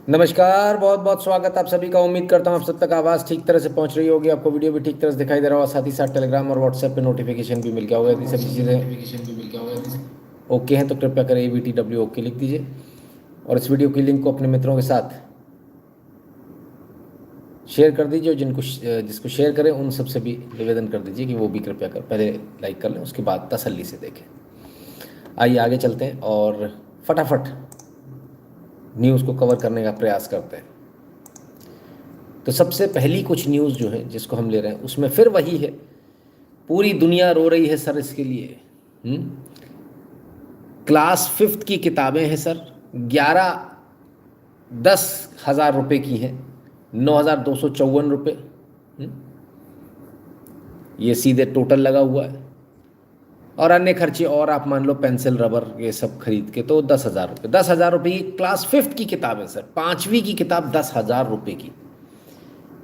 नमस्कार, बहुत बहुत स्वागत आप सभी का। उम्मीद करता हूँ आप सब तक आवाज़ ठीक तरह से पहुंच रही होगी, आपको वीडियो भी ठीक तरह से दिखाई दे रहा होगा, साथ ही साथ टेलीग्राम और व्हाट्सएप पे नोटिफिकेशन भी मिल गया होगा। यदि सभी चीज़ें ओके हैं तो कृपया करें ABTW ओके लिख दीजिए और इस वीडियो की लिंक को अपने मित्रों के साथ शेयर कर दीजिए। और जिसको शेयर करें उन सबसे भी निवेदन कर दीजिए कि वो भी कृपया कर पहले लाइक कर लें, उसके बाद तसल्ली से देखें। आइए आगे चलते हैं और फटाफट न्यूज़ को कवर करने का प्रयास करते हैं। तो सबसे पहली कुछ न्यूज़ जो है जिसको हम ले रहे हैं उसमें फिर वही है, पूरी दुनिया रो रही है सर इसके लिए। क्लास फिफ्थ की किताबें हैं सर, 11-10 हज़ार रुपये की हैं, 9,254 रुपये। ये सीधे टोटल लगा हुआ है। और अन्य खर्चे और आप मान लो पेंसिल रबर ये सब खरीद के तो 10,000 रुपये। 10,000 रुपये की क्लास फिफ्थ की किताब है सर, पाँचवीं की किताब 10,000 रुपये की।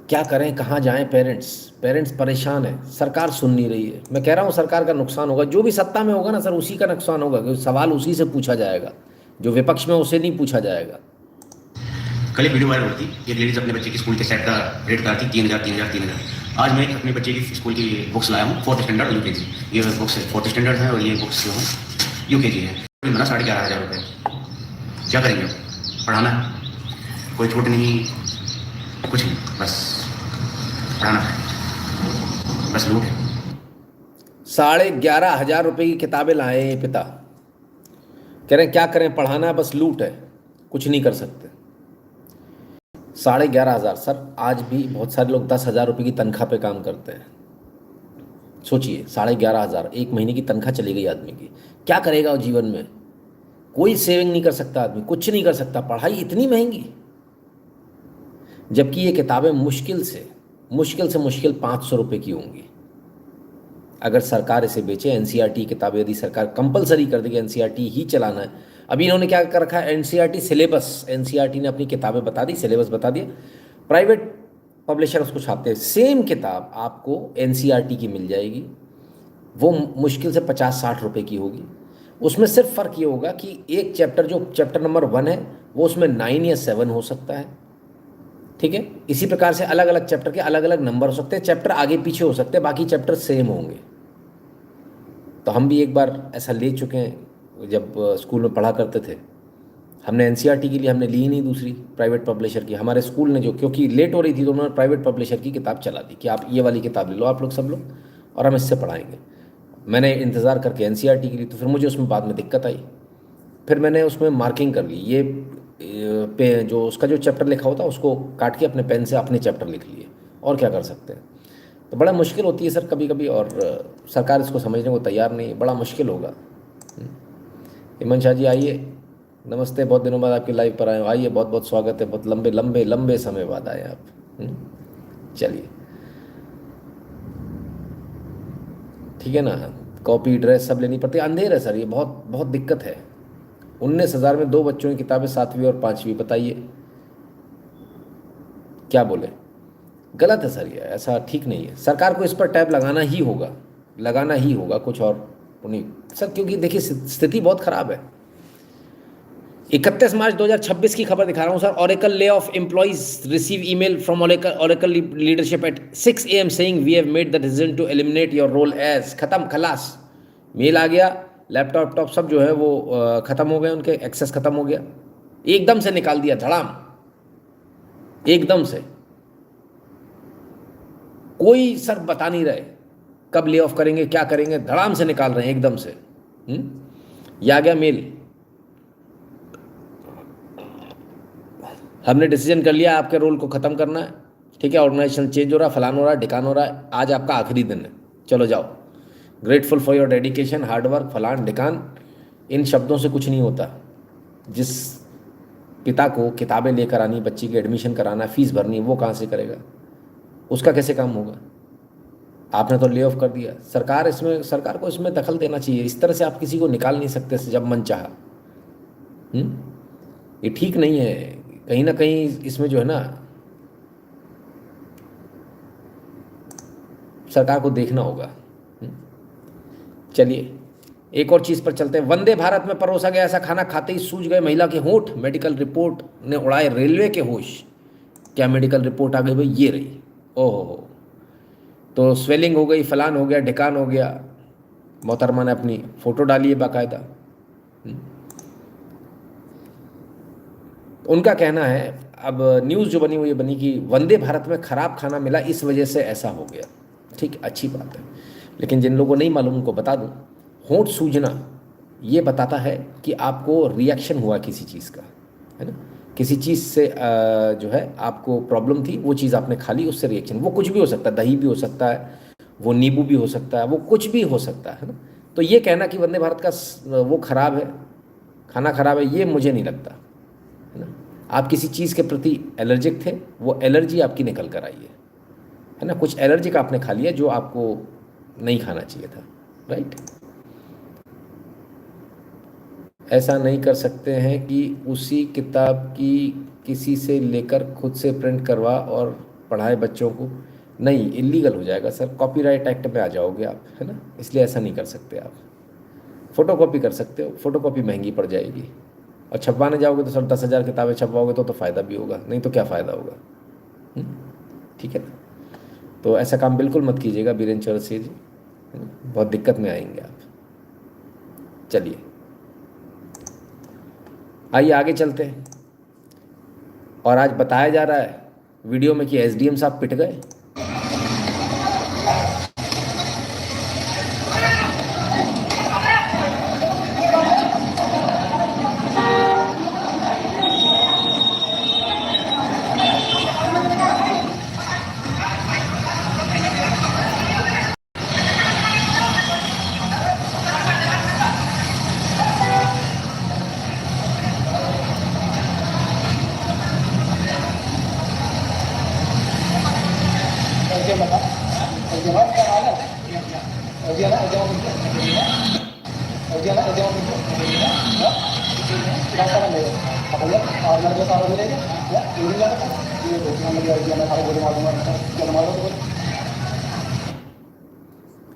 क्या करें, कहाँ जाएं? पेरेंट्स पेरेंट्स परेशान है, सरकार सुन नहीं रही है। मैं कह रहा हूँ सरकार का नुकसान होगा, जो भी सत्ता में होगा ना सर उसी का नुकसान होगा, क्योंकि सवाल उसी से पूछा जाएगा, जो विपक्ष में उसे नहीं पूछा जाएगा। कल एक वीडियो वायरल हो रही थी, एक लेडीज अपने बच्चे की स्कूल के सेट का रेट करा थी 3,000 आज मैं अपने बच्चे की स्कूल की बुक्स लाया हूँ, फोर्थ स्टैंडर्ड और यूकेजी। ये बुक्स फोर्थ स्टैंडर्ड है और ये बुक्स जो है यूकेजी है। बना 11,500 रुपये। क्या करेंगे? पढ़ाना है, कोई छूट नहीं, कुछ नहीं, बस पढ़ाना है, बस लूट है। 11,500 रुपये की किताबें लाए हैं पिता, कह रहे हैं क्या करें, पढ़ाना है, बस लूट है, कुछ नहीं कर सकते। 11,500 सर, आज भी बहुत सारे लोग 10,000 रुपये की तनख्वाह पे काम करते हैं। सोचिए, 11,500 एक महीने की तनख्वाह चली गई आदमी की, क्या करेगा वो जीवन में? कोई सेविंग नहीं कर सकता आदमी, कुछ नहीं कर सकता, पढ़ाई इतनी महंगी। जबकि ये किताबें मुश्किल 500 रुपये की होंगी अगर सरकार इसे बेचे। एनसीईआरटी किताबें यदि सरकार कंपलसरी कर देगी, एनसीईआरटी ही चलाना है। अभी इन्होंने क्या कर रखा है, एनसीईआरटी सिलेबस, एनसीईआरटी ने अपनी किताबें बता दी, सिलेबस बता दिया, प्राइवेट पब्लिशर उसको छापते हैं। सेम किताब आपको एनसीईआरटी की मिल जाएगी, वो मुश्किल से 50-60 रुपये की होगी। उसमें सिर्फ फ़र्क ये होगा कि एक चैप्टर, जो चैप्टर नंबर 1 है, वो उसमें 9 या 7 हो सकता है, ठीक है। इसी प्रकार से अलग अलग चैप्टर के अलग अलग नंबर हो सकते हैं, चैप्टर आगे पीछे हो सकते हैं, बाकी चैप्टर सेम होंगे। तो हम भी एक बार ऐसा ले चुके हैं, जब स्कूल में पढ़ा करते थे। हमने एनसीईआरटी के लिए हमने ली ही नहीं दूसरी प्राइवेट पब्लिशर की। हमारे स्कूल ने जो, क्योंकि लेट हो रही थी, तो उन्होंने प्राइवेट पब्लिशर की किताब चला दी कि आप ये वाली किताब ले लो आप लोग सब लोग, और हम इससे पढ़ाएंगे। मैंने इंतज़ार करके एनसीईआरटी की ली, तो फिर मुझे उसमें बाद में दिक्कत आई। फिर मैंने उसमें मार्किंग कर ली, ये पे जो उसका जो चैप्टर लिखा होता है उसको काट के अपने पेन से अपने चैप्टर लिख लिए, और क्या कर सकते हैं। तो बड़ा मुश्किल होती है सर कभी कभी, और सरकार इसको समझने को तैयार नहीं, बड़ा मुश्किल होगा। इमन शाह जी आइए, नमस्ते, बहुत दिनों बाद आपकी लाइव पर आए हो, आइए, बहुत बहुत स्वागत है, बहुत लंबे लंबे लंबे समय बाद आए आप। चलिए, ठीक है ना। कॉपी ड्रेस सब लेनी पड़ती है, अंधेर है सर, ये बहुत बहुत दिक्कत है। 19,000 में 2 बच्चों की किताबें, 7वीं और 5वीं, बताइए क्या बोले? गलत है सर, ये ऐसा ठीक नहीं है। सरकार को इस पर टैब लगाना ही होगा, लगाना ही होगा, कुछ और नहीं सर, क्योंकि देखिए स्थिति बहुत खराब है। 31 मार्च 2026 की खबर दिखा रहा हूँ sir. Oracle lay off employees, receive email from Oracle leadership at 6 AM saying we have made the decision to eliminate your role as. खत्म, खलास, मेल आ गया, लैपटॉप टॉप सब जो है वो खत्म हो गए, उनके एक्सेस खत्म हो गया, एकदम से निकाल दिया, धड़ाम, एकदम से। कोई सर बता नहीं रहे कब ले ऑफ करेंगे, क्या करेंगे, धड़ाम से निकाल रहे हैं एकदम से। ये आ गया मेल, हमने डिसीजन कर लिया आपके रोल को ख़त्म करना है, ठीक है, ऑर्गेनाइजेशन चेंज हो रहा है, फलान हो रहा है, ढिकान हो रहा है, आज आपका आखिरी दिन है, चलो जाओ, grateful for your dedication, hard work, फलान ढिकान। इन शब्दों से कुछ नहीं होता। जिस पिता को किताबें लेकर आनी, बच्ची की एडमिशन कराना, फीस भरनी, वो कहाँ से करेगा? उसका कैसे काम होगा? आपने तो ले ऑफ कर दिया। सरकार को इसमें दखल देना चाहिए। इस तरह से आप किसी को निकाल नहीं सकते जब मन चाहा। ये ठीक नहीं है। कहीं ना कहीं इसमें जो है ना, सरकार को देखना होगा। चलिए, एक और चीज़ पर चलते हैं। वंदे भारत में परोसा गया ऐसा खाना खाते ही सूज गए महिला के होंठ, मेडिकल रिपोर्ट ने उड़ाए रेलवे के होश। क्या मेडिकल रिपोर्ट आ गई भाई? ये रही। ओहो हो, तो स्वेलिंग हो गई, फलान हो गया, ढिकान हो गया। मोहतरमा ने अपनी फ़ोटो डाली है बाकायदा। उनका कहना है, अब न्यूज़ जो बनी हुई बनी कि वंदे भारत में ख़राब खाना मिला, इस वजह से ऐसा हो गया। ठीक, अच्छी बात है, लेकिन जिन लोगों को नहीं मालूम उनको बता दूं, होंठ सूजना ये बताता है कि आपको रिएक्शन हुआ किसी चीज़ का, है ना। किसी चीज़ से जो है आपको प्रॉब्लम थी, वो चीज़ आपने खा ली, उससे रिएक्शन। वो कुछ भी हो सकता है, दही भी हो सकता है, वो नींबू भी हो सकता है, वो कुछ भी हो सकता है ना। तो ये कहना कि वंदे भारत का वो ख़राब है, खाना ख़राब है, ये मुझे नहीं लगता, है ना। आप किसी चीज़ के प्रति एलर्जिक थे, वो एलर्जी आपकी निकल कर आई है ना। कुछ एलर्जिक आपने खा लिया जो आपको नहीं खाना चाहिए था, राइट। ऐसा नहीं कर सकते हैं कि उसी किताब की किसी से लेकर खुद से प्रिंट करवा और पढ़ाए बच्चों को? नहीं, इलीगल हो जाएगा सर, कॉपीराइट एक्ट में आ जाओगे आप, है ना। इसलिए ऐसा नहीं कर सकते आप। फ़ोटोकॉपी कर सकते हो, फ़ोटोकॉपी महंगी पड़ जाएगी, और छपवाने जाओगे तो सर 10,000 किताबें छपवाओगे तो फ़ायदा भी होगा, नहीं तो क्या फ़ायदा होगा। ठीक है ना। तो ऐसा काम बिल्कुल मत कीजिएगा बीरेन चौरसिया जी, है ना? बहुत दिक्कत में आएंगे आप। चलिए आइए आगे चलते हैं। और आज बताया जा रहा है वीडियो में कि एसडीएम साहब पिट गए।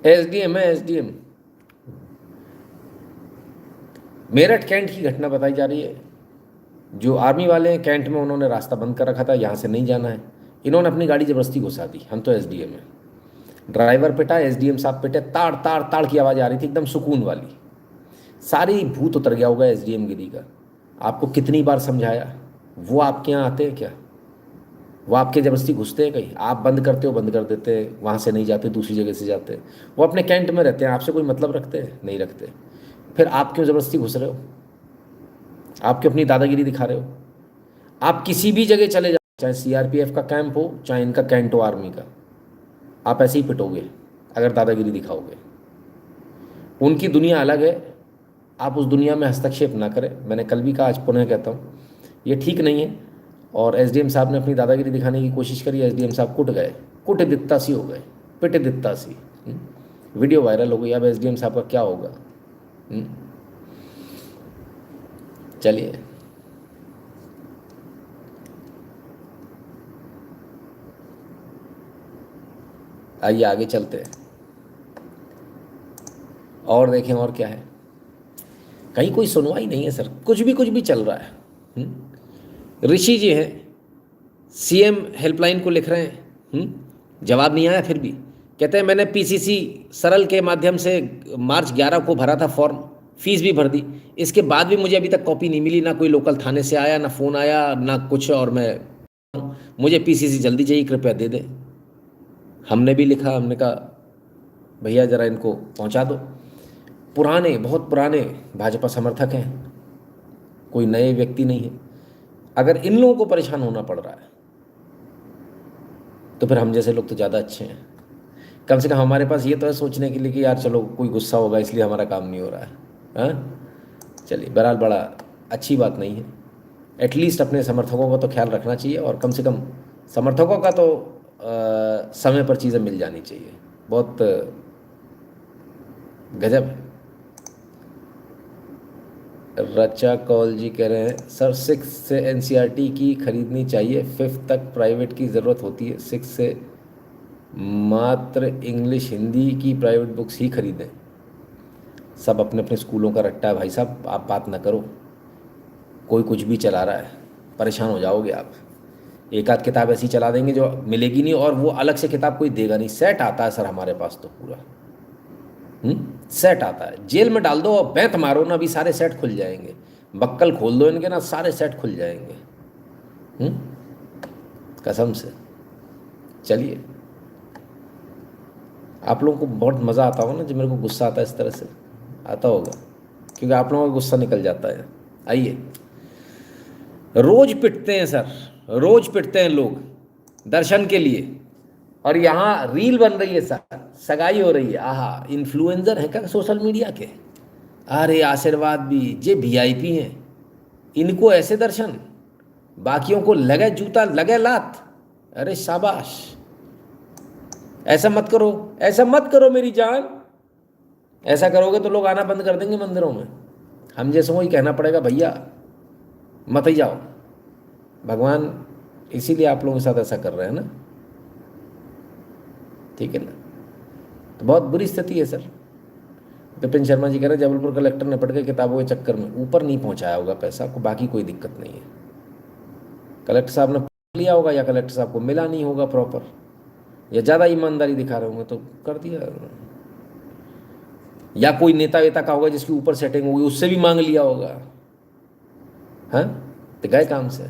एसडीएम है, एसडीएम। मेरठ कैंट की घटना बताई जा रही है। जो आर्मी वाले हैं कैंट में, उन्होंने रास्ता बंद कर रखा था, यहाँ से नहीं जाना है। इन्होंने अपनी गाड़ी ज़बरदस्ती घुसा दी। हम तो एसडीएम है। ड्राइवर पिटा, एसडीएम साहब पिटे, ताड़ ताड़ ताड़ की आवाज़ आ रही थी, एकदम सुकून वाली। सारी भूत उतर गया होगा एसडीएम गिरी का। आपको कितनी बार समझाया, वो आपके यहाँ आते हैं क्या? वो आपके ज़बरदस्ती घुसते हैं कहीं? आप बंद करते हो, बंद कर देते, वहाँ से नहीं जाते, दूसरी जगह से जाते। वो अपने कैंट में रहते हैं, आपसे कोई मतलब रखते हैं? नहीं रखते। फिर आप क्यों ज़बरदस्ती घुस रहे हो? आप क्यों अपनी दादागिरी दिखा रहे हो? आप किसी भी जगह चले जाओ, चाहे सीआरपीएफ का कैंप हो, चाहे इनका कैंट हो आर्मी का, आप ऐसे ही पिटोगे अगर दादागिरी दिखाओगे। उनकी दुनिया अलग है, आप उस दुनिया में हस्तक्षेप ना करें। मैंने कल भी कहा, आज पुनः कहता हूँ, ये ठीक नहीं है। और एसडीएम साहब ने अपनी दादागिरी दिखाने की कोशिश करी, एसडीएम साहब कुट गए, कुट दित्ता सी हो गए, पिट दित्ता सी। वीडियो वायरल हो गई। अब एसडीएम साहब का क्या होगा? चलिए आइए आगे चलते हैं और देखें और क्या है। कहीं कोई सुनवाई नहीं है सर, कुछ भी चल रहा है। ऋषि जी हैं, सीएम हेल्पलाइन को लिख रहे हैं, जवाब नहीं आया। फिर भी कहते हैं मैंने पीसीसी सरल के माध्यम से मार्च 11 को भरा था फॉर्म, फीस भी भर दी, इसके बाद भी मुझे अभी तक कॉपी नहीं मिली, ना कोई लोकल थाने से आया, ना फ़ोन आया, ना कुछ। और मुझे पीसीसी जल्दी चाहिए, कृपया दे दें। हमने भी लिखा, हमने कहा भैया ज़रा इनको पहुंचा दो। पुराने, बहुत पुराने भाजपा समर्थक हैं, कोई नए व्यक्ति नहीं है। अगर इन लोगों को परेशान होना पड़ रहा है तो फिर हम जैसे लोग तो ज़्यादा अच्छे हैं। कम से कम हमारे पास ये तो है सोचने के लिए कि यार चलो कोई गुस्सा होगा इसलिए हमारा काम नहीं हो रहा है। हाँ चलिए, बहरहाल बड़ा अच्छी बात नहीं है। एटलीस्ट अपने समर्थकों का तो ख्याल रखना चाहिए, और कम से कम समर्थकों का तो समय पर चीज़ें मिल जानी चाहिए। बहुत गजब है। रचा कौल जी कह रहे हैं सर 6 से एनसीईआरटी की खरीदनी चाहिए, 5th तक प्राइवेट की ज़रूरत होती है, 6 से मात्र इंग्लिश हिंदी की प्राइवेट बुक्स ही खरीदें। सब अपने अपने स्कूलों का रट्टा है भाई साहब, आप बात ना करो, कोई कुछ भी चला रहा है, परेशान हो जाओगे आप। एक आध किताब ऐसी चला देंगे जो मिलेगी नहीं, और वो अलग से किताब कोई देगा नहीं। सेट आता है सर हमारे पास तो पूरा, सेट आता है। जेल में डाल दो और बैंत मारो ना, अभी सारे सेट खुल जाएंगे। बक्कल खोल दो इनके ना, सारे सेट खुल जाएंगे, कसम से। चलिए, आप लोगों को बहुत मज़ा आता होगा ना, जब मेरे को गुस्सा आता है इस तरह से, आता होगा, क्योंकि आप लोगों का गुस्सा निकल जाता है। आइए, रोज पिटते हैं सर, रोज पिटते हैं लोग दर्शन के लिए, और यहाँ रील बन रही है सर, सगाई हो रही है। आहा, इन्फ्लुएंसर है क्या सोशल मीडिया के? अरे आशीर्वाद भी, जे वीआईपी हैं, इनको ऐसे दर्शन, बाकियों को लगे जूता लगे लात। अरे शाबाश, ऐसा मत करो, ऐसा मत करो मेरी जान। ऐसा करोगे तो लोग आना बंद कर देंगे मंदिरों में। हम जैसों को ही कहना पड़ेगा भैया मत ही जाओ। भगवान इसीलिए आप लोगों के साथ ऐसा कर रहे हैं ना, ठीक है ना। तो बहुत बुरी स्थिति है सर। विपिन शर्मा जी कह रहे हैं जबलपुर कलेक्टर ने पढ़ के किताबों के चक्कर में ऊपर नहीं पहुंचाया होगा पैसा को, बाकी कोई दिक्कत नहीं है। कलेक्टर साहब ने पढ़ लिया होगा, या कलेक्टर साहब को मिला नहीं होगा प्रॉपर, या ज़्यादा ईमानदारी दिखा रहे होंगे तो कर दिया, या कोई नेता वेता का होगा जिसकी ऊपर सेटिंग होगी, उससे भी मांग लिया होगा। हाँ, तो गए काम से।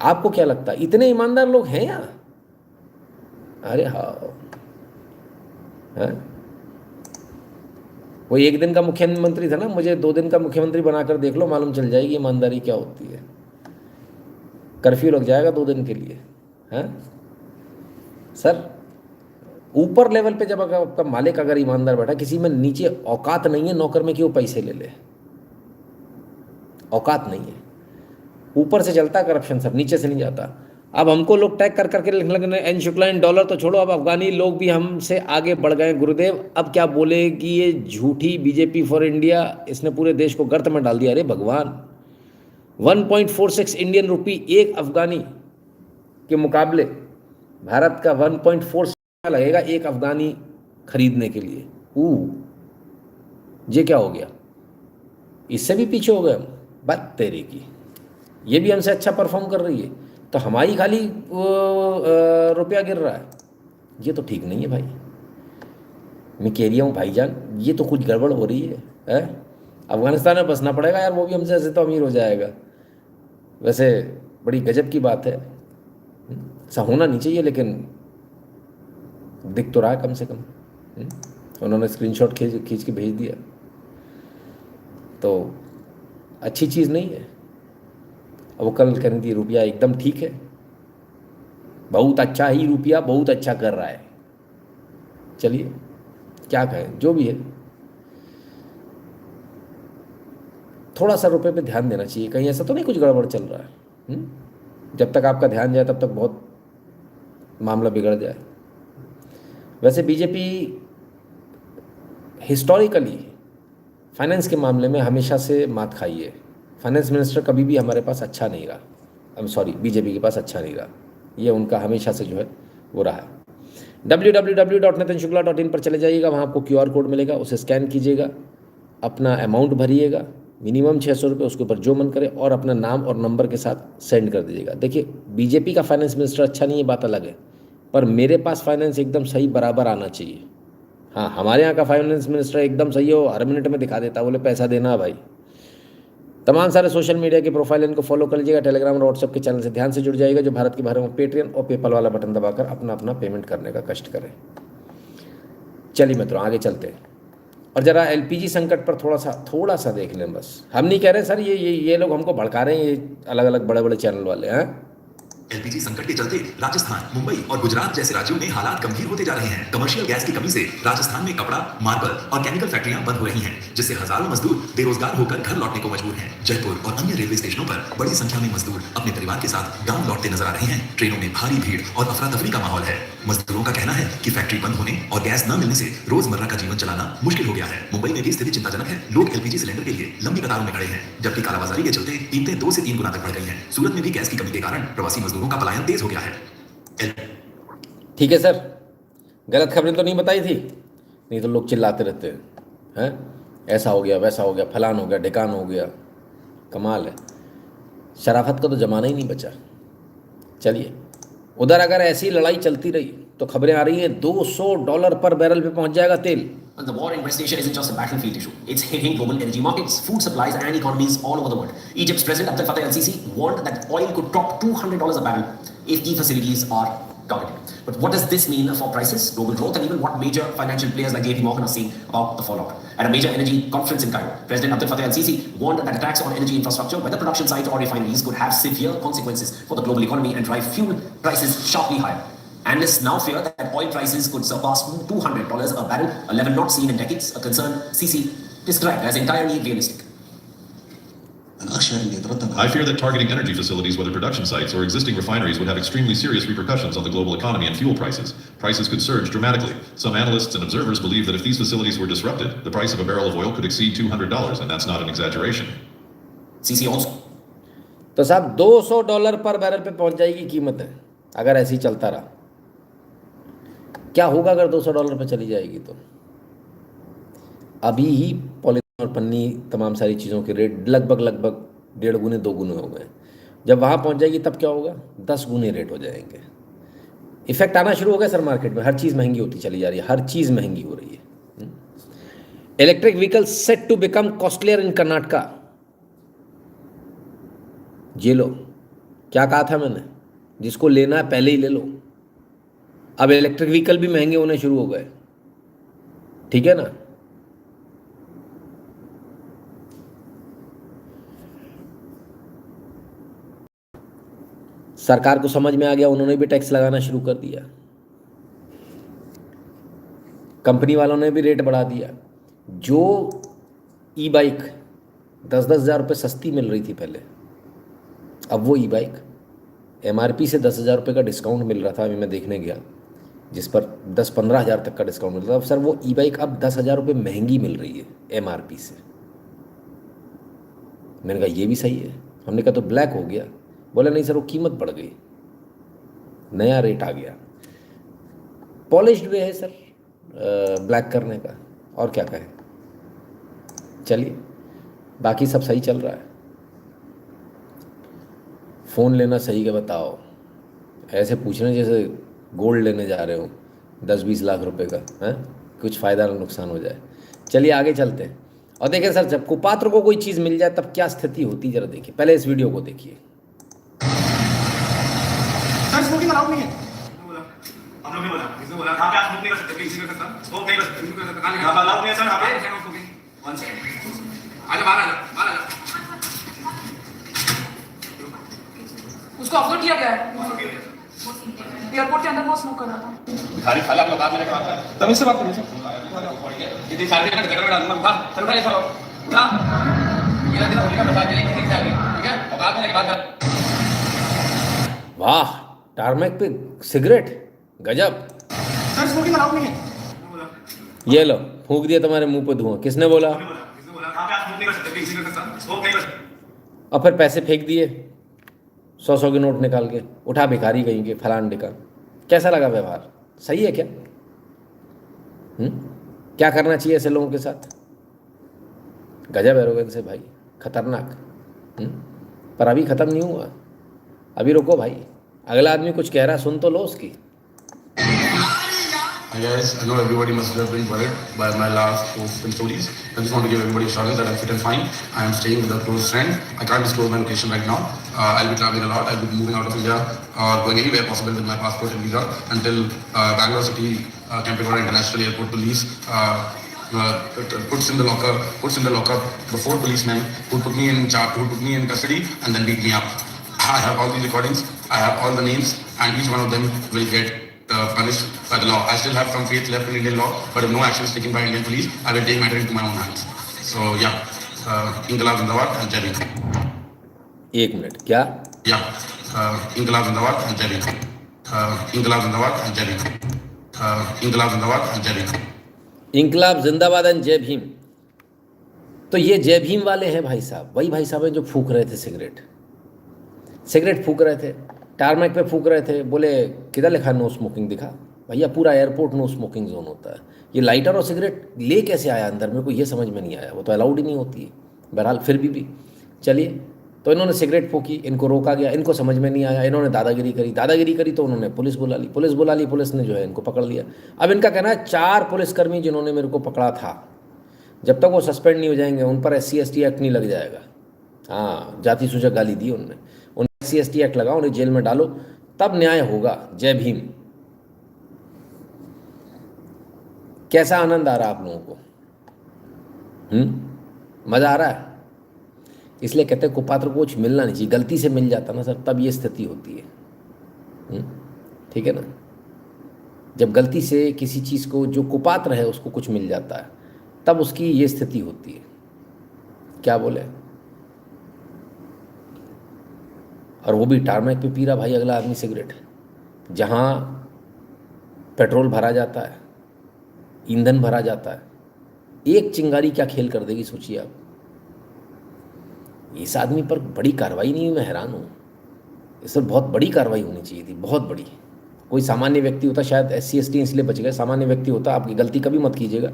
आपको क्या लगता है इतने ईमानदार लोग हैं यहाँ? अरे हाँ, वो एक दिन का मुख्यमंत्री था ना, मुझे 2 दिन का मुख्यमंत्री बनाकर देख लो, मालूम चल जाएगी ईमानदारी क्या होती है। कर्फ्यू लग जाएगा 2 दिन के लिए। हैं सर, ऊपर लेवल पे जब आपका मालिक अगर ईमानदार बैठा, किसी में नीचे औकात नहीं है नौकर में कि वो पैसे ले ले, औकात नहीं है। ऊपर से चलता करप्शन सर, नीचे से नहीं जाता। अब हमको लोग टैग कर करके लिखने लगे एन शुक्ला इन डॉलर तो छोड़ो, अब अफगानी लोग भी हमसे आगे बढ़ गए गुरुदेव। अब क्या बोले कि ये झूठी बीजेपी फॉर इंडिया, इसने पूरे देश को गर्त में डाल दिया। अरे भगवान, 1.46 इंडियन रुपी एक अफगानी के मुकाबले भारत का 1.4 लगेगा एक अफगानी खरीदने के लिए। ये क्या हो गया? इससे भी पीछे हो गए हम। बात तेरे की, ये भी हमसे अच्छा परफॉर्म कर रही है तो हमारी खाली रुपया गिर रहा है। ये तो ठीक नहीं है भाई, मैं कह रही हूँ भाईजान, ये तो कुछ गड़बड़ हो रही है। अफगानिस्तान में बसना पड़ेगा यार, वो भी हमसे ऐसे तो अमीर हो जाएगा। वैसे बड़ी गजब की बात है, ऐसा होना नहीं चाहिए, लेकिन दिख तो रहा है कम से कम। उन्होंने स्क्रीनशॉट खींच के भेज दिया, तो अच्छी चीज़ नहीं है। अब वो कल कह रही थी रुपया एकदम ठीक है, बहुत अच्छा ही रुपया बहुत अच्छा कर रहा है। चलिए क्या कहें, जो भी है, थोड़ा सा रुपये पे ध्यान देना चाहिए। कहीं ऐसा तो नहीं कुछ गड़बड़ चल रहा है? जब तक आपका ध्यान जाए तब तक बहुत मामला बिगड़ जाए। वैसे बीजेपी हिस्टोरिकली फाइनेंस के मामले में हमेशा से मात खाई है। फाइनेंस मिनिस्टर कभी भी हमारे पास अच्छा नहीं रहा, बीजेपी के पास अच्छा नहीं रहा। ये उनका हमेशा से जो है वो रहा है। www.nitinshukla.in पर चले जाइएगा, वहाँ आपको QR कोड मिलेगा, उसे स्कैन कीजिएगा, अपना अमाउंट भरिएगा, मिनिमम 600 रुपये, उसके ऊपर जो मन करे, और अपना नाम और नंबर के साथ सेंड कर दीजिएगा। देखिए, बीजेपी का फाइनेंस मिनिस्टर अच्छा नहीं है, बात अलग है, पर मेरे पास फाइनेंस एकदम सही बराबर आना चाहिए। हाँ, हमारे यहाँ का फाइनेंस मिनिस्टर एकदम सही हो, हर मिनट में दिखा देता, बोले पैसा देना भाई। तमाम सारे सोशल मीडिया के प्रोफाइल इनको फॉलो कर लीजिएगा। टेलीग्राम और व्हाट्सएप के चैनल से ध्यान से जुड़ जाइएगा, जो भारत के बाहर में पेटीएम और पेपल वाला बटन दबाकर अपना अपना पेमेंट करने का कष्ट करें। चलिए मित्रों, आगे चलते हैं और ज़रा LPG संकट पर थोड़ा सा देख लें बस। हम नहीं कह रहे सर, ये लोग हमको भड़का रहे हैं, ये अलग अलग बड़े बड़े चैनल वाले हैं। एलपीजी संकट के चलते राजस्थान, मुंबई और गुजरात जैसे राज्यों में हालात गंभीर होते जा रहे हैं। कमर्शियल गैस की कमी से राजस्थान में कपड़ा, मार्बल और केमिकल फैक्ट्रियां बंद हो रही हैं, जिससे हजारों मजदूर बेरोजगार होकर घर लौटने को मजबूर हैं। जयपुर और अन्य रेलवे स्टेशनों पर बड़ी संख्या में मजदूर अपने परिवार के साथ गांव लौटते नजर आ रहे हैं। ट्रेनों में भारी भीड़ और अफरा तफरी का माहौल है। मजदूरों का कहना है कि फैक्ट्री बंद होने और गैस न मिलने से रोजमर्रा का जीवन चलाना मुश्किल हो गया है। मुंबई में भी स्थिति चिंताजनक है। लोग एलपीजी सिलेंडर के लिए लंबी कतारों में खड़े हैं, जबकि कालाबाजारी के चलते कीमतें 2 से 3 गुना तक बढ़ गई हैं। सूरत में भी गैस की कमी के कारण प्रवासी मजदूरों का पलायन तेज हो गया है। ठीक है सर, गलत खबरें तो नहीं बताई थी, नहीं तो लोग चिल्लाते रहते हैं, ऐसा हो गया, वैसा हो गया, फलान हो गया, ढिकान हो गया। कमाल है, शराफत का तो जमाना ही नहीं बचा। चलिए, उधर अगर ऐसी लड़ाई चलती रही तो खबरें आ रही हैं $200 पर बैरल पे पहुंच जाएगा तेल। And the war in West Asia isn't just a battlefield issue. It's hitting global energy markets, food supplies, and economies all over the world. Egypt's President Abdel Fattah al-Sisi warned that oil could top $200 a barrel if key facilities are targeted. But what does this mean for prices, global growth, and even what major financial players like JP Morgan are saying about the fallout? At a major energy conference in Cairo, President Abdel Fattah al-Sisi warned that attacks on energy infrastructure, whether production sites or refineries, could have severe consequences for the global economy and drive fuel prices sharply higher. Analysts now fear that oil prices could surpass $200 a barrel, a level not seen in decades, a concern Sisi described as entirely realistic. I fear that targeting energy facilities, whether production sites or existing refineries, would have extremely serious repercussions on the global economy and fuel prices. Prices could surge dramatically. Some analysts and observers believe that if these facilities were disrupted, the price of a barrel of oil could exceed $200, and that's not an exaggeration. Sisi also. तो साहब $200 पर barrel पे पहुंच जाएगी कीमत है अगर ऐसे ही चलता रहा। क्या होगा अगर $200 पे चली जाएगी तो? अभी ही पॉलीथीन और पन्नी तमाम सारी चीज़ों के रेट लगभग 1.5 गुने 2 गुने हो गए। जब वहाँ पहुँच जाएगी तब क्या होगा? 10 गुने रेट हो जाएंगे। इफेक्ट आना शुरू हो गया सर मार्केट में, हर चीज़ महंगी होती चली जा रही है, हर चीज़ महंगी हो रही है। Electric vehicle set to become costlier in Karnataka. ये लो, क्या कहा था मैंने? जिसको लेना है पहले ही ले लो। अब इलेक्ट्रिक व्हीकल भी महंगे होने शुरू हो गए, ठीक है ना? सरकार को समझ में आ गया, उन्होंने भी टैक्स लगाना शुरू कर दिया, कंपनी वालों ने भी रेट बढ़ा दिया। जो ई बाइक 10-10 हज़ार रुपये सस्ती मिल रही थी पहले, अब वो ई बाइक MRP से 10,000 रुपये का डिस्काउंट मिल रहा था। अभी मैं देखने गया, जिस पर 10-15 हज़ार तक का डिस्काउंट मिल रहा था। अब सर वो ई बाइक अब 10,000 रुपये महंगी मिल रही है MRP से। मैंने कहा ये भी सही है। हमने कहा तो ब्लैक हो गया। बोला नहीं सर, वो कीमत बढ़ गई, नया रेट आ गया। पॉलिश्ड वे है सर ब्लैक करने का, और क्या कहें। चलिए, बाकी सब सही चल रहा है। फ़ोन लेना सही का बताओ, ऐसे पूछ रहे हैं जैसे गोल्ड लेने जा रहे हो 10-20 लाख रुपए का, हैं? कुछ फ़ायदा ना नुकसान हो जाए। चलिए आगे चलते हैं और देखें सर, जब कुपात्र को कोई चीज़ मिल जाए तब क्या स्थिति होती, जरा देखिए। पहले इस वीडियो को देखिए। सर स्मोकिंग अलाउड नहीं है। हम लोग ने बोला, किसने बोला? कहाँ पे आप स्मोक नहीं कर सकते, प्लीज नहीं कर सकता, स्मोक नहीं कर सकते, नहीं कर सकते, कहाँ लिखा है? अलाउड नहीं है सर, यहाँ पे। वन सेकंड, आजा बाहर, आजा बाहर, आजा। उसको ऑब्जर्व किया गया है, एयरपोर्ट के अंदर वो स्मोक कर रहा था। खाली खाली आप लोग बात मेरे बात कर, तब इससे बात करिए सर। ये सारे का घर में डालूंगा, उठा सर, उठा ये सर, उठा ये ना बोलेगा, बता दे किसी से आगे, ठीक है? और बात मेरे बात कर। वाह, टारमेक पे सिगरेट, गजब। सर स्मोकिंग अलाउड नहीं है। ये लो, फूंक दिया तुम्हारे मुंह पे धुआं। किसने बोला? किसने बोला? कहाँ पे आप स्मोक नहीं कर सकते, प्लीज नहीं कर सकता, स्मोक नहीं कर सकते। और फिर पैसे फेंक दिए 100-100 के नोट निकाल के, उठा भिखारी कहीं के, फलान ढिका। कैसा लगा व्यवहार? सही है क्या? क्या करना चाहिए ऐसे लोगों के साथ? गजब एरोगेंस है भाई, खतरनाक। पर अभी ख़त्म नहीं हुआ, अभी रुको भाई। अगला आदमी कुछ कह रहा है, सुन तो लो उसकी। Hi guys, I know everybody must have been worried by my last posts and stories. I just want to give everybody assurance that I'm fit and fine. I am staying with a close friend. I can't disclose my location right now. I'll be traveling a lot. I'll be moving out of India or going anywhere possible with my passport and visa until Bangalore City Campegowda International Airport police puts in the lockup the 4 policemen who took me in charge, who took me in custody and then beat me up. I have all these recordings. I have all the names, and each one of them will get punished by the law. I still have some faith left in Indian law, but if no action is taken by Indian police, I will take matter into my own hands. So yeah, Inqilab Zindabad and Jai Bhim. एक minute, क्या? Yeah, Inqilab Zindabad and Jai Bhim. Inqilab Zindabad and Jai Bhim. Inqilab Zindabad and Jai Bhim. इंकलाब जिंदाबाद and जय भीम। तो ये जय भीम वाले हैं भाई साहब, वही भाई साहब हैं जो फूंक रहे थे सिगरेट फूंक रहे थे, टारमेक पे फूंक रहे थे। बोले किधर लिखा नो स्मोकिंग, दिखा भैया पूरा एयरपोर्ट नो स्मोकिंग जोन होता है। ये लाइटर और सिगरेट ले कैसे आया अंदर, मेरे को ये समझ में नहीं आया, वो तो अलाउड ही नहीं होती है। बहरहाल फिर भी चलिए, तो इन्होंने सिगरेट फूकी, इनको रोका गया, इनको समझ में नहीं आया, इन्होंने दादागिरी करी तो उन्होंने पुलिस बुला ली, पुलिस ने जो है इनको पकड़ लिया। अब इनका कहना है 4 पुलिसकर्मी जिन्होंने मेरे को पकड़ा था, जब तक वो सस्पेंड नहीं हो जाएंगे उन पर SC/ST एक्ट नहीं लग जाएगा। हाँ, जाति सूचक गाली दी उन्होंने, उन्हें SC/ST एक्ट लगाओ, उन्हें जेल में डालो, तब न्याय होगा। जय भीम। कैसा आनंद आ रहा है आप लोगों को? मज़ा आ रहा है? इसलिए कहते हैं कुपात्र को कुछ मिलना नहीं चाहिए, गलती से मिल जाता ना सर, तब ये स्थिति होती है। ठीक है ना, जब गलती से किसी चीज़ को, जो कुपात्र है उसको कुछ मिल जाता है, तब उसकी ये स्थिति होती है। क्या बोले? और वो भी टारमेक पे पी रहा भाई अगला आदमी सिगरेट, जहाँ पेट्रोल भरा जाता है, ईंधन भरा जाता है। एक चिंगारी क्या खेल कर देगी सोचिए आप। इस आदमी पर बड़ी कार्रवाई नहीं हुई, मैं हैरान हूँ। इस पर बहुत बड़ी कार्रवाई होनी चाहिए थी, बहुत बड़ी। कोई सामान्य व्यक्ति होता, शायद SC/ST इसलिए बच गए, सामान्य व्यक्ति होता, आपकी गलती कभी मत कीजिएगा,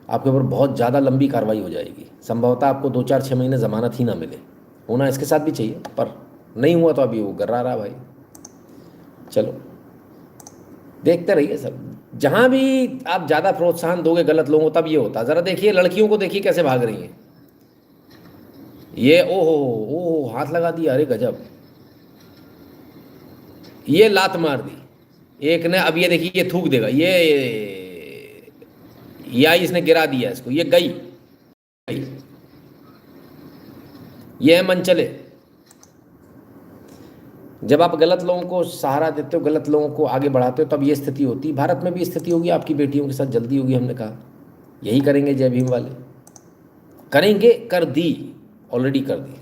आपके ऊपर बहुत ज़्यादा लंबी कार्रवाई हो जाएगी। संभवतः आपको 2-4-6 महीने ज़मानत ही ना मिले। होना इसके साथ भी चाहिए, पर नहीं हुआ तो अभी वो गर्रा रहा भाई। चलो देखते रहिए सर, जहाँ भी आप ज़्यादा प्रोत्साहन दोगे गलत लोगों को तब ये होता। ज़रा देखिए लड़कियों को, देखिए कैसे भाग रही हैं ये। ओहो हाथ लगा दिया, अरे गजब। ये लात मार दी एक ने, अब ये देखिए ये थूक देगा, ये इसने गिरा दिया इसको, ये गई। ये है मनचले। जब आप गलत लोगों को सहारा देते हो, गलत लोगों को आगे बढ़ाते हो, तब ये स्थिति होती है। भारत में भी स्थिति होगी, आपकी बेटियों के साथ जल्दी होगी। हमने कहा यही करेंगे जय भीम वाले, करेंगे, कर दी, ऑलरेडी कर दी।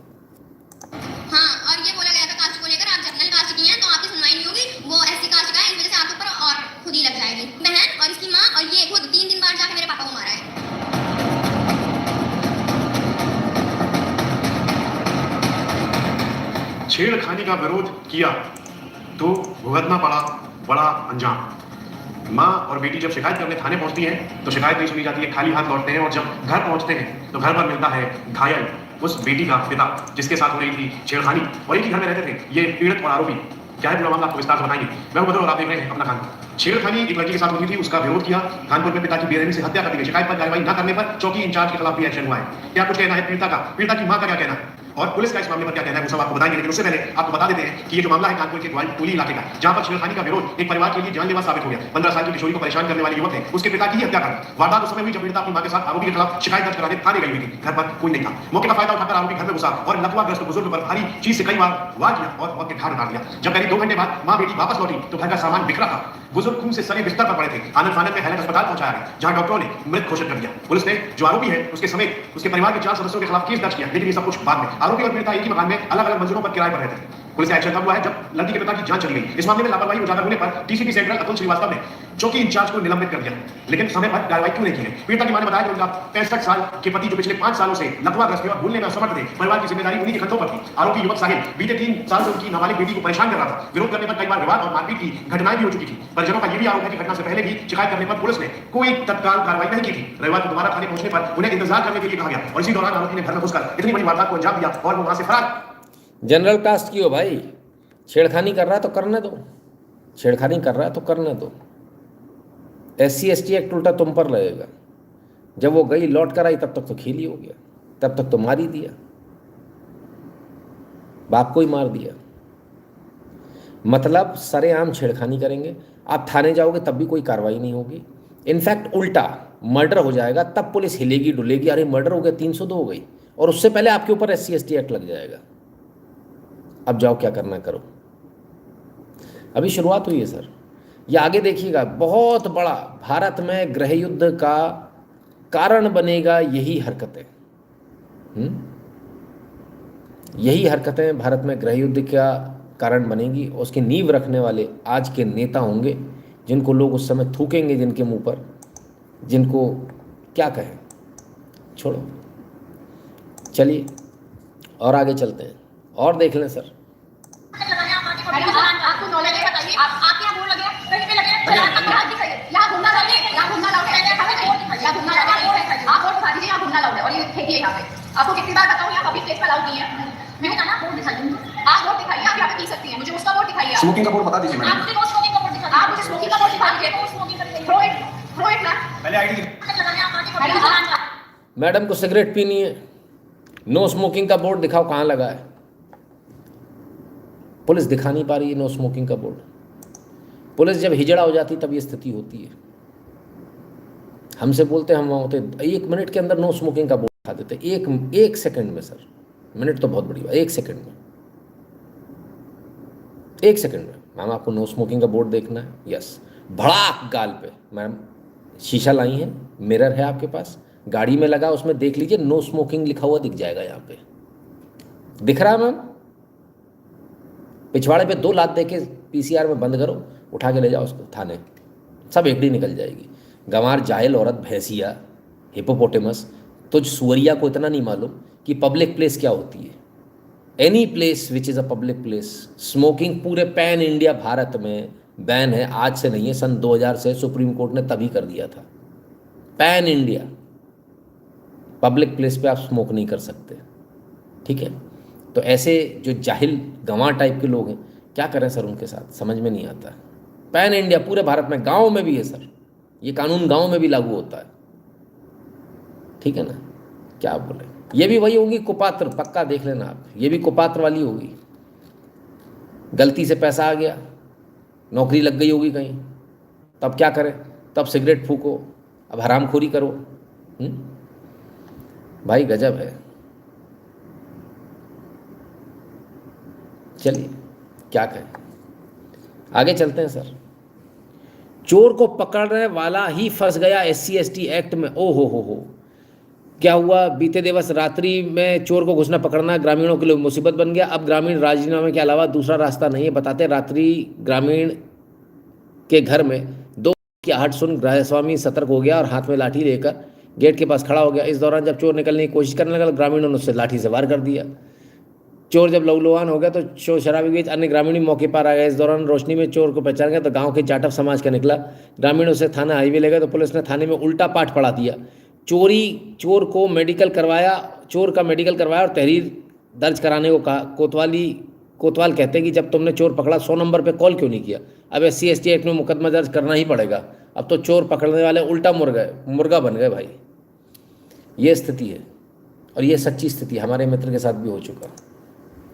हाँ, और ये बोला गया था कास्ट को लेकर, आप जनरल कास्ट की हैं तो आपकी सुनवाई नहीं होगी, वो SC कास्ट का है, इस वजह से आपके ऊपर और खुद ही लग जाएगी। बहन और इसकी माँ और ये खुद 3 बार जाके मेरे पापा को मारा है। छेड़खानी का विरोध किया तो भुगतना पड़ा बड़ा अंजाम। माँ और बेटी जब शिकायत करने थाने पहुंचती है तो शिकायत नहीं सुनी जाती है, खाली हाथ लौटते हैं। और जब घर पहुंचते हैं तो घर पर मिलता है घायल उस बेटी का पिता, जिसके साथ हो रही थी छेड़खानी, और एक ही घर में रहते थे। ये पीड़ित और आरोपी, क्या है पूरा मामला आपको विस्तार से बताएंगे। मैं बदल और आप देख रहे हैं अपना खान। छेड़खानी एक लड़की के साथ होती थी, उसका विरोध किया, कानपुर में पिता की बेरहमी से हत्या कर दी गई। शिकायत पर कार्रवाई न करने पर चौकी इंचार्ज के खिलाफ भी एक्शन हुआ है। क्या कुछ कहना है पीड़िता का, पीड़िता की मां का क्या कहना है और पुलिस का इस मामले पर क्या कहना है, वो सब आपको बताएंगे। लेकिन उससे पहले आपको बता देते हैं कि ये जो मामला है कानपुर के टोली इलाके का, जहां पर छेड़खानी का विरोध एक परिवार के लिए जानलेवा साबित हो गया। 15 साल की किशोरी को परेशान करने वाले युवक है, उसके पिता की ही हत्या कर दी। वारदात उस समय हुई जब पीड़िता अपनी मां के साथ आरोपी के खिलाफ शिकायत दर्ज कराने थाने गई हुई थी। घर पर कोई नहीं था। मौके का फायदा उठाकर आरोपी घर में घुसा और लकवाग्रस्त बुजुर्ग पर भारी चीज से कई बार वार किया और मौत के घाट उतार दिया। जब करीब 2 घंटे बाद मां बेटी वापस लौटी तो घर का सामान बिखरा था। बुजुर्ग खून से सने बिस्तर पर पड़े थे। आनंद फानंद में हेलन अस्पताल पहुंचाया गया, जहां डॉक्टरों ने मृत घोषित कर दिया। पुलिस ने जो आरोपी है उसके समेत उसके परिवार के 4 सदस्यों के खिलाफ केस दर्ज किया, लेकिन ये सब कुछ बाद में। आरोपी और पीड़िता एक ही मकान में अलग-अलग मंजिलों पर किराए पर रहते थे। पुलिस का एक्शन तब हुआ है जब लड़की के पिता की जान चली गई। इस मामले में लापरवाही उजागर होने पर TCP सेंट्रल अतुल श्रीवास्तव ने चौकी इंचार्ज को निलंबित कर दिया, लेकिन समय पर कार्रवाई क्यों नहीं की गई। पीड़िता की मां ने बताया कि उनका 65 साल के पति जो पिछले 5 सालों से लकवाग्रस्त थे और भूलने में असमर्थ थे, परिवार की जिम्मेदारी उन्हीं के कंधों पर थी। आरोपी युवक साहिल बीते 3 साल से उनकी नाबालिग बेटी को परेशान कर रहा था। विरोध करने पर कई बार विवाद और मारपीट की घटनाएं भी हो चुकी थी। परिजनों का यह भी आरोप है कि घटना से पहले भी शिकायत करने पर पुलिस ने कोई तत्काल कार्रवाई नहीं की थी। रविवार को दोबारा थाने पहुंचने पर उन्हें इंतजार करने के लिए कहा गया और इसी दौरान आरोपी ने घर में घुसकर इतनी बड़ी वारदात को अंजाम दिया और वो वहां से फरार। जनरल कास्ट की हो भाई, छेड़खानी कर रहा है तो करने दो, छेड़खानी कर रहा है तो करने दो। SC/ST एक्ट उल्टा तुम पर लगेगा। जब वो गई लौट कर आई तब तक तो खेल ही हो गया, तब तक तो मार ही दिया, बाप को ही मार दिया। मतलब सरेआम छेड़खानी करेंगे, आप थाने जाओगे तब भी कोई कार्रवाई नहीं होगी। इनफैक्ट उल्टा मर्डर हो जाएगा तब पुलिस हिलेगी डुलेगी, अरे मर्डर हो गया 302 हो गई, और उससे पहले आपके ऊपर SC/ST एक्ट लग जाएगा। अब जाओ क्या करना करो। अभी शुरुआत हुई है सर, ये आगे देखिएगा बहुत बड़ा भारत में गृह युद्ध का कारण बनेगा यही हरकतें। यही हरकतें भारत में गृह युद्ध का कारण बनेगी। उसकी नींव रखने वाले आज के नेता होंगे जिनको लोग उस समय थूकेंगे जिनके मुंह पर, जिनको क्या कहें। छोड़ो, चलिए और आगे चलते हैं और देख लें सर। आपको नॉलेज है, बताइए। आप यहाँ बोर्ड लगे, कहीं पे लगे, यहाँ घूमना अलाउड है, आप वोट दिखा दीजिए, यहाँ घूमना अलाउड है और ये फेंकिए यहाँ पे। आपको कितनी बार बताऊँ यहाँ पब्लिक प्लेस पे अलाउड नहीं है। मैं ना वोट दिखाइए, आप वोट दिखाइए, आप यहाँ पे पी सकती हैं, मुझे उसका वोट दिखाइए। स्मोकिंग का बोर्ड बता दीजिए मैडम। आप मुझे नो स्मोकिंग का वोट दिखा, आप मुझे स्मोकिंग का वोट दिखा दीजिए। थ्रो इट ना, पहले आईडी मैडम को सिगरेट पीनी है, नो स्मोकिंग का बोर्ड दिखाओ, कहाँ लगा है? पुलिस दिखा नहीं पा रही है नो स्मोकिंग का बोर्ड। पुलिस जब हिजड़ा हो जाती तब ये स्थिति होती है। हमसे बोलते हम वहाँ होते 1 मिनट के अंदर नो स्मोकिंग का बोर्ड दिखा देते, एक सेकंड में सर। मिनट तो बहुत बड़ी बात, 1 सेकंड में, 1 सेकंड में। मैम आपको नो स्मोकिंग का बोर्ड देखना है? यस। भड़ाक गाल पे। मैम शीशा लाई है, मिरर है आपके पास, गाड़ी में लगा, उसमें देख लीजिए नो स्मोकिंग लिखा हुआ दिख जाएगा। यहाँ पे दिख रहा है मैम? पिछवाड़े पे 2 लात दे के PCR में बंद करो, उठा के ले जाओ उसको थाने, सब एकड़ी निकल जाएगी। गंवार, जाहिल औरत, भैंसिया, हिपोपोटेमस, तुझ सुअरिया को इतना नहीं मालूम कि पब्लिक प्लेस क्या होती है। Any place which is a public place, smoking पूरे पैन इंडिया भारत में बैन है। आज से नहीं है, सन 2000 से सुप्रीम कोर्ट ने तभी कर दिया था। पैन इंडिया पब्लिक प्लेस पे आप स्मोक नहीं कर सकते, ठीक है? तो ऐसे जो जाहिल गंवार टाइप के लोग हैं, क्या करें सर उनके साथ, समझ में नहीं आता। पैन इंडिया पूरे भारत में, गांव में भी है सर, ये कानून गांव में भी लागू होता है, ठीक है ना? क्या बोले, ये भी वही होगी कुपात्र, पक्का देख लेना आप, ये भी कुपात्र वाली होगी। गलती से पैसा आ गया, नौकरी लग गई होगी कहीं, तब क्या करें? तब सिगरेट फूको, अब हरामखोरी करो। भाई गजब है। चलिए क्या कहें, आगे चलते हैं सर। चोर को पकड़ने वाला ही फंस गया SC/ST एक्ट में। ओ हो, क्या हुआ? बीते दिवस रात्रि में चोर को घुसना पकड़ना ग्रामीणों के लिए मुसीबत बन गया। अब ग्रामीण राजीनामे के अलावा दूसरा रास्ता नहीं है। बताते रात्रि ग्रामीण के घर में 2 की आहट सुन गृहस्वामी सतर्क हो गया और हाथ में लाठी लेकर गेट के पास खड़ा हो गया। इस दौरान जब चोर निकलने की कोशिश करने लगा, ग्रामीणों ने उससे लाठी से वार कर दिया। चोर जब लहूलुहान हो गया तो चोर शराबी के बीच अन्य ग्रामीण मौके पर आ गए। इस दौरान रोशनी में चोर को पहचान गया तो गांव के जाटव समाज का निकला। ग्रामीणों से थाना हाईवे ले गए तो पुलिस ने थाने में उल्टा पाठ पढ़ा दिया। चोर का मेडिकल करवाया और तहरीर दर्ज कराने को कहा। कोतवाल कहते हैं कि जब तुमने चोर पकड़ा 100 नंबर पे कॉल क्यों नहीं किया? अब SC/ST एक्ट में मुकदमा दर्ज करना ही पड़ेगा। अब तो चोर पकड़ने वाले उल्टा मुर्गा बन गए भाई। ये स्थिति है और ये सच्ची स्थिति हमारे मित्र के साथ भी हो चुका।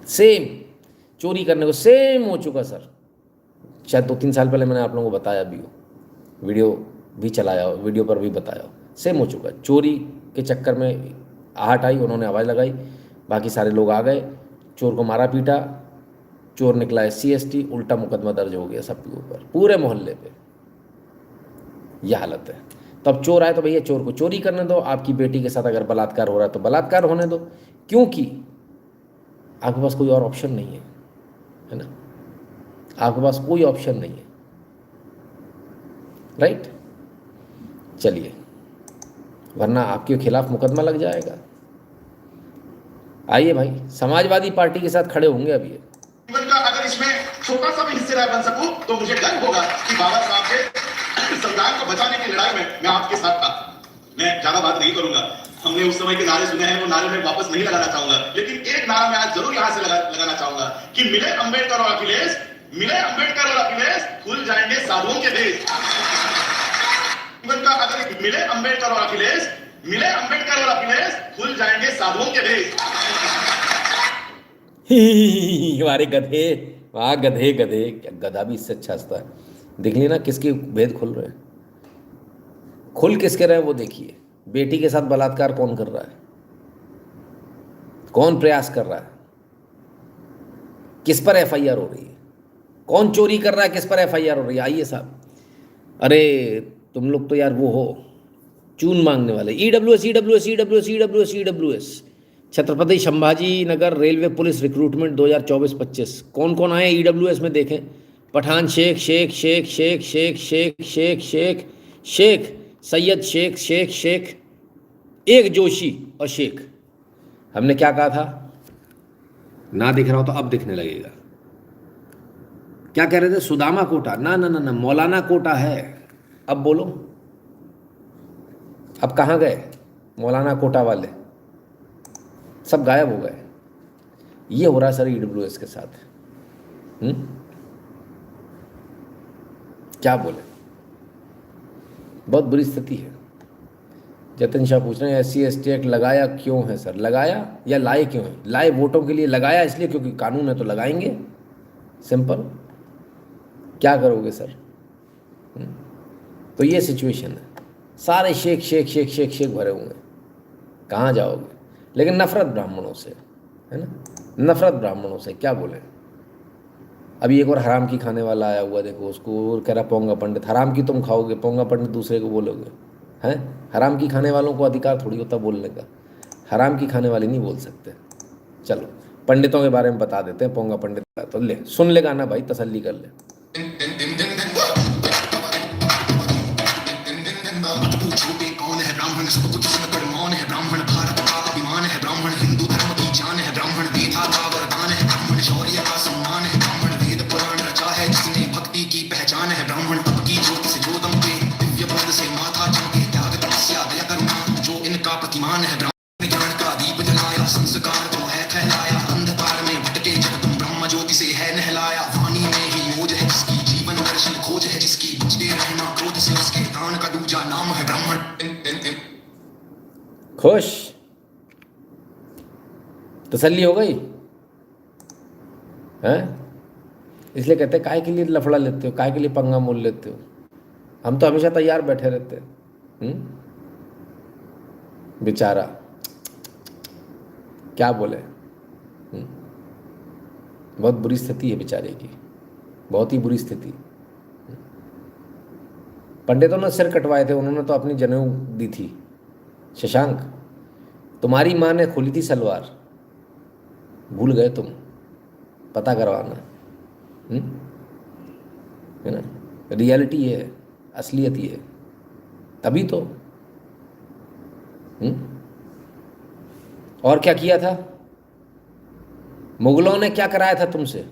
सेम चोरी करने को सेम हो चुका सर। शायद 2-3 साल पहले मैंने आप लोगों को बताया भी हो, वीडियो भी चलाया हो, वीडियो पर भी बताया हो। सेम हो चुका। चोरी के चक्कर में आहट आई, उन्होंने आवाज़ लगाई, बाकी सारे लोग आ गए, चोर को मारा पीटा, चोर निकला SC/ST, उल्टा मुकदमा दर्ज हो गया सबके ऊपर, पूरे मोहल्ले पे। यह हालत है। तब चोर आए तो भैया चोर को चोरी करने दो। आपकी बेटी के साथ अगर बलात्कार हो रहा है तो बलात्कार होने दो, क्योंकि आपके पास कोई और ऑप्शन नहीं है ना? आपके पास कोई ऑप्शन नहीं है, राइट? चलिए, वरना आपके खिलाफ मुकदमा लग जाएगा। आइए भाई, समाजवादी पार्टी के साथ खड़े होंगे अभी। जीवन का अगर इसमें छोटा सा भी हिस्सेदार बन सकूं तो मुझे गर्व होगा कि बाबा साहब के संविधान को बचाने की लड़ाई में मैं आपके साथ था। मैं ज्यादा बात नहीं करूंगा, हमने उस समय के नारे सुने हैं, वो नारे में वापस नहीं लगाना चाहूंगा, लेकिन एक नारा मैं आज जरूर यहां से लगाना चाहूंगा कि मिले अंबेडकर और अखिलेश, खुल जाएंगे साधुओं के देश। जीवन का अगर मिले अंबेडकर और अखिलेश, खुल जाएंगे साधुओं के देश। हमारे गधे, वहाँ गधे, क्या गधा भी इससे अच्छा हंसता है। देख लिया ना किसके भेद खुल रहे हैं, खुल किसके रहे हैं वो देखिए। बेटी के साथ बलात्कार कौन कर रहा है, कौन प्रयास कर रहा है, किस पर FIR हो रही है, कौन चोरी कर रहा है, किस पर FIR हो रही है। आइए साहब, अरे तुम लोग तो यार वो हो चून मांगने वाले। EWS Chhatrapati Sambhaji Nagar railway police recruitment 2024-25। कौन कौन आए EWS में देखें। पठान शेख, सैयद शेख, एक जोशी और शेख। हमने क्या कहा था? ना दिख रहा हो तो अब दिखने लगेगा। क्या कह रहे थे? सुदामा कोटा? ना, मौलाना कोटा है। अब बोलो, अब कहाँ गए मौलाना कोटा वाले? सब गायब हो गए। ये हो रहा है सर EWS के साथ। क्या बोले, बहुत बुरी स्थिति है। जतिन शाह पूछ रहे हैं SC/ST एक्ट लगाया क्यों है सर? लगाया या लाए क्यों है? लाए वोटों के लिए, लगाया इसलिए क्योंकि कानून है तो लगाएंगे, सिंपल। क्या करोगे सर? तो ये सिचुएशन है। सारे शेख शेख शेख शेख शेख भरे हुए हैं, कहाँ जाओगे? लेकिन नफरत ब्राह्मणों से है ना, नफरत ब्राह्मणों से, क्या बोले। अभी एक और हराम की खाने वाला आया हुआ, देखो उसको, और कह रहा पोंगा पंडित। हराम की तुम खाओगे, पोंगा पंडित दूसरे को बोलोगे? हैं? हराम की खाने वालों को अधिकार थोड़ी होता बोलने का। हराम की खाने वाले नहीं बोल सकते। चलो पंडितों के बारे में बता देते हैं। पोंगा पंडित तो ले सुन ले गाना भाई, तसल्ली कर ले। कौन है ब्राह्मण? सब कुछ कर्मौन है ब्राह्मण, भारत का अभिमान है ब्राह्मण, हिंदू धर्म की जान है ब्राह्मण, विधाता वरदान है ब्राह्मण, शौर्य का सम्मान है ब्राह्मण, वेद पुराण रचा है जिसने भक्ति की पहचान है ब्राह्मण, तप की ज्योत से जो दमके, दिव्य बोध से माथा चमके, त्याग तपस्या दया करुणा जो इनका प्रतिमान है ब्राह्मण, ज्ञान का दीप जलाया, संस्कार जो है फैलाया, अंधकार में भटके जब तुम ब्रह्म ज्योति से है नहलाया, वाणी में ही मोज है जिसकी, जीवन दर्शन खोज है जिसकी, बचते रहना क्रोध से उसके, दान का दूजा नाम है ब्राह्मण। खुश, तसल्ली हो गई हैं? इसलिए कहते हैं काहे के लिए लफड़ा लेते हो, काहे के लिए पंगा मोल लेते हो? हम तो हमेशा तैयार बैठे रहते हैं। बेचारा क्या बोले। बहुत बुरी स्थिति है बेचारे की, बहुत ही बुरी स्थिति। पंडितों ने सिर कटवाए थे, उन्होंने तो अपनी जनेऊ दी थी। शशांक, तुम्हारी माँ ने खोली थी सलवार, भूल गए तुम? पता करवाना है ना। रियलिटी ये है, असलियत ये है, तभी तो। और क्या किया था मुगलों ने? क्या कराया था तुमसे?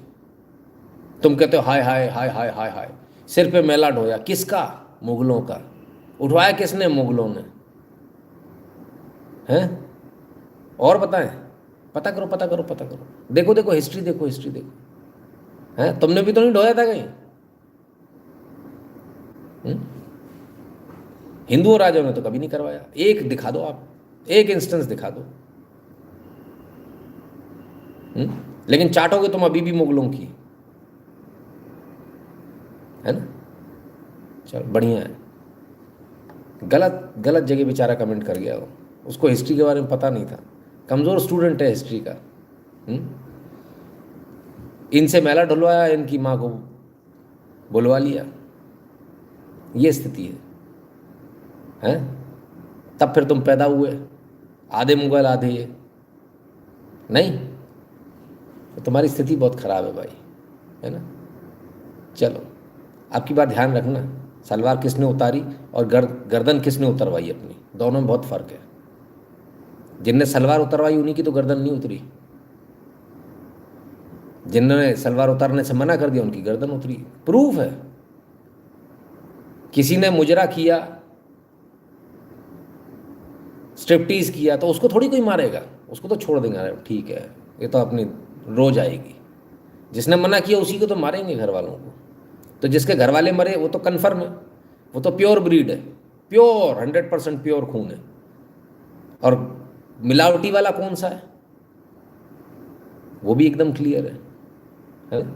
तुम कहते हो हाय हाय हाय हाय हाय हाय, सिर पे मैला ढोया। किसका? मुगलों का। उठवाया किसने? मुगलों ने। हैं? और बताएं? पता करो पता करो पता करो, देखो देखो हिस्ट्री देखो, हिस्ट्री देखो। हैं? तुमने भी तो नहीं ढोया था कहीं? हिंदुओं राजाओं ने तो कभी नहीं करवाया। एक दिखा दो आप, एक इंस्टेंस दिखा दो। लेकिन चाटोगे तुम अभी भी मुगलों की, है ना। चलो बढ़िया है। गलत गलत जगह बेचारा कमेंट कर गया वो, उसको हिस्ट्री के बारे में पता नहीं था। कमज़ोर स्टूडेंट है हिस्ट्री का। इनसे मैला ढुलवाया, इनकी माँ को बुलवा लिया, ये स्थिति है। तब फिर तुम पैदा हुए, आधे मुगल आधे ये नहीं, तो तुम्हारी स्थिति बहुत ख़राब है भाई, है ना। चलो आपकी बात ध्यान रखना, सलवार किसने उतारी और गर्दन किसने उतरवाई अपनी, दोनों में बहुत फ़र्क है। जिनने सलवार उतरवाई उन्हीं की तो गर्दन नहीं उतरी, जिन्होंने सलवार उतारने से मना कर दिया उनकी गर्दन उतरी। प्रूफ है। किसी ने मुजरा किया, स्ट्रिप्टीज किया, तो उसको थोड़ी कोई मारेगा, उसको तो छोड़ देंगे, ठीक है ये तो अपनी रोज आएगी। जिसने मना किया उसी को तो मारेंगे घर वालों को। तो जिसके घर वाले मरे वो तो कन्फर्म है, वो तो प्योर ब्रीड है, प्योर 100% प्योर खून है। और मिलावटी वाला कौन सा है, वो भी एकदम क्लियर है ना?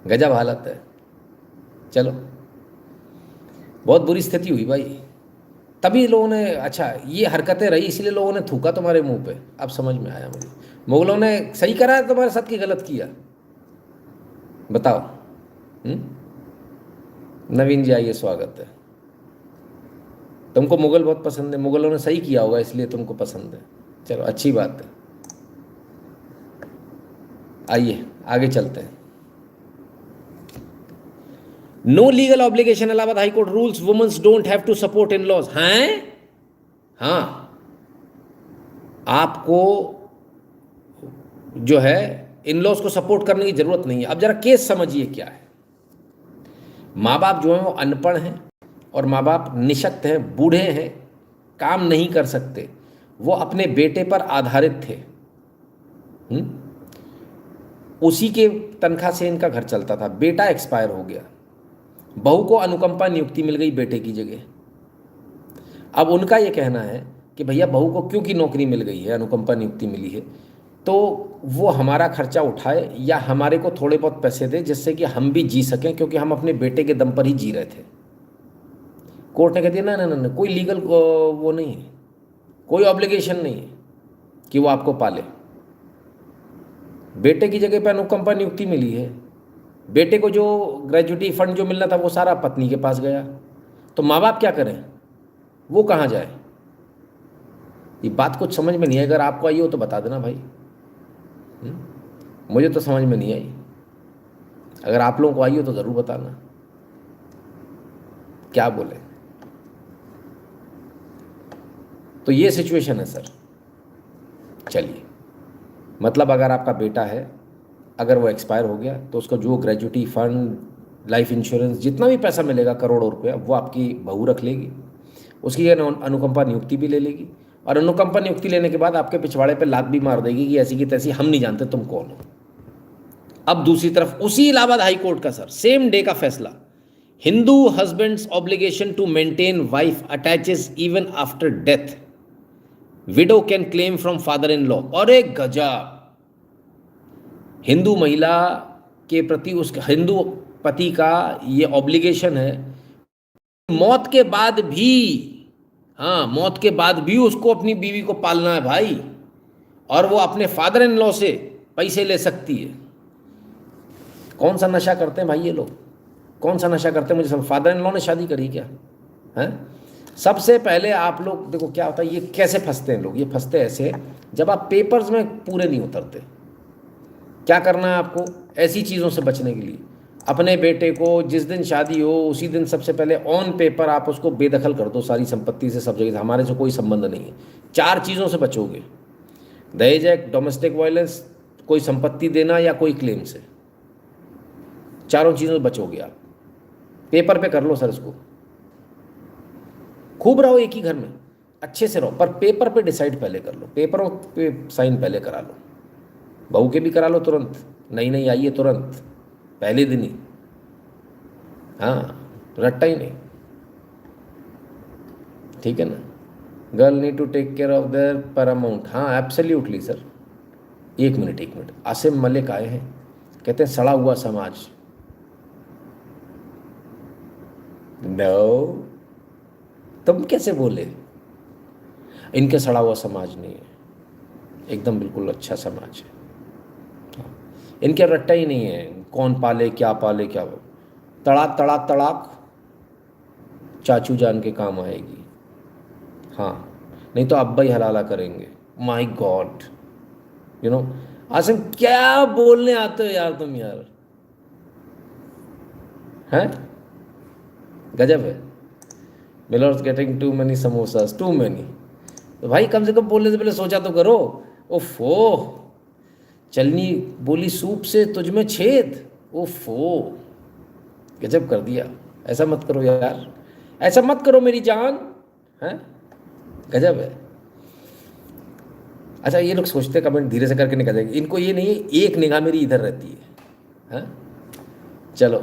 गजब हालत है। चलो बहुत बुरी स्थिति हुई भाई, तभी लोगों ने, अच्छा ये हरकतें रही इसलिए लोगों ने थूका तुम्हारे मुंह पे। अब समझ में आया मुझे, मुगलों ने सही करा है तुम्हारे साथ कि गलत किया? बताओ। नवीन जी आइए, स्वागत है। तुमको मुगल बहुत पसंद है, मुगलों ने सही किया होगा इसलिए तुमको पसंद है। चलो अच्छी बात है, आइए आगे चलते हैं। No legal obligation, Allahabad high court rules womens don't have to support in laws. हैं? हाँ, आपको जो है इन लॉज को सपोर्ट करने की जरूरत नहीं है। अब जरा केस समझिए क्या है। माँ बाप जो हैं वो अनपढ़ हैं और माँ बाप निशक्त हैं, बूढ़े हैं, काम नहीं कर सकते, वो अपने बेटे पर आधारित थे। उसी के तनख्वाह से इनका घर चलता था। बेटा एक्सपायर हो गया, बहू को अनुकंपा नियुक्ति मिल गई बेटे की जगह। अब उनका ये कहना है कि भैया बहू को क्योंकि नौकरी मिल गई है, अनुकंपा नियुक्ति मिली है, तो वो हमारा खर्चा उठाए या हमारे को थोड़े बहुत पैसे दे जिससे कि हम भी जी सकें, क्योंकि हम अपने बेटे के दम पर ही जी रहे थे। कोर्ट ने कह दिया ना ना ना, कोई लीगल वो नहीं है, कोई ऑब्लिगेशन नहीं है कि वो आपको पाले। बेटे की जगह पर अनुकंपा नियुक्ति मिली है, बेटे को जो ग्रेजुटी फंड जो मिलना था वो सारा पत्नी के पास गया, तो माँ बाप क्या करें, वो कहाँ जाए? ये बात कुछ समझ में नहीं है। अगर आपको आई हो तो बता देना भाई, मुझे तो समझ में नहीं आई। अगर आप लोगों को आई हो तो ज़रूर बताना, क्या बोले। तो ये सिचुएशन है सर। चलिए, मतलब अगर आपका बेटा है, अगर वो एक्सपायर हो गया तो उसका जो ग्रेजुटी फंड, लाइफ इंश्योरेंस, जितना भी पैसा मिलेगा करोड़ों रुपया, वो आपकी बहू रख लेगी, उसकी अनुकंपा नियुक्ति भी ले लेगी, और अनुकंपा नियुक्ति लेने के बाद आपके पिछवाड़े पे लात भी मार देगी कि ऐसी की तैसी, हम नहीं जानते तुम कौन हो। अब दूसरी तरफ उसी इलाहाबाद हाई कोर्ट का सर सेम डे का फैसला, Hindu husbands obligation to maintain wife attaches even after death, widow can claim from father in law. और एक गजब, हिंदू महिला के प्रति उस हिंदू पति का ये ऑब्लिगेशन है, मौत के बाद भी, हाँ मौत के बाद भी उसको अपनी बीवी को पालना है भाई, और वो अपने फादर इन लॉ से पैसे ले सकती है। कौन सा नशा करते हैं भाई ये लोग, कौन सा नशा करते हैं? मुझे फादर इन लॉ ने शादी करी क्या है? सबसे पहले आप लोग देखो क्या होता है, ये कैसे फंसते हैं लोग। ये फंसते ऐसे, जब आप पेपर्स में पूरे नहीं उतरते। क्या करना है आपको ऐसी चीज़ों से बचने के लिए? अपने बेटे को जिस दिन शादी हो उसी दिन सबसे पहले ऑन पेपर आप उसको बेदखल कर दो सारी संपत्ति से, सब जगह से, हमारे से कोई संबंध नहीं है। 4 चीज़ों से बचोगे, दहेज एक्ट, डोमेस्टिक वायलेंस, कोई संपत्ति देना या कोई क्लेम से, चारों चीज़ों से बचोगे आप। पेपर पे कर लो सर इसको, खूब रहो एक ही घर में, अच्छे से रहो, पर पेपर पे डिसाइड पहले कर लो, पेपरों पे साइन पहले करा लो। बहू के भी करा लो तुरंत, नहीं आइए तुरंत, पहले दिन ही, हाँ रट्टा ही नहीं, ठीक है ना। Girl need to take care of their paramount, हाँ एब्सोल्युटली सर। एक मिनट, आसिम मलिक आए हैं, कहते हैं सड़ा हुआ समाज। नो, तुम कैसे बोले? इनके सड़ा हुआ समाज नहीं है, एकदम बिल्कुल अच्छा समाज है। इनके रट्टा ही नहीं है, कौन पाले क्या तड़ाक तड़ाक तड़ाक चाचू जान के काम आएगी, हाँ नहीं तो अब्बा ही हलाला करेंगे। My God, you know Asim क्या बोलने आते हो यार तुम यार, हैं? गजब है। Millers getting too many samosas, too many. तो भाई कम से कम बोलने से पहले सोचा तो करो। ओफो, चलनी बोली सूप से तुझ में छेद, ओफो गजब कर दिया। ऐसा मत करो यार, ऐसा मत करो मेरी जान, हैं? गजब है। अच्छा ये लोग सोचते कमेंट धीरे से करके निकल जाएंगे, इनको ये नहीं है एक निगाह मेरी इधर रहती है, हैं? चलो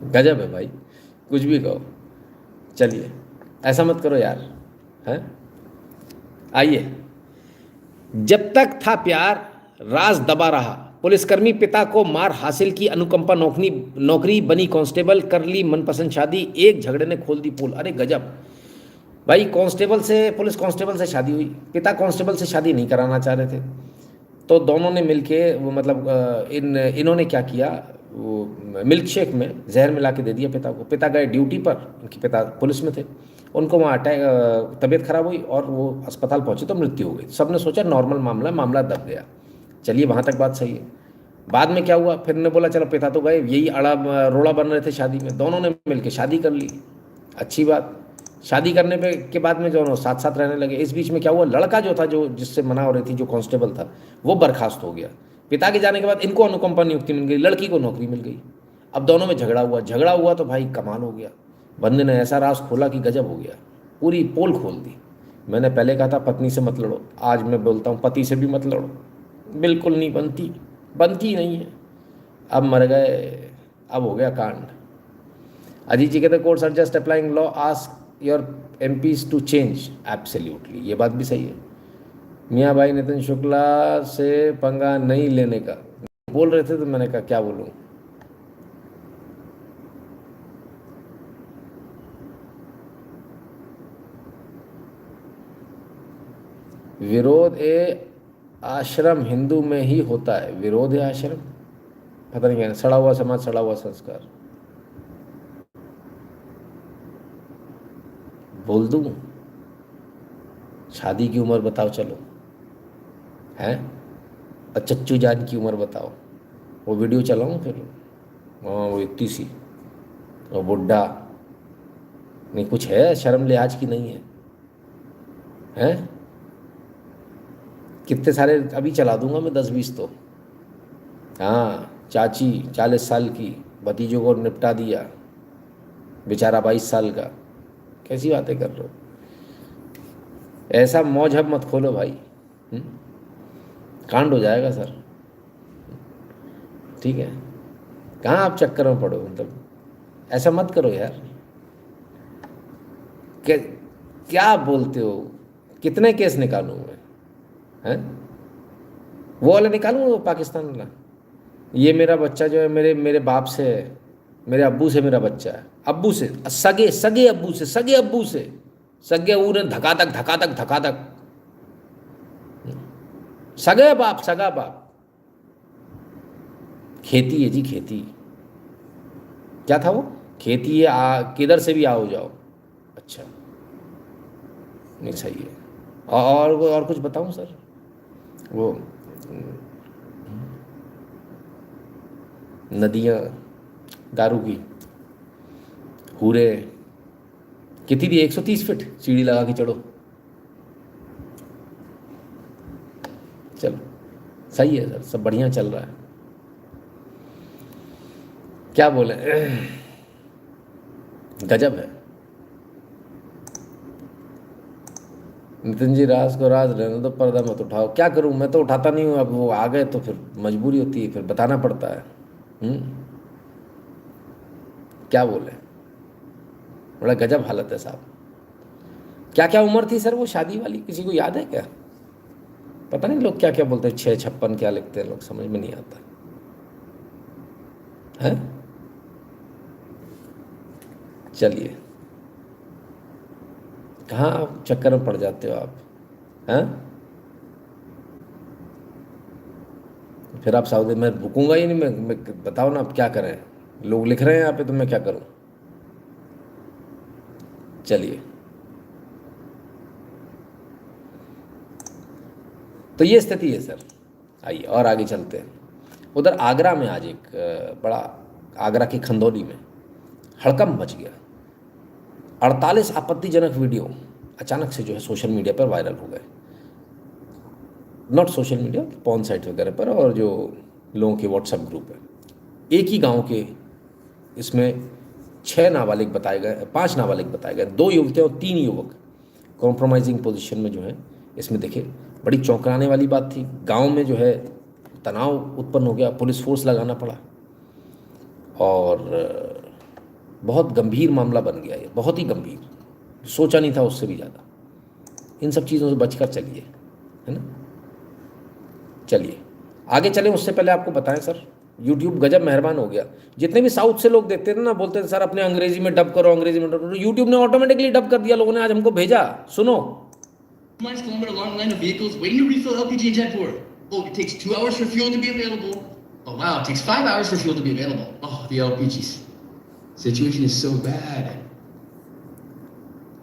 गजब है भाई, कुछ भी कहो। चलिए ऐसा मत करो यार, हैं? आइए, जब तक था प्यार राज दबा रहा, पुलिसकर्मी पिता को मार हासिल की अनुकंपा नौकरी बनी कांस्टेबल, कर ली मनपसंद शादी, एक झगड़े ने खोल दी पोल। अरे गजब भाई, कांस्टेबल से, पुलिस कांस्टेबल से शादी हुई, पिता कांस्टेबल से शादी नहीं कराना चाह रहे थे, तो दोनों ने मिलके वो मतलब इन्होंने क्या किया, वो मिल्क शेक में जहर मिला के दे दिया पिता को। पिता गए ड्यूटी पर, उनके पिता पुलिस में थे, उनको वहाँ अटैक, तबीयत खराब हुई और वो अस्पताल पहुँचे तो मृत्यु हो गई। सबने सोचा नॉर्मल मामला दब गया। चलिए वहाँ तक बात सही है। बाद में क्या हुआ, फिर ने बोला चलो पिता तो गए, यही रोड़ा बन रहे थे शादी में, दोनों ने मिलकर शादी कर ली, अच्छी बात। शादी करने पे के बाद में जो साथ साथ रहने लगे। इस बीच में क्या हुआ, लड़का जो था, जो जिससे मना हो रही थी, जो कांस्टेबल था, वो बर्खास्त हो गया। पिता के जाने के बाद इनको अनुकंपा नियुक्ति मिल गई, लड़की को नौकरी मिल गई। अब दोनों में झगड़ा हुआ तो भाई कमाल हो गया, बंदे ने ऐसा राज खोला कि गजब हो गया। पूरी पोल खोल दी। मैंने पहले कहा था पत्नी से मत लड़ो, आज मैं बोलता हूँ पति से भी मत लड़ो, बिल्कुल नहीं बनती नहीं है। अब मर गए, अब हो गया कांड। अजीत जी कहते courts are just applying law, ask your MPs to change. Absolutely, ये बात भी सही है। मियाँ भाई नितिन शुक्ला से पंगा नहीं लेने का बोल रहे थे, तो मैंने कहा क्या बोलूँ। विरोध ए आश्रम हिंदू में ही होता है, विरोध है आश्रम, पता नहीं क्या। सड़ा हुआ समाज, सड़ा हुआ संस्कार, बोल दूं। शादी की उम्र बताओ चलो, हैं? और चच्चू जान की उम्र बताओ, वो वीडियो चलाऊं फिर? वो इतनी सी और बुढ़ा, नहीं कुछ है शर्म लिहाज की नहीं है, हैं? कितने सारे अभी चला दूंगा मैं, 10-20 तो। हाँ, चाची 40 साल की, भतीजों को निपटा दिया, बेचारा 22 साल का। कैसी बातें कर रहे हो? ऐसा मौजहब मत खोलो भाई, कांड हो जाएगा सर, ठीक है? कहाँ आप चक्कर में पड़ो, मतलब ऐसा मत करो यार। क्या बोलते हो? कितने केस निकालूं मैं, हैं? वो वाला निकालूं, वो पाकिस्तान वाला? ये मेरा बच्चा जो है मेरे बाप से है, मेरे अब्बू से मेरा बच्चा है, अब्बू से, सगे अब्बू से, सगे अब्बू ने धकाधक सगे बाप, सगा बाप। खेती है जी, खेती। क्या था वो? खेती है, किधर से भी आओ जाओ। अच्छा, नहीं सही है। और कुछ बताऊं सर? वो नदियाँ, दारू की, हूरे, कितनी थी? 130 फीट सीढ़ी लगा के चढ़ो। चलो सही है सर, सब बढ़िया चल रहा है। क्या बोले, गजब है। नितिन जी राज को राज रहने दो, पर्दा मत उठाओ। क्या करूं, मैं तो उठाता नहीं हूं। अब वो आ गए तो फिर मजबूरी होती है, फिर बताना पड़ता है। क्या बोले, बड़ा गजब हालत है साहब। क्या क्या उम्र थी सर वो शादी वाली, किसी को याद है क्या? पता नहीं लोग क्या क्या बोलते हैं, 656 क्या लिखते हैं लोग, समझ में नहीं आता है। चलिए, कहाँ चक्कर में पड़ जाते हो आप, हैं? फिर आप सऊदी में रुकूंगा ही नहीं मैं बताओ ना, आप क्या करें? लोग लिख रहे हैं यहाँ पे, तो मैं क्या करूं? चलिए, तो ये स्थिति है सर। आइए और आगे चलते हैं। उधर आगरा में आज एक बड़ा, आगरा की खंदौली में हड़कंप मच गया। 48 आपत्तिजनक वीडियो अचानक से जो है सोशल मीडिया पर वायरल हो गए। Not social media, porn site वगैरह पर, और जो लोगों के व्हाट्सएप ग्रुप है। एक ही गांव के इसमें 6 नाबालिग बताए गए, 5 नाबालिग बताए गए, 2 युवतियाँ और 3 युवक कॉम्प्रोमाइजिंग पोजीशन में जो है इसमें देखे। बड़ी चौंकाने वाली बात थी। गांव में जो है तनाव उत्पन्न हो गया, पुलिस फोर्स लगाना पड़ा और बहुत गंभीर मामला बन गया ये, बहुत ही गंभीर, सोचा नहीं था उससे भी ज़्यादा। इन सब चीज़ों से बचकर चलिए, है ना? चलिए आगे चलें। उससे पहले आपको बताएं सर, यूट्यूब गजब मेहरबान हो गया। जितने भी साउथ से लोग देखते थे ना, बोलते थे सर अपने अंग्रेजी में डब करो, अंग्रेजी में डब करो। यूट्यूब ने ऑटोमेटिकली डब कर दिया। लोगों ने आज हमको भेजा, सुनो। Miles kilometer long line of vehicles waiting to refill LPG in Jaipur. Oh, it takes 2 hours for fuel to be available. Oh wow, it takes 5 hours for fuel to be available. Oh, the LPGs. Situation is so bad.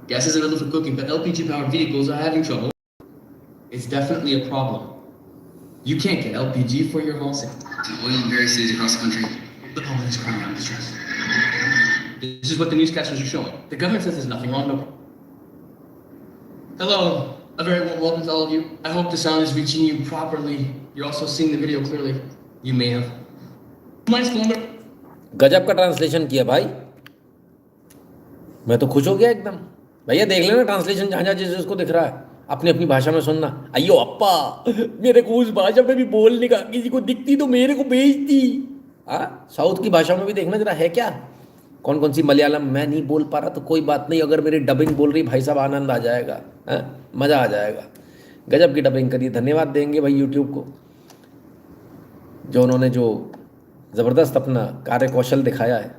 Gas is available for cooking, but LPG powered vehicles are having trouble. It's definitely a problem. You can't get LPG for your home. Oil in various cities across the country. The public is crying out in distress. This is what the newscasters are showing. The government says there's nothing wrong. Hello, a very warm welcome to all of you. I hope the sound is reaching you properly. You're also seeing the video clearly. You may have. गजब का translation किया भाई, मैं तो खुश हो गया एकदम। भैया देख लेना ट्रांसलेशन जहाँ जहाँ जिस जिसको दिख रहा है, अपनी अपनी भाषा में सुनना। अयो अप्पा, मेरे को उस भाषा में भी बोलने का, किसी को दिखती तो मेरे को भेज दी। हाँ, साउथ की भाषा में भी देखना जरा है क्या, कौन कौन सी मलयालम मैं नहीं बोल पा रहा तो कोई बात नहीं, अगर मेरी डबिंग बोल रही भाई साहब आनंद आ जाएगा, मज़ा आ जाएगा। गजब की डबिंग करिए, धन्यवाद देंगे भाई यूट्यूब को, जो उन्होंने जो ज़बरदस्त अपना कार्य कौशल दिखाया है।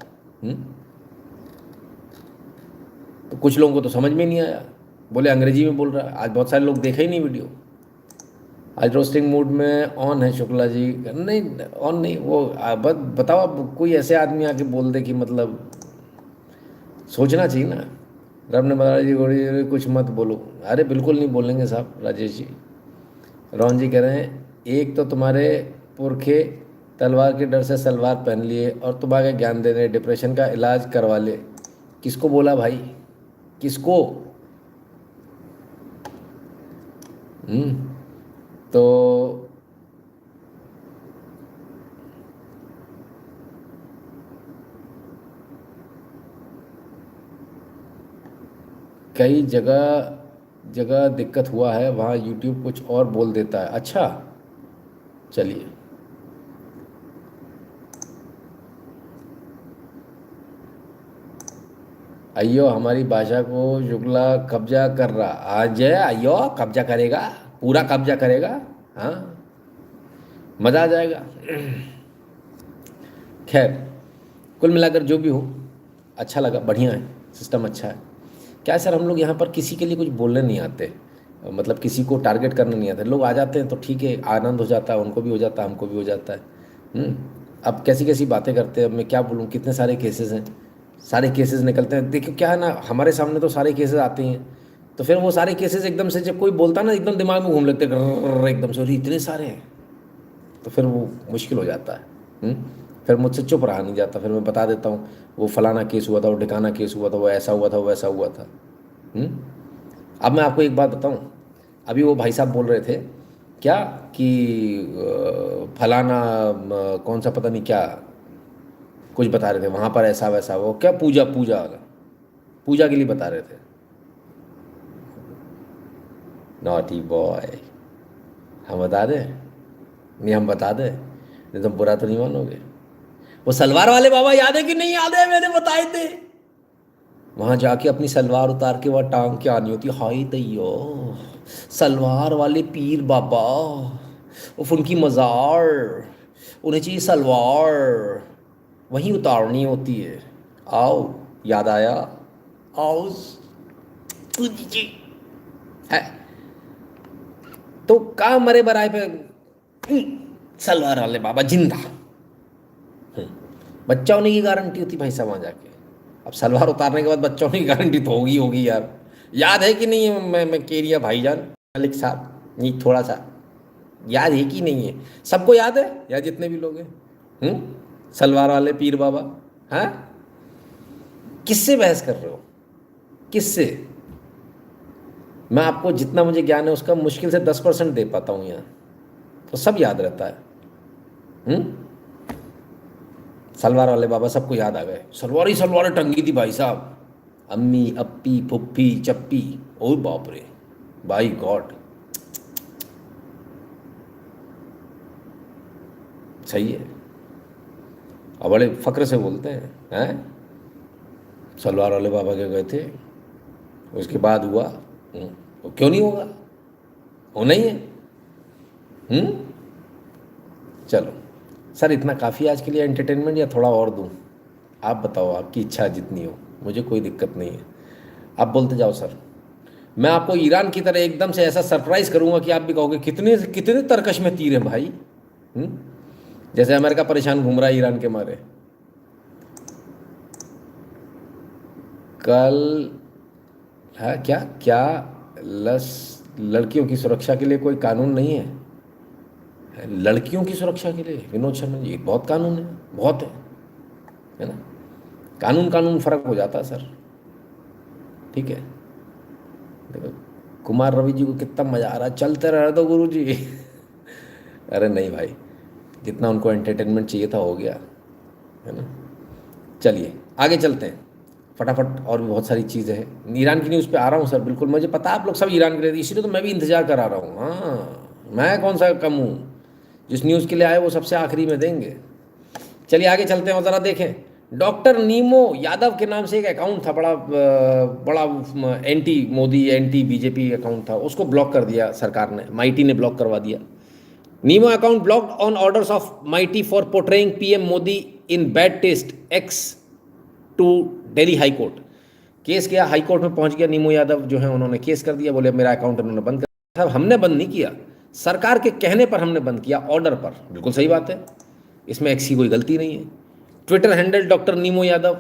तो कुछ लोगों को तो समझ में नहीं आया, बोले अंग्रेजी में बोल रहा है। आज बहुत सारे लोग देखे ही नहीं वीडियो। आज रोस्टिंग मूड में ऑन है शुक्ला जी, नहीं ऑन नहीं, वो बताओ अब कोई ऐसे आदमी आके बोल दे कि मतलब सोचना चाहिए ना। रब ने बताया जी गोड़ी कुछ मत बोलो, अरे बिल्कुल नहीं बोलेंगे साहब। राजेश जी, रोहन जी कह रहे हैं एक तो तुम्हारे पुरखे तलवार के डर से सलवार पहन लिए और तुम आगे ज्ञान दे रहे, डिप्रेशन का इलाज करवा ले। किसको बोला भाई, किसको? तो कई जगह दिक्कत हुआ है, वहाँ यूट्यूब कुछ और बोल देता है। अच्छा चलिए, अयो हमारी भाषा को शुक्ला कब्जा कर रहा, आज अयो कब्जा करेगा, पूरा कब्जा करेगा। हाँ, मज़ा आ जाएगा। खैर, कुल मिलाकर जो भी हो अच्छा लगा, बढ़िया है, सिस्टम अच्छा है। क्या सर, हम लोग यहाँ पर किसी के लिए कुछ बोलने नहीं आते, मतलब किसी को टारगेट करने नहीं आते। लोग आ जाते हैं तो ठीक है, आनंद हो जाता है, उनको भी हो जाता है, हमको भी हो जाता है। अब कैसी कैसी बातें करते हैं, अब मैं क्या बोलूँ, कितने सारे केसेस हैं, सारे केसेस निकलते हैं। देखो क्या है ना, हमारे सामने तो सारे केसेस आते हैं, तो फिर वो सारे केसेस एकदम से जब कोई बोलता ना, एकदम दिमाग में घूम लेते एकदम से, इतने सारे हैं, तो फिर वो मुश्किल हो जाता है। फिर मुझसे चुप रहा नहीं जाता, फिर मैं बता देता हूँ वो फलाना केस हुआ था, वो ठिकाना केस हुआ था, वो ऐसा हुआ था, वो वैसा हुआ था। अब मैं आपको एक बात बताऊँ, अभी वो भाई साहब बोल रहे थे क्या कि फलाना कौन सा पता नहीं क्या कुछ बता रहे थे, वहाँ पर ऐसा वैसा, वो क्या पूजा के लिए बता रहे थे। नॉटी बॉय, हम बता दें? नहीं हम बता दें, नहीं तुम बुरा तो नहीं मानोगे। वो सलवार वाले बाबा याद है कि नहीं याद है, मैंने बताए थे, वहाँ जाके अपनी सलवार उतार के वह टांग के आनी होती। हाय दैयो, सलवार वाले पीर बाबा, उनकी मज़ार, उन्हें चाहिए सलवार, वहीं उतारनी होती है। आओ, याद आया, आओ जी है तो का मरे बराए पे सलवार वाले बाबा जिंदा। बच्चा होने की गारंटी होती भाई साहब वहाँ जाके। अब सलवार उतारने के बाद बच्चा होने की गारंटी तो होगी यार। याद है कि नहीं है, मैं केरिया भाईजान मलिक साहब, नहीं थोड़ा सा याद है कि नहीं है? सबको याद है यार, जितने भी लोग हैं। सलवार वाले पीर बाबा, हाँ? किससे बहस कर रहे हो, किससे? मैं आपको जितना मुझे ज्ञान है उसका मुश्किल से 10% दे पाता हूँ यहाँ, तो सब याद रहता है। सलवार वाले बाबा सबको याद आ गए, सलवार ही सलवार टंगी थी भाई साहब, अम्मी अप्पी फुप्पी चप्पी, ओ बाप रे, बाई गॉड। सही है, और बड़े फक्र से बोलते हैं सलवार वाले बाबा के गए थे, उसके बाद हुआ। क्यों नहीं होगा, होना ही है। चलो सर, इतना काफ़ी आज के लिए एंटरटेनमेंट, या थोड़ा और दूँ? आप बताओ, आपकी इच्छा जितनी हो, मुझे कोई दिक्कत नहीं है, आप बोलते जाओ सर। मैं आपको ईरान की तरह एकदम से ऐसा सरप्राइज़ करूँगा कि आप भी कहोगे कितने कितने तरकश में तीर हैं भाई। जैसे अमेरिका परेशान घूम रहा है ईरान के मारे। कल है क्या लड़कियों की सुरक्षा के लिए कोई कानून नहीं है? लड़कियों की सुरक्षा के लिए विनोद शर्मा जी, बहुत कानून है, बहुत है ना। कानून फर्क हो जाता है सर, ठीक है। देखो कुमार रवि जी को कितना मज़ा आ रहा है, चलते रह दो गुरु जी। अरे नहीं भाई, जितना उनको एंटरटेनमेंट चाहिए था हो गया, है ना। चलिए आगे चलते हैं। फटाफट और भी बहुत सारी चीज़ें हैं। ईरान की न्यूज़ पे आ रहा हूँ सर, बिल्कुल मुझे पता है आप लोग सब ईरान के लिए, इसीलिए तो मैं भी इंतज़ार करा रहा हूँ। हाँ, मैं कौन सा कम हूँ, जिस न्यूज़ के लिए आए वो सबसे आखिरी में देंगे। चलिए आगे चलते हैं और ज़रा देखें। डॉक्टर नीमो यादव के नाम से एक अकाउंट था, बड़ा anti Modi anti BJP account था, उसको ब्लॉक कर दिया सरकार ने, माइटी ने ब्लॉक करवा दिया। नीमो account blocked on orders of MeitY for portraying PM Modi in bad taste X to Delhi high court. Case किया, हाई कोर्ट में पहुंच गया नीमो यादव जो है, उन्होंने केस कर दिया, बोले मेरा अकाउंट उन्होंने बंद कर दिया। हमने बंद नहीं किया, सरकार के कहने पर हमने बंद किया, ऑर्डर पर। बिल्कुल सही बात है, इसमें एक्स की कोई गलती नहीं है। Twitter handle doctor Nimo Yadav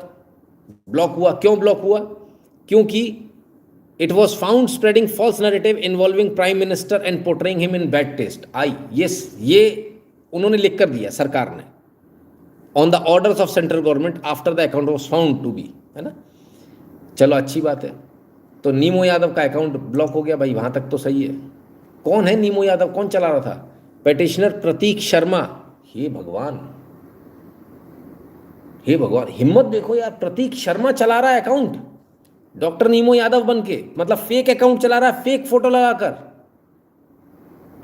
block हुआ। क्यों ब्लॉक हुआ? क्योंकि it was found spreading false narrative involving prime minister and portraying him in bad taste. ये उन्होंने लिख कर दिया सरकार ने, on the orders of central government after the account was found to be, है ना। चलो अच्छी बात है, तो नीमो यादव का अकाउंट ब्लॉक हो गया भाई, वहां तक तो सही है। कौन है नीमो यादव, कौन चला रहा था? पेटिशनर प्रतीक शर्मा। हे भगवान, हे भगवान, हिम्मत देखो यार, प्रतीक शर्मा चला रहा है अकाउंट डॉक्टर नीमो यादव बन के, मतलब फेक अकाउंट चला रहा है, फेक फोटो लगाकर।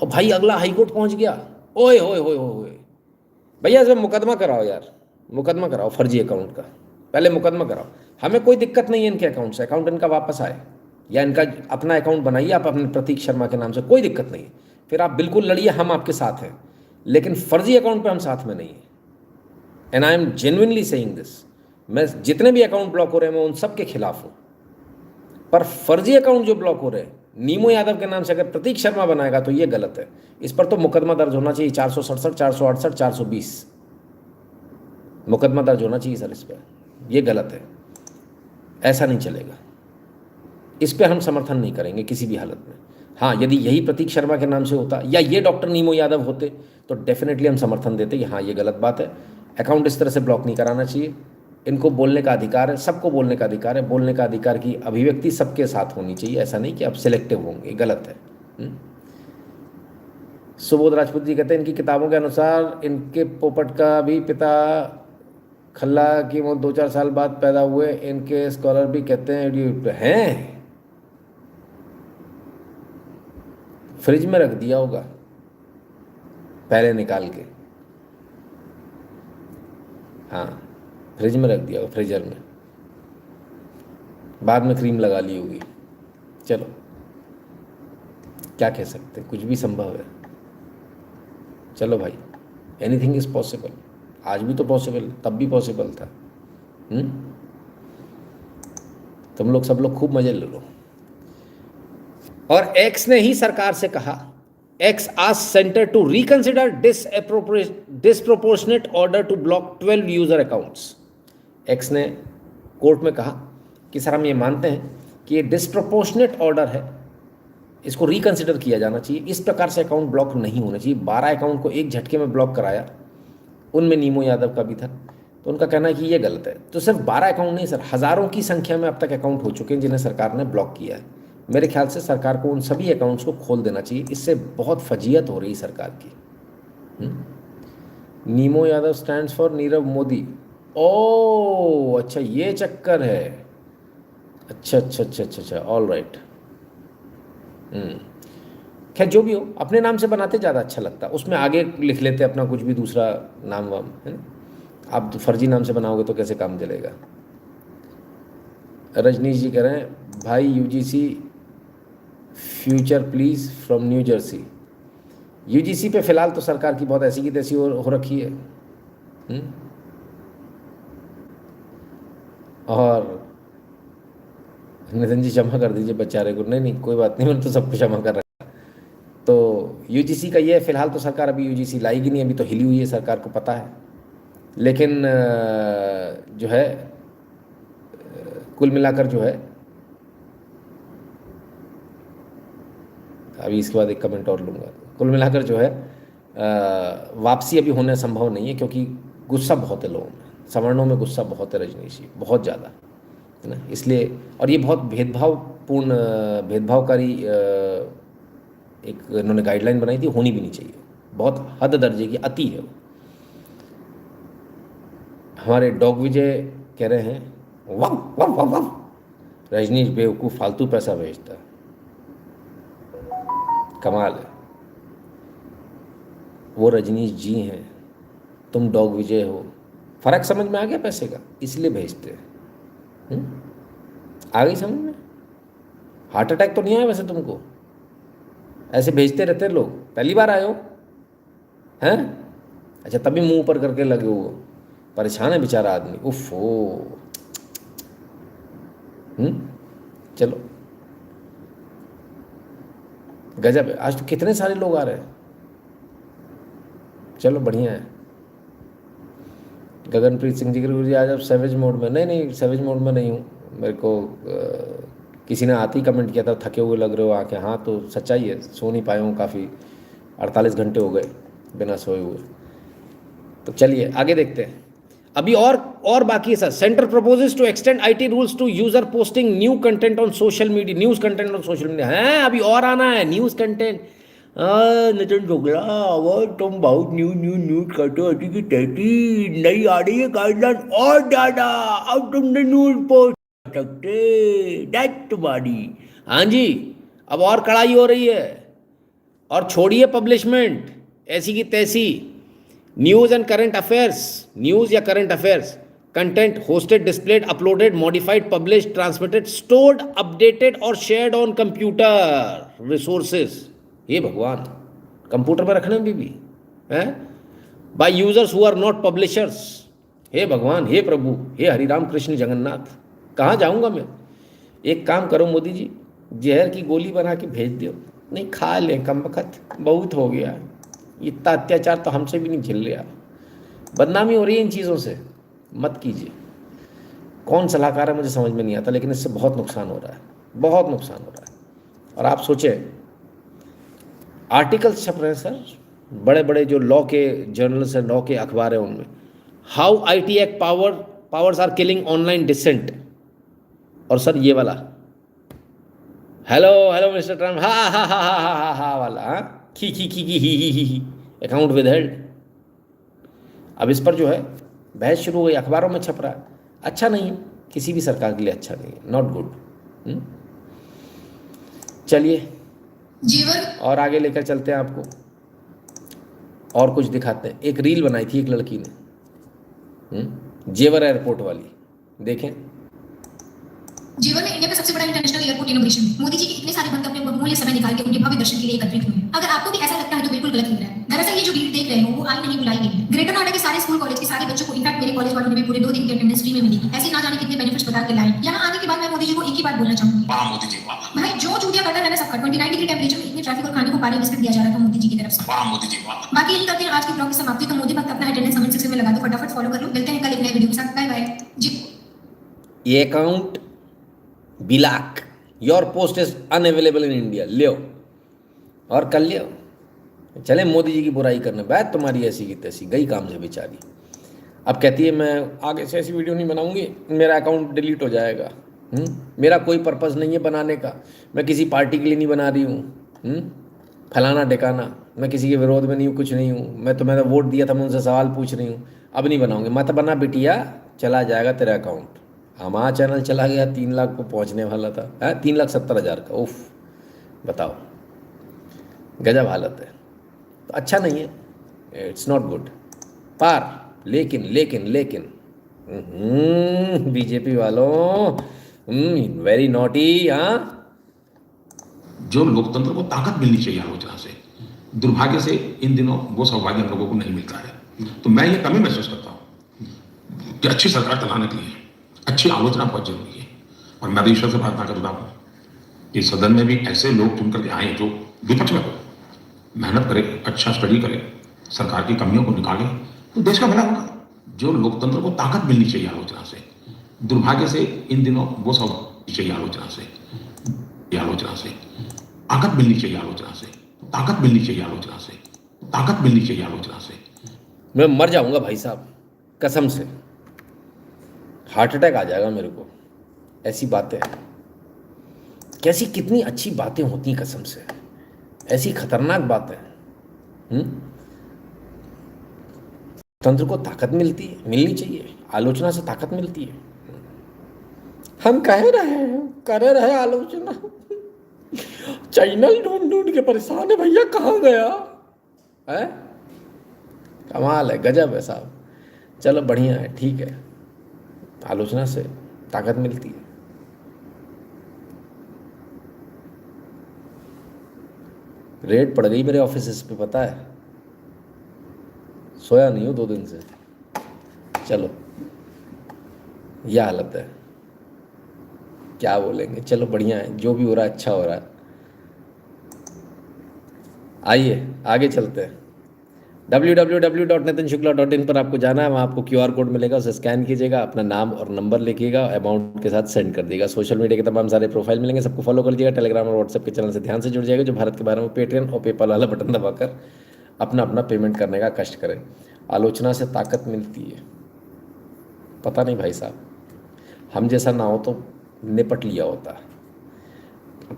और भाई अगला हाईकोर्ट पहुंच गया। ओए होए होए होए भैया, इसमें मुकदमा कराओ यार, मुकदमा कराओ फर्जी अकाउंट का, पहले मुकदमा कराओ। हमें कोई दिक्कत नहीं है इनके अकाउंट से, अकाउंट इनका वापस आए या इनका अपना अकाउंट बनाइए आप अपने प्रतीक शर्मा के नाम से, कोई दिक्कत नहीं है। फिर आप बिल्कुल लड़िए, हम आपके साथ हैं, लेकिन फर्जी अकाउंट पे हम साथ में नहीं हैं। And I am genuinely saying this, मैं जितने भी अकाउंट ब्लॉक हो रहे हैं मैं उन सब के खिलाफ हूँ, पर फर्जी अकाउंट जो ब्लॉक हो रहे हैं नीमो यादव के नाम से अगर प्रतीक शर्मा बनाएगा तो ये गलत है। इस पर तो मुकदमा दर्ज होना चाहिए, 467, 468, 420 मुकदमा दर्ज होना चाहिए सर इस पर, ये गलत है, ऐसा नहीं चलेगा। इस पर हम समर्थन नहीं करेंगे किसी भी हालत में। हाँ, यदि यही प्रतीक शर्मा के नाम से होता या ये डॉक्टर नीमो यादव होते तो डेफिनेटली हम समर्थन देते कि हाँ ये गलत बात है, अकाउंट इस तरह से ब्लॉक नहीं कराना चाहिए। इनको बोलने का अधिकार है, सबको बोलने का अधिकार है, बोलने का अधिकार की अभिव्यक्ति सबके साथ होनी चाहिए, ऐसा नहीं कि आप सिलेक्टिव होंगे, गलत है। सुबोध राजपूत जी कहते हैं इनकी किताबों के अनुसार इनके पोपट का भी पिता खल्ला की वो 2-4 साल बाद पैदा हुए, इनके स्कॉलर भी कहते हैं फ्रिज में रख दिया होगा पहले निकाल के, हाँ फ्रिज में रख दिया होगा, फ्रीजर में, बाद में क्रीम लगा ली होगी। चलो क्या कह सकते, कुछ भी संभव है। चलो भाई, एनीथिंग इज पॉसिबल, आज भी तो पॉसिबल, तब भी पॉसिबल था। तुम लोग सब लोग खूब मजे ले लो। और एक्स ने ही सरकार से कहा, X asked centre to reconsider disproportionate order to block 12 user accounts. X ने कोर्ट में कहा कि सर हम ये मानते हैं कि ये डिसप्रोपोर्शनेट ऑर्डर है, इसको रिकंसिडर किया जाना चाहिए, इस प्रकार से अकाउंट ब्लॉक नहीं होने चाहिए। 12 अकाउंट को एक झटके में ब्लॉक कराया, उनमें नीमो यादव का भी था, तो उनका कहना है कि ये गलत है। तो सिर्फ 12 अकाउंट नहीं सर, हज़ारों की संख्या में अब तक अकाउंट हो चुके हैं जिन्हें सरकार ने ब्लॉक किया है। मेरे ख्याल से सरकार को उन सभी अकाउंट्स को खोल देना चाहिए, इससे बहुत फजीयत हो रही सरकार की। नीमो यादव स्टैंड्स फॉर नीरव मोदी। ओ अच्छा, ये चक्कर है। अच्छा, ऑल राइट। खैर जो भी हो, अपने नाम से बनाते ज़्यादा अच्छा लगता, उसमें आगे लिख लेते अपना कुछ भी दूसरा नाम वाम, है ना। आप तो फर्जी नाम से बनाओगे तो कैसे काम चलेगा। रजनीश जी कह रहे हैं भाई UGC future please from new Jersey. UGC पे फिलहाल तो सरकार की बहुत ऐसी की तैसी हो रखी है। और नितिन जी क्षमा कर दीजिए बेचारे को, नहीं कोई बात नहीं, मैंने तो सबको क्षमा कर रखा। तो यूजीसी का ये है, फिलहाल तो सरकार अभी यूजीसी लाएगी नहीं, अभी तो हिली हुई है, सरकार को पता है। लेकिन जो है कुल मिलाकर जो है, अभी इसके बाद एक कमेंट और लूँगा, कुल मिलाकर जो है वापसी अभी होना संभव नहीं है, क्योंकि गुस्सा बहुत है लोगों में, सवर्णों में गुस्सा बहुत है रजनीश जी, बहुत ज़्यादा, है ना। इसलिए, और ये बहुत भेदभावकारी एक इन्होंने गाइडलाइन बनाई थी, होनी भी नहीं चाहिए, बहुत हद दर्जे की अति है वो। हमारे डॉग विजय कह रहे हैं वाह वाह वाह वाह, रजनीश बेवकूफ़ फालतू पैसा भेजता है, कमाल है। वो रजनीश जी हैं, तुम डॉग विजय हो। फ़र्क समझ में आ गया पैसे का, इसलिए भेजते हैं। आ गई समझ में? हार्ट अटैक तो नहीं आया वैसे तुमको? ऐसे भेजते रहते हैं लोग, पहली बार आए हो हैं? अच्छा, तभी मुंह ऊपर करके लगे हो, परेशान है बेचारा आदमी। उफ हो। चलो, गजब है। आज तो कितने सारे लोग आ रहे हैं, चलो बढ़िया है। गगनप्रीत सिंह जी गुरु जी, आज आप सेवेज मोड में? नहीं, सेवेज मोड में नहीं हूँ। मेरे को किसी ने आते ही कमेंट किया था, थके हुए लग रहे हो आके। हाँ, तो सच्चाई है, सो नहीं पाया हूँ काफ़ी, 48 घंटे हो गए बिना सोए हुए। तो चलिए आगे देखते हैं। अभी और बाकी है sir. Centre proposes to extend IT rules to user posting new content on social media. News content on social media है, अभी और आना है न्यूज़ कंटेंट। नितिन ढोगला, वो तुम बहुत न्यूज करते हो कि तैती नहीं आ रही है गाइडलाइन और ज़्यादा, अब तुमने न्यूज़ पोस्ट कर सकते, दैट तुम्हारी। हाँ जी, अब और कड़ाई हो रही है। और छोड़िए पब्लिशमेंट ऐसी की तैसी। News and current affairs, news या current affairs content hosted, displayed, uploaded, modified, published, transmitted, stored, updated और शेयर्ड ऑन कंप्यूटर रिसोर्सेज। ये भगवान, कंप्यूटर पर रखने में भी है by users who are not publishers. हे भगवान, हे प्रभु, हे हरिराम कृष्ण जगन्नाथ, कहाँ जाऊँगा मैं? एक काम करो मोदी जी, जहर की गोली बना के भेज दो, नहीं खा लें, कम वक्त बहुत हो गया। इतना अत्याचार तो हमसे भी नहीं झेल रहा। बदनामी हो रही है इन चीज़ों से, मत कीजिए। कौन सलाहकार है मुझे समझ में नहीं आता, लेकिन इससे बहुत नुकसान हो रहा है, बहुत नुकसान हो रहा है। और आप सोचें, आर्टिकल्स छप रहे हैं सर, बड़े बड़े जो लॉ के जर्नल्स हैं, लॉ के अखबार हैं, उनमें how IT act powers are killing online dissent. और सर ये वाला, हेलो मिस्टर ट्रम्प, हा वाला, हाँ, खी अकाउंट विदहेल्ड। अब इस पर जो है बहस शुरू हो गई, अखबारों में छप रहा है। अच्छा नहीं है, किसी भी सरकार के लिए अच्छा नहीं है, नॉट गुड। चलिए जीवन और आगे लेकर चलते हैं आपको, और कुछ दिखाते हैं। एक रील बनाई थी एक लड़की ने, जेवर एयरपोर्ट वाली, देखें। जीवन में इंडिया का सबसे बड़ा international airport innovation Modi ji के इतने सारे भक्त अपने बहुमूल्य समय निकाल के उनके भव्य दर्शन के लिए एकत्रित हुए। अगर आपको भी ऐसा लगता है तो बिल्कुल गलत लग रहा है। दरअसल ये जो भीड़ देख रहे हो वो आई नहीं बुलाई गई है। ग्रेटर नोएडा के सारे स्कूल कॉलेज के सारे बच्चों को, इनफैक्ट मेरे कॉलेज वालों ने भी पूरे 2 दिन की अटेंडेंस फ्री में मिली। ऐसे ना जाने कितने बेनिफिट्स बता के लाए। यहाँ आने के बाद मैं मोदी जी को एक ही बात बोलना चाहूंगी, वाह मोदी जी वाह, भाई जो चूतिया करता है ना सबका। 29 डिग्री टेम्परेचर में इतने ट्रैफिक और खाने को पानी बिस्किट दिया जा रहा था मोदी जी की तरफ से। वाह मोदी जी वाह। बाकी यही करते हैं आज की ब्लॉग की समाप्ति। तो मोदी भक्त अपना अटेंडेंस कमेंट सेक्शन में लगा दो, फटाफट फॉलो कर लो। मिलते हैं कल एक नए वीडियो के साथ। बाय बाय जी। ये account block, your post is unavailable in India, लियो और कर लियो। चले मोदी जी की बुराई करने, बात तुम्हारी ऐसी की तैसी, गई काम से बेचारी। अब कहती है मैं आगे से ऐसी वीडियो नहीं बनाऊंगी, मेरा अकाउंट डिलीट हो जाएगा। मेरा कोई पर्पज़ नहीं है बनाने का, मैं किसी पार्टी के लिए नहीं बना रही हूँ, फलाना ढिकाना, मैं किसी के विरोध में नहीं हूँ, कुछ नहीं हूँ। मैं तो, मैंने वोट दिया था, मैं उनसे सवाल पूछ रही हूँ, अब नहीं बनाऊंगी। मत बना बिटिया, चला जाएगा तेरा अकाउंट। हमारा चैनल चला गया 3 लाख को पहुँचने वाला था, 3,70,000 का। उफ, बताओ, गजब हालत है। तो अच्छा नहीं है, इट्स नॉट गुड। पर लेकिन बीजेपी वालों, वेरी नॉटी। हाँ, जो लोकतंत्र को ताकत मिलनी चाहिए आलोचना से, दुर्भाग्य से इन दिनों वो सौभाग्य हम लोगों को नहीं मिलता है। तो मैं ये कमी महसूस करता हूँ कि अच्छी सरकार चलाने के लिए अच्छी आलोचना बहुत जरूरी है। और मैं भी ईश्वर से प्रार्थना करता हूँ कि सदन में भी ऐसे लोग चुन करके आए जो विपक्ष में हो, मेहनत करे, अच्छा स्टडी करे, सरकार की कमियों को निकाले, तो देश का भला होगा। जो लोकतंत्र को ताकत मिलनी चाहिए आलोचना से, दुर्भाग्य से इन दिनों वो सब चाहिए आलोचना से ताकत मिलनी चाहिए आलोचना से, ताकत मिलनी चाहिए आलोचना से, ताकत मिलनी चाहिए आलोचना से। मैं मर जाऊंगा भाई साहब, कसम से हार्ट अटैक आ जाएगा मेरे को। ऐसी बातें कैसी, कितनी अच्छी बातें होती हैं कसम से, ऐसी खतरनाक बातें। तंत्र को ताकत मिलती है, मिलनी चाहिए, आलोचना से ताकत मिलती है। हम कह रहे आलोचना, चैनल ढूंढ के परेशान है भैया, कहाँ गया है? कमाल है, गजब है साहब। चलो बढ़िया है, ठीक है, आलोचना से ताकत मिलती है। रेड पड़ गई मेरे ऑफिस पे, पता है, सोया नहीं हूँ 2 दिन से। चलो यह हालत है, क्या बोलेंगे। चलो बढ़िया है, जो भी हो रहा है अच्छा हो रहा है। आइए आगे चलते हैं। www.nitinshukla.in पर आपको जाना है, वहाँ आपको QR कोड मिलेगा, उसे स्कैन कीजिएगा, अपना नाम और नंबर लिखिएगा, अमाउंट के साथ सेंड कर दिएगा। सोशल मीडिया के तमाम सारे प्रोफाइल मिलेंगे, सबको फॉलो कर लीजिएगा। टेलीग्राम और व्हाट्सएप के चैनल से ध्यान से जुड़ जाएगा। जो भारत के बारे में पेटीएम और पेपाल वाला बटन दबाकर अपना अपना पेमेंट करने का कष्ट करें। आलोचना से ताकत मिलती है। पता नहीं भाई साहब, हम जैसा ना हो तो निपट लिया होता।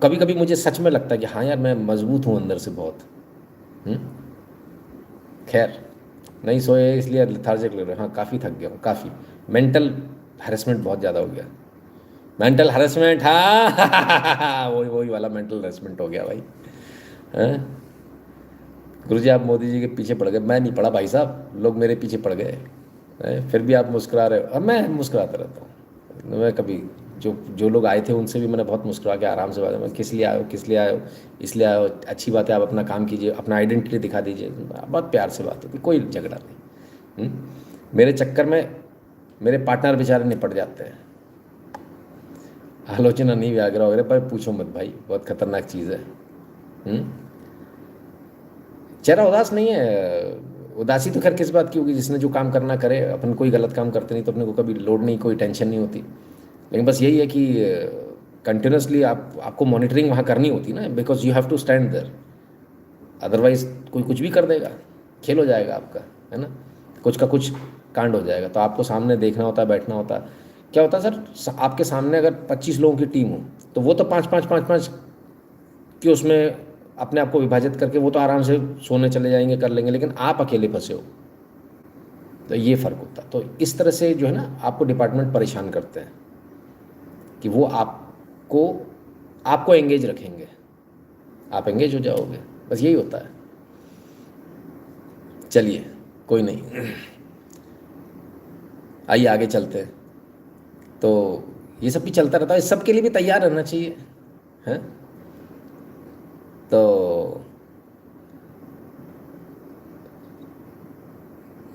कभी कभी मुझे सच में लगता है कि हाँ यार, मैं मजबूत हूँ अंदर से बहुत। खैर, नहीं सोए इसलिए लेथार्जिक लग रहे। हाँ, काफ़ी थक गया हूँ, काफ़ी मेंटल हैरेसमेंट बहुत ज़्यादा हो गया। मेंटल हैरेसमेंट, हाँ वही वाला मेंटल हैरेसमेंट हो गया भाई। हैं गुरुजी, आप मोदी जी के पीछे पड़ गए। मैं नहीं पड़ा भाई साहब, लोग मेरे पीछे पड़ गए। फिर भी आप मुस्कुरा रहे हो। अब मैं मुस्कुराता रहता हूँ। मैं कभी जो लोग आए थे उनसे भी मैंने बहुत मुस्कुरा के आराम से बात है, किस लिए आए हो, इसलिए आए हो, अच्छी बात है, आप अपना काम कीजिए, अपना आइडेंटिटी दिखा दीजिए। बहुत प्यार से बात होती, कोई झगड़ा नहीं। मेरे चक्कर में मेरे पार्टनर बेचारे निपट जाते हैं। आलोचना नहीं व्याग्रह वगैरह पर पूछो मत भाई, बहुत खतरनाक चीज़ है। चेहरा उदास नहीं है। उदासी तो खैर किस बात की होगी, जिसने जो काम करना करे। अपन कोई गलत काम करते नहीं तो अपने को कभी लोड नहीं, कोई टेंशन नहीं होती। लेकिन बस यही है कि कंटिन्यूसली आपको मॉनिटरिंग वहाँ करनी होती ना, because you have to stand there. Otherwise कोई कुछ भी कर देगा, खेल हो जाएगा आपका, है ना, कुछ का कुछ कांड हो जाएगा। तो आपको सामने देखना होता है, बैठना होता है। क्या होता है सर, आपके सामने अगर 25 लोगों की टीम हो तो वो तो 5-5 कि उसमें अपने आप को विभाजित करके वो तो आराम से सोने चले जाएंगे, कर लेंगे। लेकिन आप अकेले फंसे हो, तो ये फ़र्क होता है। तो इस तरह से जो है ना, आपको डिपार्टमेंट परेशान करते हैं कि वो आपको एंगेज रखेंगे, आप एंगेज हो जाओगे, बस यही होता है। चलिए कोई नहीं, आइए आगे चलते हैं। तो ये सब भी चलता रहता है, इस सब के लिए भी तैयार रहना चाहिए, हैं। तो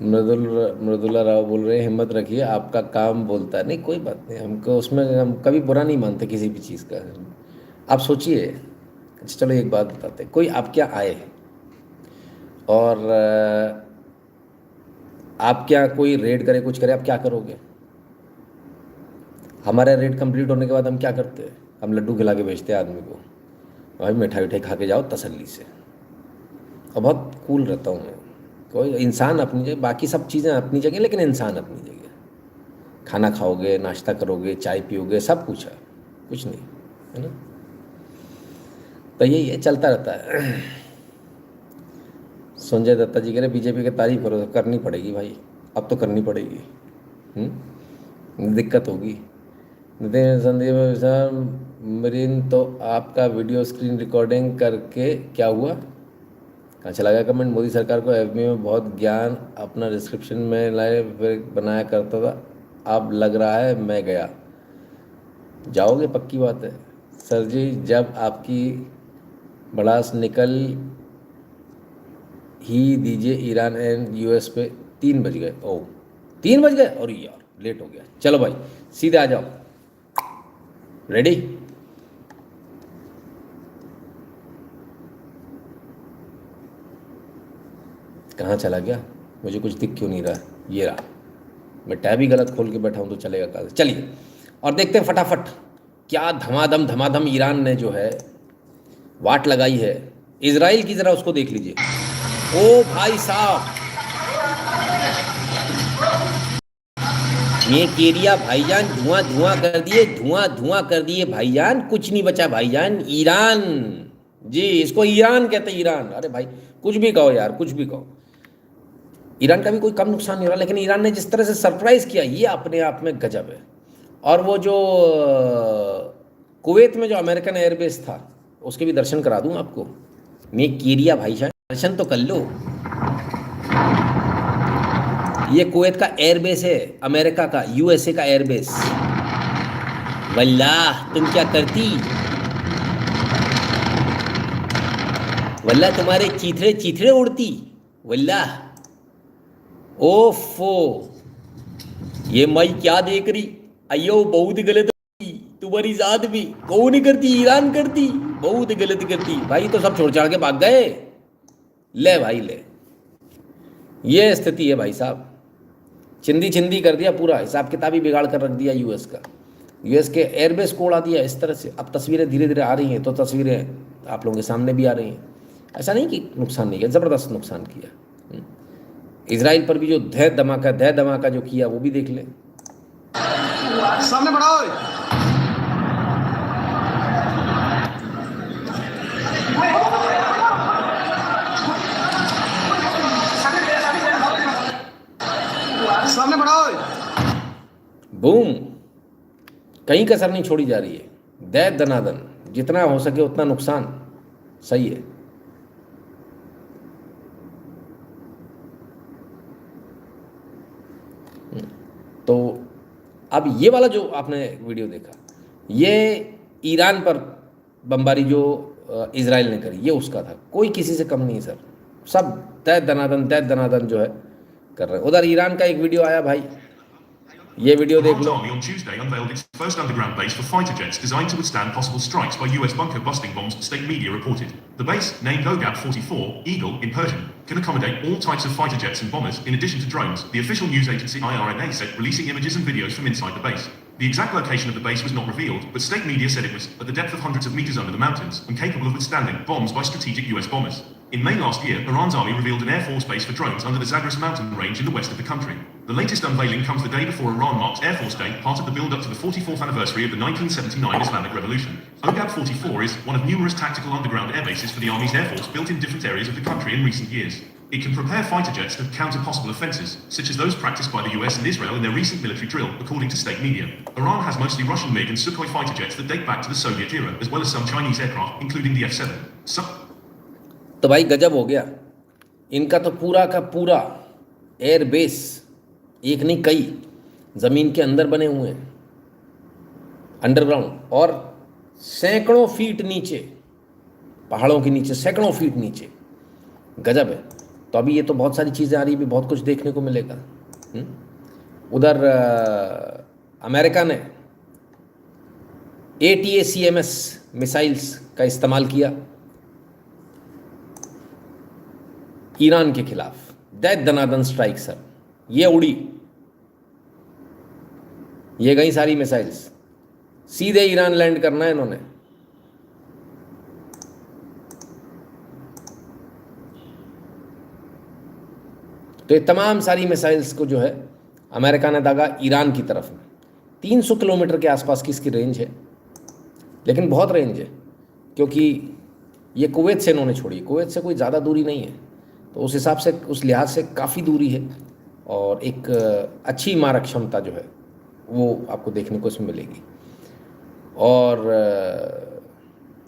मृदुला राव बोल रहे हैं, हिम्मत रखिए, आपका काम बोलता है। नहीं कोई बात नहीं, हमको उसमें हम कभी बुरा नहीं मानते किसी भी चीज़ का। आप सोचिए, चलो एक बात बताते हैं, कोई आप क्या आए और आप क्या कोई रेड करे, कुछ करे, आप क्या करोगे? हमारा रेड कंप्लीट होने के बाद हम क्या करते हैं? हम लड्डू खिला के भेजते हैं आदमी को, भाई मिठाई उठाई खा के जाओ तसल्ली से। और बहुत कूल रहता हूँ मैं। कोई इंसान अपनी जगह, बाकी सब चीज़ें अपनी जगह, लेकिन इंसान अपनी जगह। खाना खाओगे, नाश्ता करोगे, चाय पियोगे, सब कुछ है, कुछ नहीं, है ना। तो यही है, चलता रहता है। संजय दत्ता जी कह रहे बीजेपी की तारीफ करो, तो करनी पड़ेगी भाई, अब तो करनी पड़ेगी। दिक्कत होगी। नितिन संदीप सर मरीन, तो आपका वीडियो स्क्रीन रिकॉर्डिंग करके क्या हुआ? कहाँ चला गया कमेंट? मोदी सरकार को एफबी में बहुत ज्ञान, अपना डिस्क्रिप्शन में लाए फिर बनाया करता था, अब लग रहा है मैं गया। जाओगे, पक्की बात है सर जी। जब आपकी भड़ास निकल ही दीजिए, ईरान एंड यूएस पे 3 बज गए। ओह 3 बज गए, और यार लेट हो गया। चलो भाई सीधे आ जाओ, रेडी? कहाँ चला गया? मुझे कुछ दिख क्यों नहीं रहा? ये रहा, मैं टैब ही गलत खोल के बैठा हूँ तो चलेगा कहाँ से? चलिए और देखते हैं फटाफट क्या धमाधम ईरान ने जो है वाट लगाई है इजराइल की। जरा उसको देख लीजिए। ओ भाई साहब, ये केरिया भाईजान धुआं कर दिए भाईजान, कुछ नहीं बचा भाईजान। ईरान जी, इसको ईरान कहते हैं, ईरान। अरे भाई कुछ भी कहो यार, कुछ भी कहो, ईरान का भी कोई कम नुकसान नहीं हो रहा। लेकिन ईरान ने जिस तरह से सरप्राइज किया, ये अपने आप में गजब है। और वो जो कुवैत में जो अमेरिकन एयरबेस था उसके भी दर्शन करा दूं आपको। मैं कीरिया भाई साहब, दर्शन तो कर लो। ये कुवैत का एयरबेस है, अमेरिका का, यूएसए का एयरबेस। वल्लाह तुम क्या करती, वल्लाह तुम्हारे चीथड़े चीथड़े उड़ती, वल्लाह। ओफो, ये मई क्या देख रही, अयो बहुत गलत तुम्हारी जात भी, कौन करती, ईरान करती, बहुत गलत करती भाई। तो सब छोड़ छाड़ के भाग गए। ले भाई ले, ये स्थिति है भाई साहब। चिंदी चिंदी कर दिया, पूरा हिसाब किताब ही बिगाड़ कर रख दिया यूएस का। यूएस के एयरबेस को उड़ा दिया इस तरह से। अब तस्वीरें धीरे धीरे आ रही हैं, तो तस्वीरें आप लोगों के सामने भी आ रही हैं। ऐसा नहीं कि नुकसान नहीं किया, ज़बरदस्त नुकसान किया। इजराइल पर भी जो धय धमाका जो किया वो भी देख लें। सामने बढ़ाओ। सामने बढ़ाओ। बूम, कहीं कसर नहीं छोड़ी जा रही है। दैत दनादन, जितना हो सके उतना नुकसान। सही है। तो अब ये वाला जो आपने वीडियो देखा, ये ईरान पर बमबारी जो इजराइल ने करी, ये उसका था। कोई किसी से कम नहीं है सर, सब दैत दनादन जो है कर रहे हैं। उधर ईरान का एक वीडियो आया भाई, ये वीडियो देख लो। Army on Tuesday unveiled its first underground base for fighter jets designed to withstand possible strikes by US bunker busting bombs, state media reported. The base, named OGAB 44, Eagle in Persian, can accommodate all types of fighter jets and bombers in addition to drones, the official news agency IRNA said, releasing images and videos from inside the base. The exact location of the base was not revealed, but state media said it was at the depth of hundreds of meters under the mountains and capable of withstanding bombs by strategic US bombers. In May last year, Iran's army revealed an Air Force base for drones under the Zagros mountain range in the west of the country. The latest unveiling comes the day before Iran marks Air Force Day, part of the build-up to the 44th anniversary of the 1979 Islamic Revolution. OGAB 44 is one of numerous tactical underground air bases for the Army's Air Force built in different areas of the country in recent years. It can prepare fighter jets to counter possible offences, such as those practiced by the US and Israel in their recent military drill, according to state media. Iran has mostly Russian MiG and Sukhoi fighter jets that date back to the Soviet era, as well as some Chinese aircraft, including the F-7. तो भाई गजब हो गया। इनका तो पूरा का पूरा एयरबेस, एक नहीं कई, ज़मीन के अंदर बने हुए हैं, अंडरग्राउंड, और सैकड़ों फीट नीचे, पहाड़ों के नीचे सैकड़ों फीट नीचे। गजब है। तो अभी ये तो बहुत सारी चीज़ें आ रही, भी बहुत कुछ देखने को मिलेगा। उधर अमेरिका ने ATACMS मिसाइल्स का इस्तेमाल किया ईरान के खिलाफ। दैत दनादन स्ट्राइक सर, ये उड़ी, ये गई सारी मिसाइल्स, सीधे ईरान लैंड करना है इन्होंने। तो ये तमाम सारी मिसाइल्स को जो है अमेरिका ने दागा ईरान की तरफ में। 300 किलोमीटर के आसपास की इसकी रेंज है, लेकिन बहुत रेंज है, क्योंकि ये कुवैत से इन्होंने छोड़ी। कुवैत से कोई ज़्यादा दूरी नहीं है, तो उस हिसाब से, उस लिहाज से काफ़ी दूरी है, और एक अच्छी मारक क्षमता जो है वो आपको देखने को इसमें मिलेगी। और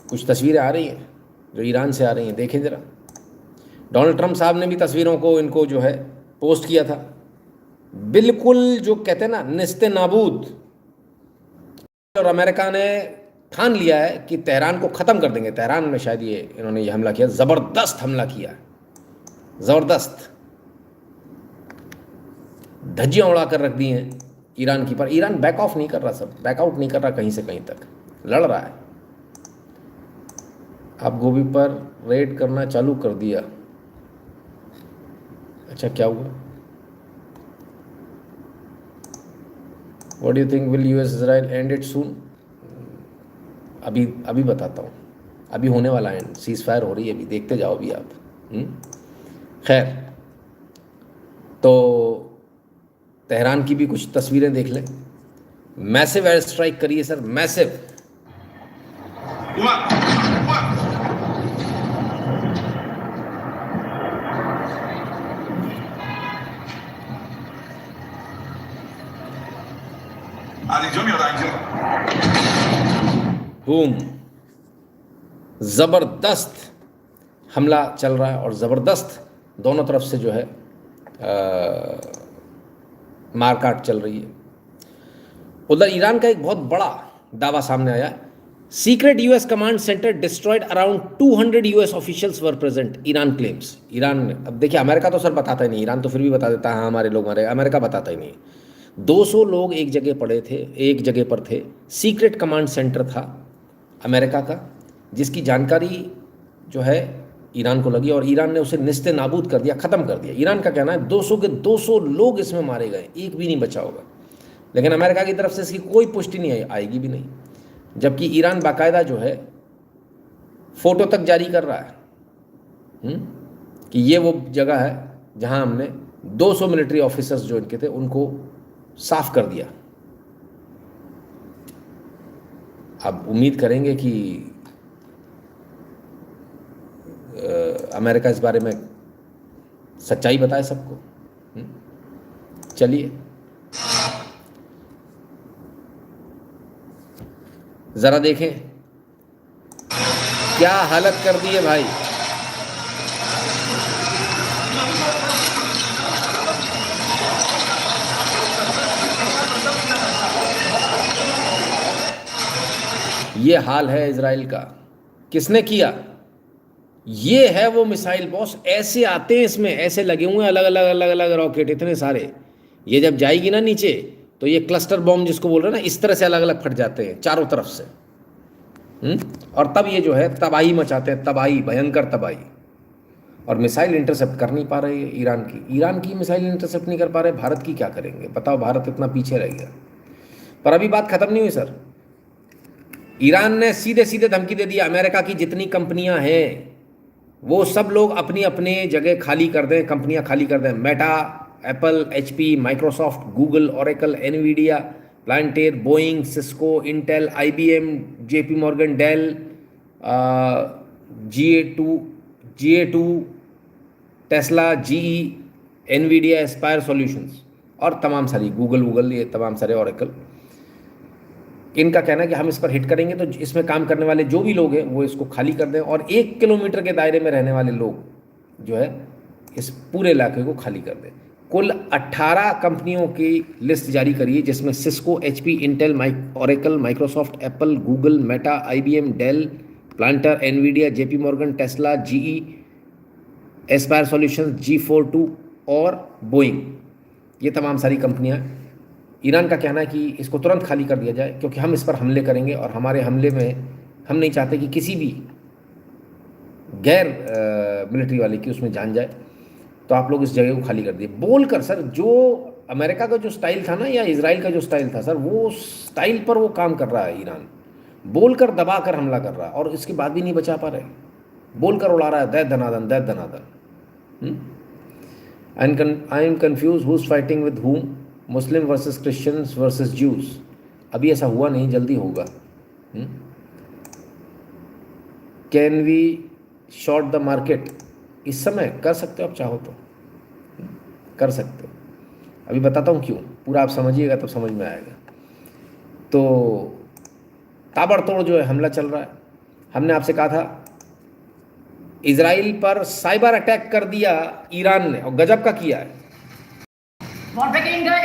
कुछ तस्वीरें आ रही हैं जो ईरान से आ रही हैं, देखें ज़रा। डोनाल्ड ट्रंप साहब ने भी तस्वीरों को, इनको जो है पोस्ट किया था। बिल्कुल जो कहते हैं ना, निस्ते नाबूद। और अमेरिका ने ठान लिया है कि तेहरान को ख़त्म कर देंगे। तेहरान में शायद इन्होंने ये हमला किया, ज़बरदस्त हमला किया है, ज़बरदस्त। धज्जियाँ उड़ा कर रख दी हैं ईरान की। पर ईरान बैक ऑफ नहीं कर रहा, सब बैकआउट नहीं कर रहा, कहीं से कहीं तक लड़ रहा है। अब गोभी पर रेड करना चालू कर दिया। अच्छा, क्या हुआ? What do you think, will US Israel and it सून? अभी बताता हूँ, अभी होने वाला है, सीज फायर हो रही है अभी, देखते जाओ अभी आप। खैर, तो तेहरान की भी कुछ तस्वीरें देख लें। मैसिव एयर स्ट्राइक करिए सर, मैसिव। बूम, ज़बरदस्त हमला चल रहा है और ज़बरदस्त दोनों तरफ से जो है मारकाट चल रही है। उधर ईरान का एक बहुत बड़ा दावा सामने आया, secret US command centre destroyed, around 200 US officials were present, Iran claims. Iran, अब देखिए अमेरिका तो सर बताता ही नहीं, ईरान तो फिर भी बता देता है हाँ हमारे लोग मारे, अमेरिका बताता ही नहीं। 200 लोग एक जगह पर थे, सीक्रेट कमांड सेंटर था अमेरिका का, जिसकी जानकारी जो है ईरान को लगी और ईरान ने उसे निस्ते नाबूद कर दिया, ख़त्म कर दिया। ईरान का कहना है 200 के 200 लोग इसमें मारे गए, एक भी नहीं बचा होगा। लेकिन अमेरिका की तरफ से इसकी कोई पुष्टि नहीं आएगी भी नहीं, जबकि ईरान बाकायदा जो है फोटो तक जारी कर रहा है कि ये वो जगह है जहां हमने 200 मिलिट्री ऑफिसर्स जो इनके थे उनको साफ कर दिया। अब उम्मीद करेंगे कि अमेरिका इस बारे में सच्चाई बताए सबको। चलिए जरा देखें क्या हालत कर दी है भाई। ये हाल है इजराइल का। किसने किया? ये है वो मिसाइल बॉस। ऐसे आते हैं, इसमें ऐसे लगे हुए अलग अलग रॉकेट, इतने सारे। ये जब जाएगी ना नीचे तो ये क्लस्टर बॉम्ब जिसको बोल रहे हैं ना, इस तरह से अलग अलग फट जाते हैं चारों तरफ से। और तब ये जो है तबाही मचाते हैं, तबाही, भयंकर तबाही। और मिसाइल इंटरसेप्ट कर नहीं पा रहे ईरान की मिसाइल इंटरसेप्ट नहीं कर पा रहे। भारत की क्या करेंगे बताओ? भारत इतना पीछे रह गया। पर अभी बात खत्म नहीं हुई सर। ईरान ने सीधे सीधे धमकी दे दी, अमेरिका की जितनी कंपनियां हैं वो सब लोग अपनी अपने जगह खाली कर दें, कंपनियां खाली कर दें। Meta, Apple, HP, Microsoft, Google, Oracle, Nvidia, Palantir, Boeing, Cisco, Intel, IBM, JP Morgan, Dell, GA2, Tesla, GE, Nvidia, Aspire solutions और तमाम सारी गूगल, ये तमाम सारे, ओरेकल। इनका कहना है कि हम इस पर हिट करेंगे तो इसमें काम करने वाले जो भी लोग हैं वो इसको खाली कर दें, और 1 किलोमीटर के दायरे में रहने वाले लोग जो है इस पूरे इलाके को खाली कर दें। कुल 18 कंपनियों की लिस्ट जारी करिए, जिसमें Cisco, HP, Intel, Oracle, Microsoft, Apple, Google, Meta, IBM, Dell, Palantir, Nvidia, JP Morgan, Tesla, GE, Aspire Solutions, G42 और बोइंग। ये तमाम सारी कंपनियां। ईरान का कहना है कि इसको तुरंत खाली कर दिया जाए, क्योंकि हम इस पर हमले करेंगे और हमारे हमले में हम नहीं चाहते कि किसी भी गैर मिलिट्री वाले की उसमें जान जाए। तो आप लोग इस जगह को खाली कर दिए बोलकर। सर जो अमेरिका का जो स्टाइल था ना, या इजराइल का जो स्टाइल था सर, वो स्टाइल पर वो काम कर रहा है ईरान। बोलकर दबा कर हमला कर रहा है और इसके बाद भी नहीं बचा पा रहे। बोलकर उड़ा रहा है दैत धनादन। I am confused who is fighting with whom, Muslim versus Christians versus Jews. अभी ऐसा हुआ नहीं, जल्दी होगा। Can we short the market? इस समय कर सकते हो आप, चाहो तो कर सकते हो। अभी बताता हूँ क्यों, पूरा आप समझिएगा तब समझ में आएगा। तो ताबड़तोड़ जो है हमला चल रहा है। हमने आपसे कहा था इजराइल पर साइबर अटैक कर दिया ईरान ने, और गजब का किया है।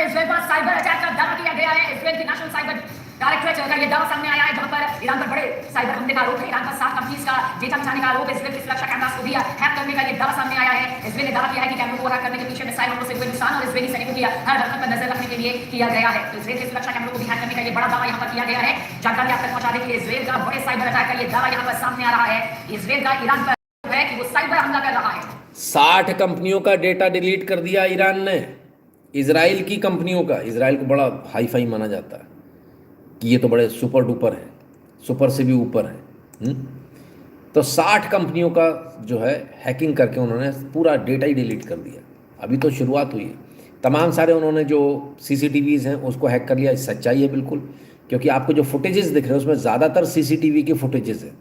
इसराइल पर साइबर अटैक का दावा किया गया है। इसराइल की नेशनल साइबर डायरेक्टरेट का ये दावा सामने आया है, जहां पर ईरान पर बड़े साइबर हमले का आरोप है। ईरान पर 7 कंपनीज का डेटा मिटाने का आरोप है। इसराइल की सुरक्षा कैमरास को भी हैक करने का ये दावा सामने आया है। इसराइल ने दावा किया है कि कैमरों को हैक करने के पीछे मिसाइल हमलों से हुए नुकसान और इजरायली सैनिकों की हर हरकत पर नजर रखने के लिए किया गया है। तो इसराइल के सुरक्षा कैमरों को भी हैक करने का ये बड़ा दावा यहाँ पर किया गया है। जानकारी आप तक पहुंचा दें कि इसराइल का बड़े साइबर अटैक का ये दावा यहाँ पर सामने आ रहा है। इसराइल का ईरान पर है कि वो साइबर हमला कर रहा है। 60 कंपनियों का डेटा डिलीट कर दिया ईरान ने, इजराइल की कंपनियों का। इजराइल को बड़ा हाई फाई माना जाता है कि ये तो बड़े सुपर डुपर है, सुपर से भी ऊपर है। तो 60 कंपनियों का जो है हैकिंग करके उन्होंने पूरा डेटा ही डिलीट कर दिया। अभी तो शुरुआत हुई है। तमाम सारे उन्होंने जो CCTVs हैं उसको हैक कर लिया। सच्चाई है बिल्कुल, क्योंकि आपको जो फुटेजेस दिख रहे हैं उसमें ज़्यादातर CCTV के फुटेजेस हैं।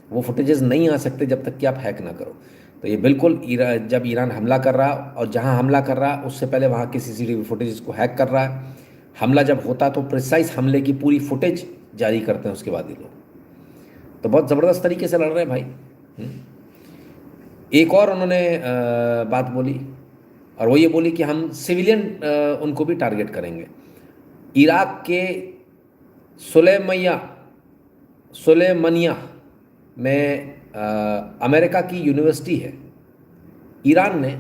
वो फुटेजेस नहीं आ सकते जब तक कि आप हैक ना करो। तो ये बिल्कुल जब ईरान हमला कर रहा और जहां हमला कर रहा उससे पहले वहां के CCTV फुटेज को हैक कर रहा है। हमला जब होता तो प्रिसाइज हमले की पूरी फुटेज जारी करते हैं उसके बाद ये लोग। तो बहुत ज़बरदस्त तरीके से लड़ रहे हैं भाई। एक और उन्होंने बात बोली, और वो ये बोली कि हम सिविलियन उनको भी टारगेट करेंगे। इराक के सुलेमनिया में अमेरिका की यूनिवर्सिटी है, ईरान ने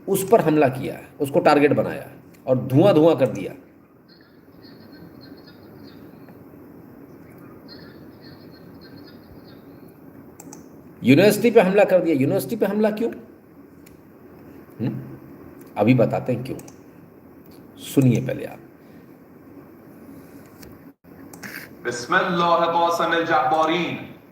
उस पर हमला किया है, उसको टारगेट बनाया और धुआं धुआं कर दिया। यूनिवर्सिटी पे हमला कर दिया। यूनिवर्सिटी पे हमला क्यों? अभी बताते हैं क्यों, सुनिए पहले आप। बिस्मिल्लाह क़ासिम अल-जब्बारीन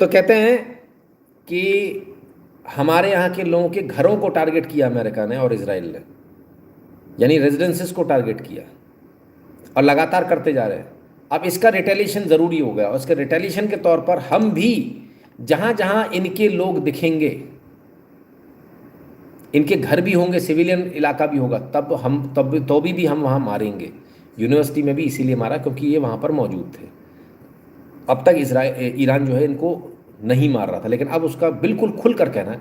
तो कहते हैं कि हमारे यहाँ के लोगों के घरों को टारगेट किया अमेरिका ने और इजराइल ने, यानी रेजिडेंसेस को टारगेट किया और लगातार करते जा रहे हैं। अब इसका रिटेलिएशन ज़रूरी हो गया और इसके रिटेलिएशन के तौर पर हम भी जहाँ जहाँ इनके लोग दिखेंगे, इनके घर भी होंगे, सिविलियन इलाका भी होगा, तो भी हम वहाँ मारेंगे। यूनिवर्सिटी में भी इसीलिए मारा क्योंकि ये वहाँ पर मौजूद थे। अब तक ईरान जो है इनको नहीं मार रहा था, लेकिन अब उसका बिल्कुल खुल कर कहना है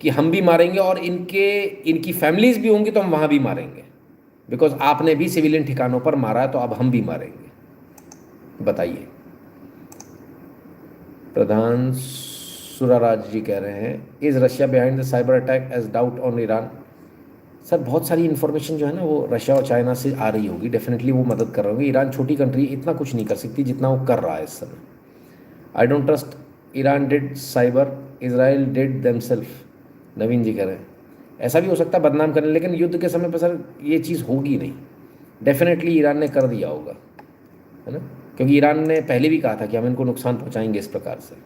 कि हम भी मारेंगे और इनकी फैमिलीज़ भी होंगी तो हम वहाँ भी मारेंगे, बिकॉज आपने भी सिविलियन ठिकानों पर मारा है तो अब हम भी मारेंगे। बताइए। प्रधान सुराराज जी कह रहे हैं, is Russia behind the cyber attack as doubt on Iran. Sir बहुत सारी इन्फॉर्मेशन जो है ना वो रशिया और चाइना से आ रही होगी, डेफिनेटली वो मदद कर रहे होंगे। ईरान छोटी कंट्री इतना कुछ नहीं कर सकती जितना वो कर रहा है इस समय। I don't trust Iran did cyber, Israel did themselves, Naveen ji कह रहे हैं। ऐसा भी हो सकता है बदनाम करने, लेकिन युद्ध के समय पर सर ये चीज़ होगी नहीं, डेफिनेटली ईरान ने कर दिया होगा, है ना, क्योंकि ईरान ने पहले भी कहा था कि हम इनको नुकसान पहुंचाएंगे इस प्रकार से।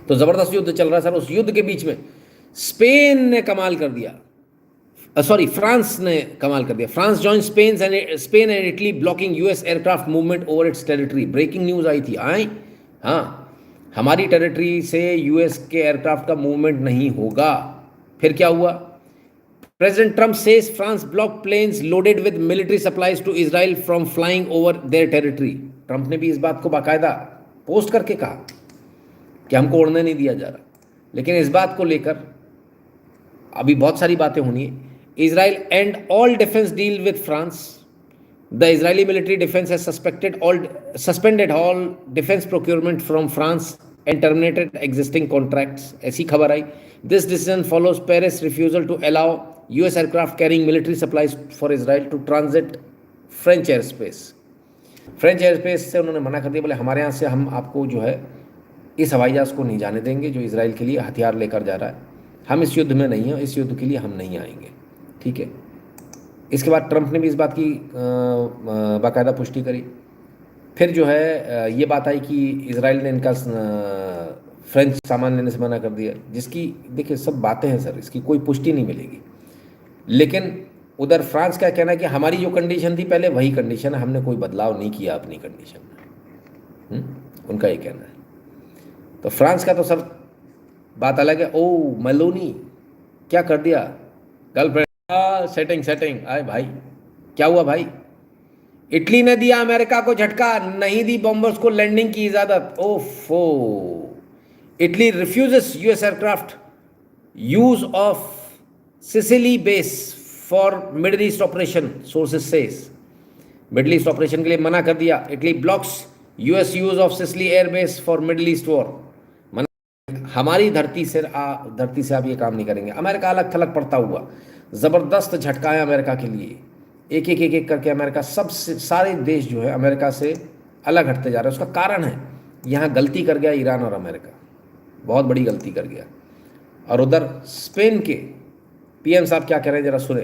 तो ज़बरदस्त युद्ध चल रहा है सर। उस युद्ध के बीच में स्पेन ने कमाल कर दिया, फ्रांस ने कमाल कर दिया। France join Spain and Italy blocking US aircraft movement over its territory. Breaking news आई थी, हाँ, हमारी टेरिटरी से यूएस के एयरक्राफ्ट का मूवमेंट नहीं होगा। फिर क्या हुआ? President Trump says France block planes loaded with military supplies to Israel from flying over their territory. Trump ने भी इस बात को बाकायदा पोस्ट करके कहा कि हमको उड़ने नहीं दिया जा रहा, लेकिन इस बात को लेकर अभी बहुत सारी बातें होनी है। Israel end all defense deal with France. The Israeli military defense has suspended all defense procurement from France and terminated existing contracts. ऐसी खबर आई। This decision follows Paris' refusal to allow US aircraft carrying military supplies for Israel to transit French airspace. French airspace से उन्होंने मना कर दिया, बोले हमारे यहाँ से हम आपको जो है इस हवाई जहाज़ को नहीं जाने देंगे जो इसराइल के लिए हथियार लेकर जा रहा है। हम इस युद्ध में नहीं हैं, इस युद्ध के लिए हम नहीं आएंगे, ठीक है। इसके बाद ट्रंप ने भी इस बात की बाकायदा पुष्टि करी। फिर जो है ये बात आई कि इजराइल ने इनका फ्रेंच सामान लेने से मना कर दिया, जिसकी देखिए सब बातें हैं सर, इसकी कोई पुष्टि नहीं मिलेगी। लेकिन उधर फ्रांस का कहना है कि हमारी जो कंडीशन थी पहले वही कंडीशन है, हमने कोई बदलाव नहीं किया अपनी कंडीशन में, उनका ये कहना है। तो फ्रांस का तो सर बात अलग है। ओ मेलोनी क्या कर दिया, गर्लफ्रेंड सेटिंग आए भाई, क्या हुआ भाई? इटली ने दिया अमेरिका को झटका, नहीं दी बॉम्बर्स को लैंडिंग की इजाजत। ओफो, Italy refuses US aircraft use of Sicily base for middle east operation, sources says. Middle east operation के लिए मना कर दिया। Italy blocks US use of Sicily airbase for middle east war. हमारी धरती से आप ये काम नहीं करेंगे। अमेरिका अलग थलग पड़ता हुआ ज़बरदस्त झटका है अमेरिका के लिए। एक एक करके अमेरिका सारे देश जो है अमेरिका से अलग हटते जा रहे हैं। उसका कारण है यहाँ गलती कर गया ईरान और अमेरिका, बहुत बड़ी गलती कर गया। और उधर स्पेन के पीएम साहब क्या कह रहे हैं, जरा सुने।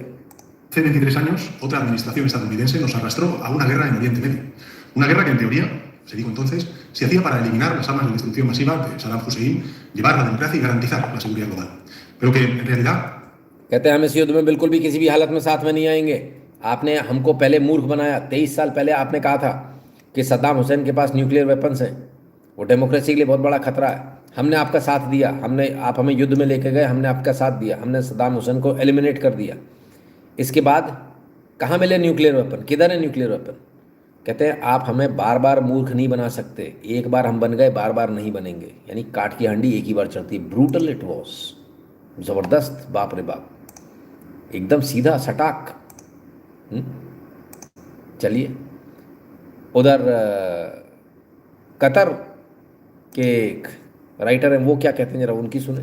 Hace 23 años, otra administración estadounidense nos arrastró a una guerra en Oriente Medio. Una guerra que en teoría, se dijo entonces, se hacía para eliminar las armas de destrucción masiva de Saddam Hussein, llevar la democracia y garantizar la seguridad global. Pero que en realidad कहते हैं हम इस युद्ध में बिल्कुल भी किसी भी हालत में साथ में नहीं आएंगे। आपने हमको पहले मूर्ख बनाया। 23 साल पहले आपने कहा था कि सद्दाम हुसैन के पास न्यूक्लियर वेपन्स हैं, वो डेमोक्रेसी के लिए बहुत बड़ा खतरा है। हमने आपका साथ दिया, आप हमें युद्ध में लेके गए, हमने आपका साथ दिया, हमने सद्दाम हुसैन को एलिमिनेट कर दिया। इसके बाद कहाँ मिले न्यूक्लियर वेपन, किधर है न्यूक्लियर वेपन? कहते हैं आप हमें बार बार मूर्ख नहीं बना सकते, एक बार हम बन गए बार बार नहीं बनेंगे। यानी काट की हांडी एक ही बार चढ़ती। ब्रूटल इट वॉज, ज़बरदस्त, बाप रे बाप, एकदम सीधा सटाक। चलिए उधर कतर के एक राइटर हैं, वो क्या कहते हैं जरा उनकी सुने।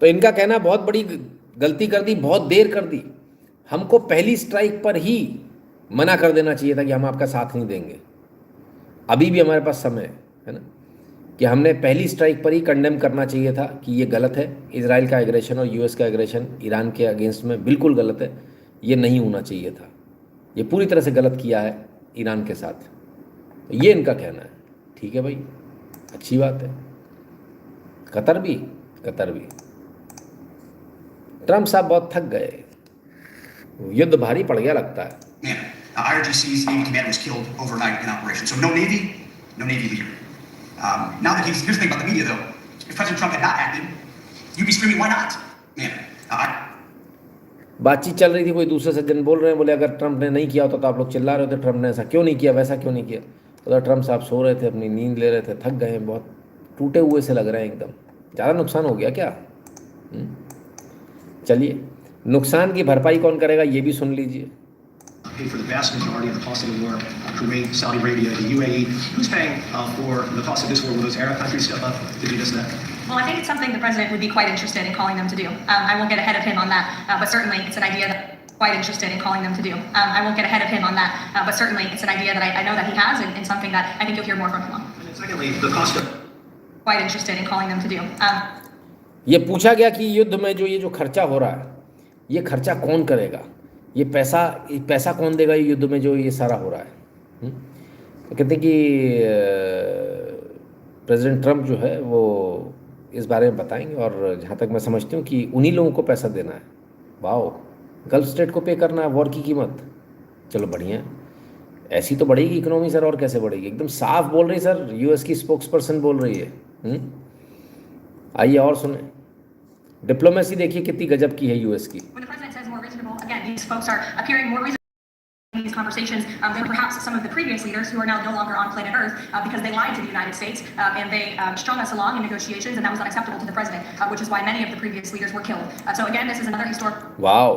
तो इनका कहना बहुत बड़ी गलती कर दी, बहुत देर कर दी। हमको पहली स्ट्राइक पर ही मना कर देना चाहिए था कि हम आपका साथ नहीं देंगे। अभी भी हमारे पास समय है ना, कि हमने पहली स्ट्राइक पर ही कंडेम करना चाहिए था कि ये गलत है। इजराइल का एग्रेशन और यूएस का एग्रेशन ईरान के अगेंस्ट में बिल्कुल गलत है, ये नहीं होना चाहिए था, ये पूरी तरह से गलत किया है ईरान के साथ। तो ये इनका कहना है। ठीक है भाई, अच्छी बात है। कतर भी ट्रम्प साहब बहुत थक गए, युद्ध भारी पड़ गया लगता है। IRGC's Navy commander was killed overnight in operation. So no Navy leader. Now that here's the thing about the media though. If President Trump had not acted, you'd be screaming, why not? बातचीत चल रही थी, कोई दूसरे सज्जन बोल रहे हैं, बोले अगर ट्रंप ने नहीं किया होता तो आप लोग चिल्ला रहे होते ट्रंप ने ऐसा क्यों नहीं किया, वैसा क्यों नहीं किया। उधर ट्रंप साहब सो रहे थे, अपनी नींद ले रहे थे, थक गए हैं, बहुत टूटे हुए से लग रहे हैं एकदम। ज़्यादा नुकसान हो गया क्या? चलिए, नुकसान की भरपाई कौन करेगा ये भी सुन लीजिए। Paid for the vast majority of the cost of the war, Kuwait, Saudi Arabia, the UAE. Who's paying for the cost of this war? Will those Arab countries step up to do this and that? Well, I think it's something the president would be quite interested in calling them to do. I won't get ahead of him on that, but certainly it's an idea that quite interested in calling them to do. I won't get ahead of him on that, but certainly it's an idea that I know that he has and something that I think you'll hear more from him on. And then secondly, the cost of Quite interested in calling them to do. ये पूछा गया कि युद्ध में जो ये जो खर्चा हो रहा है, ये खर्चा कौन करेगा, ये पैसा कौन देगा ये युद्ध में जो ये सारा हो रहा है। तो कहते हैं कि प्रेसिडेंट ट्रंप जो है वो इस बारे में बताएंगे, और जहाँ तक मैं समझती हूँ कि उन्हीं लोगों को पैसा देना है। वाओ, गल्फ स्टेट को पे करना है वॉर की कीमत। चलो बढ़िया, ऐसी तो बढ़ेगी इकोनॉमी सर, और कैसे बढ़ेगी। एकदम साफ बोल रही सर, यूएस की स्पोक्स पर्सन बोल रही है। आइए और सुने, डिप्लोमेसी देखिए कितनी गजब की है यूएस की। Again, these folks are appearing more reasonable in these conversations than perhaps some of the previous leaders who are now no longer on planet Earth because they lied to the United States and they strung us along in negotiations, and that was unacceptable to the president, which is why many of the previous leaders were killed. So again, this is another historic. Wow,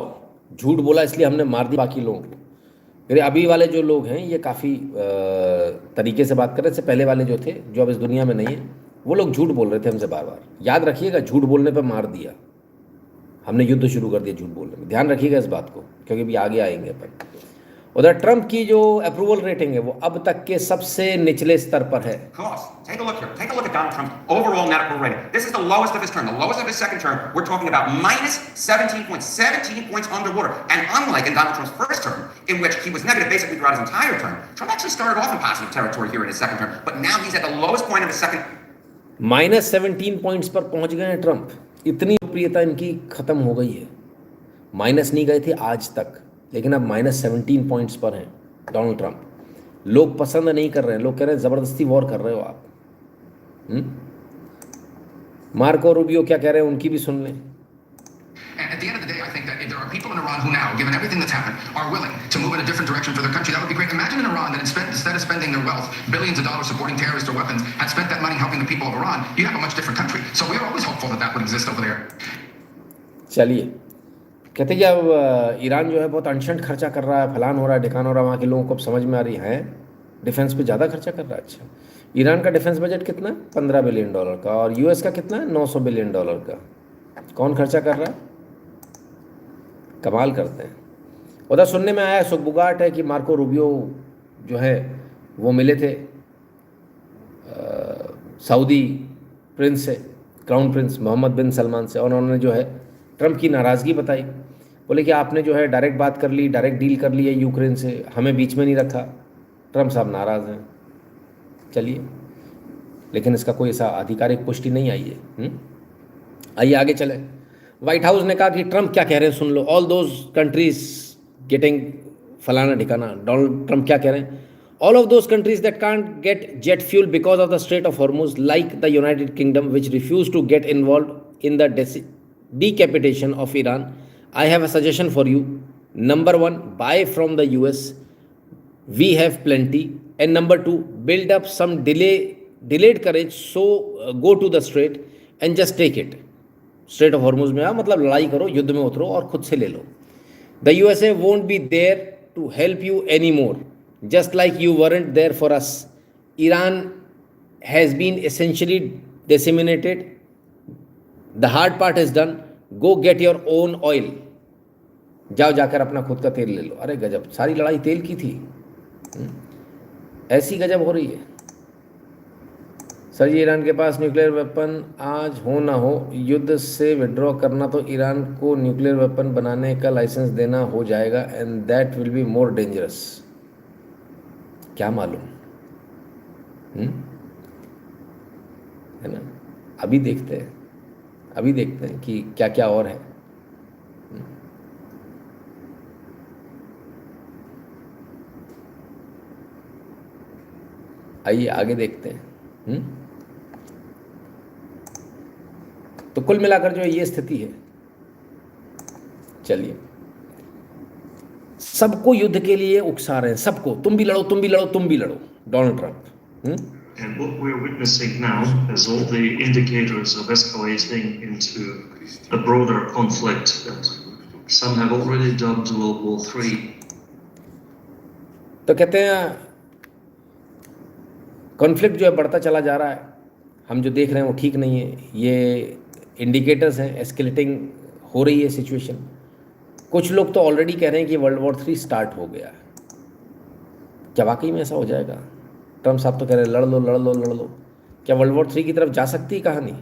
झूठ बोला इसलिए हमने मार दी बाकी लोगों को। फिर अभी वाले जो लोग हैं ये काफ़ी तरीके से बात कर रहे थे। पहले वाले जो थे, जो अब इस दुनिया में नहीं है, वो लोग झूठ बोल रहे थे हमसे बार बार। याद रखिएगा, झूठ बोलने पर मार दिया हमने, युद्ध शुरू कर दिया झूठ बोलने में। ध्यान रखिएगा इस बात को, क्योंकि भी आगे आएंगे अपन। उधर ट्रंप की जो अप्रूवल रेटिंग है वो अब तक के सबसे निचले स्तर पर है। Take a look here. Take a look at Donald Trump's overall net approval rating. This is the lowest of his term, the lowest of his second term. We're talking about minus 17 points, 17 points underwater. And unlike in Donald Trump's first term, in which he was negative basically throughout his entire term, Trump actually started off in positive territory here in his second term. But now he's at the lowest point of his second. minus 17 points पर पहुंच गए हैं Trump. इतनी लोकप्रियता इनकी खत्म हो गई है। माइनस नहीं गए थे आज तक, लेकिन अब minus 17 पॉइंट्स पर हैं डोनाल्ड ट्रंप। लोग पसंद नहीं कर रहे हैं, लोग कह रहे हैं ज़बरदस्ती वॉर कर रहे हो आप। मार्को रूबियो क्या कह रहे हैं उनकी भी सुन लें। At the end of the day, I think that if there are people in Iran who now, given everything that's happened, are willing to move in a different direction for their country, that would be great. Imagine in Iran that instead of spending their wealth, billions of dollars supporting terrorists or weapons, had spent that money helping the people of Iran, you'd have a much different country. So we are always hopeful that that would exist over there. चलिए, कहते कि अब Iran जो है बहुत ancient खर्चा कर रहा है, फलान हो रहा है, ढिकान हो रहा है, वहाँ के लोगों को अब समझ में आ रही है डिफेंस पे ज़्यादा खर्चा कर रहा है। अच्छा, ईरान का डिफेंस बजट कितना है? $15 बिलियन का, और यूएस का कितना है? $900 बिलियन का। कौन खर्चा कर रहा है? कमाल करते हैं। उधर सुनने में आया, सुगबुगाहट है कि मार्को रूबियो जो है वो मिले थे सऊदी प्रिंस से, क्राउन प्रिंस मोहम्मद बिन सलमान से, और उन्होंने जो है ट्रंप की नाराज़गी बताई। बोले कि आपने जो है डायरेक्ट बात कर ली, डायरेक्ट डील कर ली है यूक्रेन से, हमें बीच में नहीं रखा। ट्रम्प साहब नाराज़ हैं। चलिए, लेकिन इसका कोई ऐसा आधिकारिक पुष्टि नहीं आई है। आइए आगे चले। व्हाइट हाउस ने कहा कि ट्रम्प क्या कह रहे हैं सुन लो। ऑल दोज कंट्रीज गेटिंग फलाना ठिकाना। डोनाल्ड ट्रम्प क्या कह रहे हैं? All of those countries that can't get jet fuel because of the Strait of Hormuz, like the United Kingdom which refuse to get involve in the decapitation of Iran, I have a suggestion for you. Number 1, buy from the US. We have plenty. And number 2, build up some delayed courage. So go to the strait and just take it. Strait of Hormuz में मतलब लड़ाई करो, युद्ध में उतरो और खुद से ले लो. The USA won't be there to help you anymore, just like you weren't there for us. Iran has been essentially disseminated. The hard part is done. Go get your own oil. जाओ जाकर अपना खुद का तेल ले लो। अरे गजब, सारी लड़ाई तेल की थी। ऐसी गजब हो रही है। सर जी, ईरान के पास न्यूक्लियर वेपन आज हो ना हो, युद्ध से विड्रॉ करना तो ईरान को न्यूक्लियर वेपन बनाने का लाइसेंस देना हो जाएगा, and that will be more dangerous. क्या मालूम, है ना? अभी देखते हैं कि क्या क्या और है। आइए आगे देखते हैं। तो कुल मिलाकर जो है ये स्थिति है। चलिए, सबको युद्ध के लिए उकसा रहे हैं, सबको, तुम भी लड़ो, तुम भी लड़ो, तुम भी लड़ो। Donald Trump. And what we're witnessing now is all the indicators of escalating into a broader conflict that some have already dubbed World War III. तो कहते हैं कॉन्फ्लिक्ट जो है बढ़ता चला जा रहा है। हम जो देख रहे हैं वो ठीक नहीं है। ये इंडिकेटर्स हैं, एस्केलेटिंग हो रही है सिचुएशन। कुछ लोग तो ऑलरेडी कह रहे हैं कि वर्ल्ड वॉर 3 स्टार्ट हो गया। क्या वाकई में ऐसा हो जाएगा? ट्रम्प साहब तो कह रहे हैं लड़ लो लड़ लो लड़ लो। क्या वर्ल्ड वॉर 3 की तरफ जा सकती है कहानी?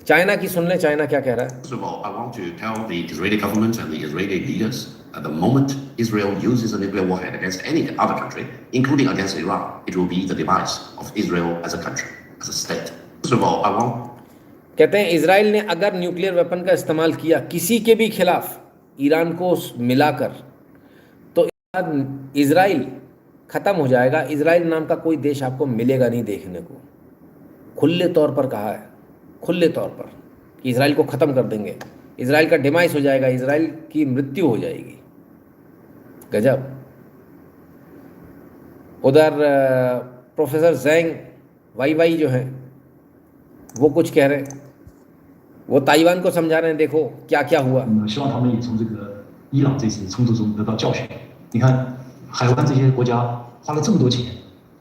चाइना की सुन ले, चाइना क्या कह रहा है। First of all, I want to tell the Israeli government and the Israeli leaders at the moment Israel uses a nuclear warhead against any other country, including against Iran, it will be the demise of Israel as a country, as a state. First of all, I want कहते हैं Israel ने अगर nuclear weapon का इस्तेमाल किया किसी के भी खिलाफ, ईरान को मिलाकर, तो इजराइल ख़त्म हो जाएगा। इजराइल नाम का कोई देश आपको मिलेगा नहीं देखने को। खुले तौर पर कहा है, खुले तौर पर, कि इजराइल को ख़त्म कर देंगे, इजराइल का डिमाइस हो जाएगा, इजराइल की मृत्यु हो जाएगी। गजब। उधर प्रोफेसर जैंग वाई जो हैं वो कुछ कह रहे हैं, वो ताइवान को समझा रहे हैं, देखो क्या क्या हुआ। 希望他们也从这个伊朗这次冲突中得到教训。你看，海湾这些国家花了这么多钱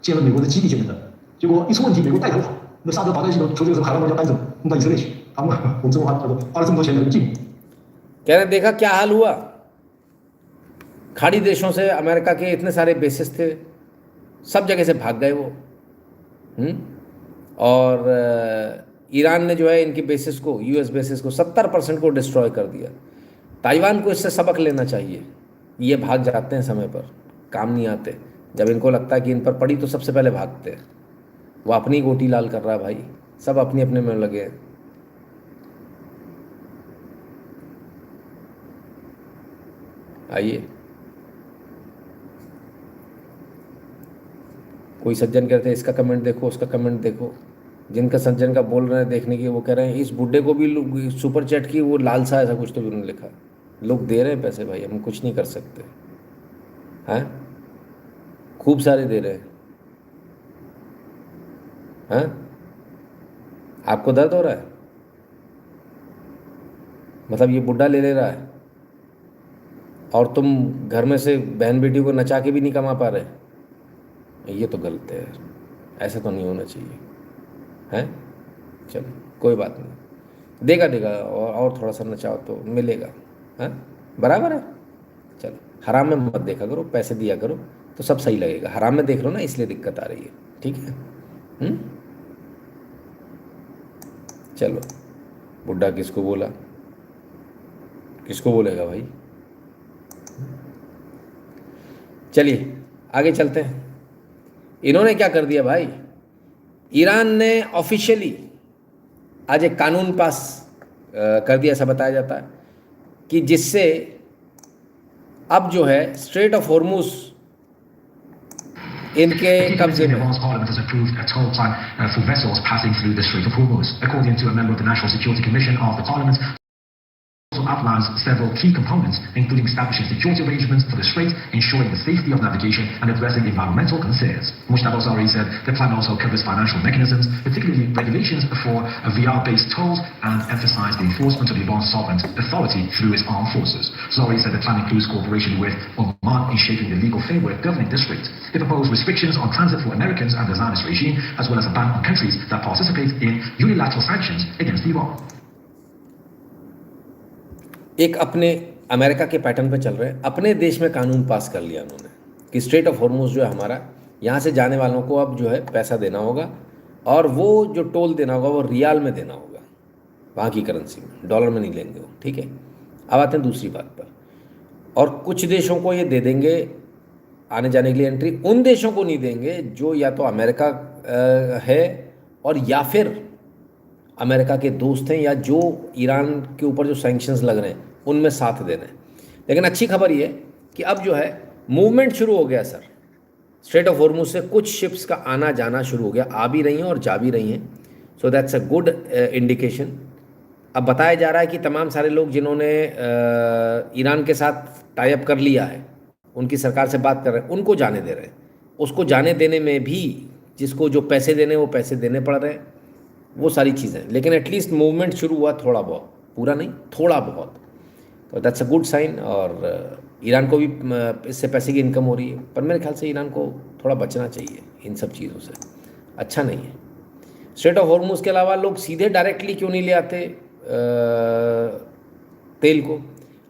建了美国的基地，建的，结果一出问题，美国带头跑，那沙特导弹系统求这个时候海湾国家搬走，弄到以色列去。他们我们中国花了这么多钱的进。कह रहे देखा क्या हाल हुआ। खाड़ी देशों से अमेरिका के इतने सारे बेसिस थे, सब जगह से भाग गए वो। और ईरान ने जो है इनकी बेसिस को, यूएस बेसिस को 70% को डिस्ट्रॉय कर दिया। ताइवान को इससे सबक लेना चाहिए। ये भाग जाते हैं समय पर, काम नहीं आते। जब इनको लगता है कि इन पर पड़ी तो सबसे पहले भागते हैं। वो अपनी गोटी लाल कर रहा है भाई, सब अपनी अपने में लगे हैं। आइए, कोई सज्जन कहते हैं इसका कमेंट देखो, उसका कमेंट देखो। जिनका सज्जन का बोल रहे हैं देखने की, वो कह रहे हैं इस बुड्ढे को भी सुपर चैट की वो लालसा, ऐसा कुछ तो भी उन्होंने लिखा। लोग दे रहे हैं पैसे भाई, हम कुछ नहीं कर सकते हैं, खूब सारे दे रहे हैं। आपको दर्द हो रहा है? मतलब ये बुड्ढा ले रहा है और तुम घर में से बहन बेटी को नचा के भी नहीं कमा पा रहे। ये तो गलत है यार, ऐसा तो नहीं होना चाहिए हैं। चलो कोई बात नहीं, देगा और थोड़ा सा नचाओ तो मिलेगा, हैं, बराबर है। चलो, हराम में मत देखा करो, पैसे दिया करो तो सब सही लगेगा। हराम में देख लो ना, इसलिए दिक्कत आ रही है। ठीक है। चलो, बुड्ढा किसको बोला, किसको बोलेगा भाई? चलिए आगे चलते हैं। इन्होंने क्या कर दिया भाई, ईरान ने ऑफिशियली आज एक कानून पास कर दिया, ऐसा बताया जाता है कि जिससे अब जो है स्ट्रेट ऑफ हॉर्मुज इनके कब्जे में। Iran's parliament has approved a toll plan for vessels passing through the Strait of Hormuz. According to a member of the National Security Commission of the parliament, also outlines several key components, including establishing security arrangements for the strait, ensuring the safety of navigation, and addressing environmental concerns. Mushtaba Azari said the plan also covers financial mechanisms, particularly regulations for VR-based tolls, and emphasized the enforcement of Iran's sovereign authority through its armed forces. Azari said the plan includes cooperation with Oman in shaping the legal framework governing the strait. It proposed restrictions on transit for Americans and the Zionist regime, as well as a ban on countries that participate in unilateral sanctions against Iran. एक अपने America के pattern पे चल रहे हैं, अपने देश में कानून पास कर लिया उन्होंने कि स्ट्रेट ऑफ हॉर्मुज जो है हमारा, यहाँ से जाने वालों को अब जो है पैसा देना होगा, और वो जो टोल देना होगा वो रियाल में देना होगा, वहाँ की करेंसी में, डॉलर में नहीं लेंगे वो, ठीक है। अब आते हैं दूसरी बात पर, और कुछ देशों को ये दे देंगे आने जाने के लिए एंट्री, उन देशों को नहीं देंगे जो या तो अमेरिका है और या फिर अमेरिका के दोस्त हैं, या जो ईरान के ऊपर जो सैंक्शंस लग रहे हैं उनमें साथ दे रहे हैं। लेकिन अच्छी खबर ये है कि अब जो है मूवमेंट शुरू हो गया सर, स्ट्रेट ऑफ हॉर्मुज से कुछ शिप्स का आना जाना शुरू हो गया, आ भी रही हैं और जा भी रही हैं, so that's a good indication. अब बताया जा रहा है कि तमाम सारे लोग जिन्होंने ईरान के साथ टाई अप कर लिया है, उनकी सरकार से बात कर रहे हैं, उनको जाने दे रहे हैं। उसको जाने देने में भी जिसको जो पैसे देने वो पैसे देने पड़ रहे हैं, वो सारी चीज़ें, लेकिन एटलीस्ट मूवमेंट शुरू हुआ थोड़ा बहुत, पूरा नहीं थोड़ा बहुत, तो दैट्स अ गुड साइन। और ईरान को भी इससे पैसे की इनकम हो रही है, पर मेरे ख्याल से ईरान को थोड़ा बचना चाहिए इन सब चीज़ों से, अच्छा नहीं है। स्ट्रेट ऑफ हॉर्मुज के अलावा लोग सीधे डायरेक्टली क्यों नहीं ले आते तेल को,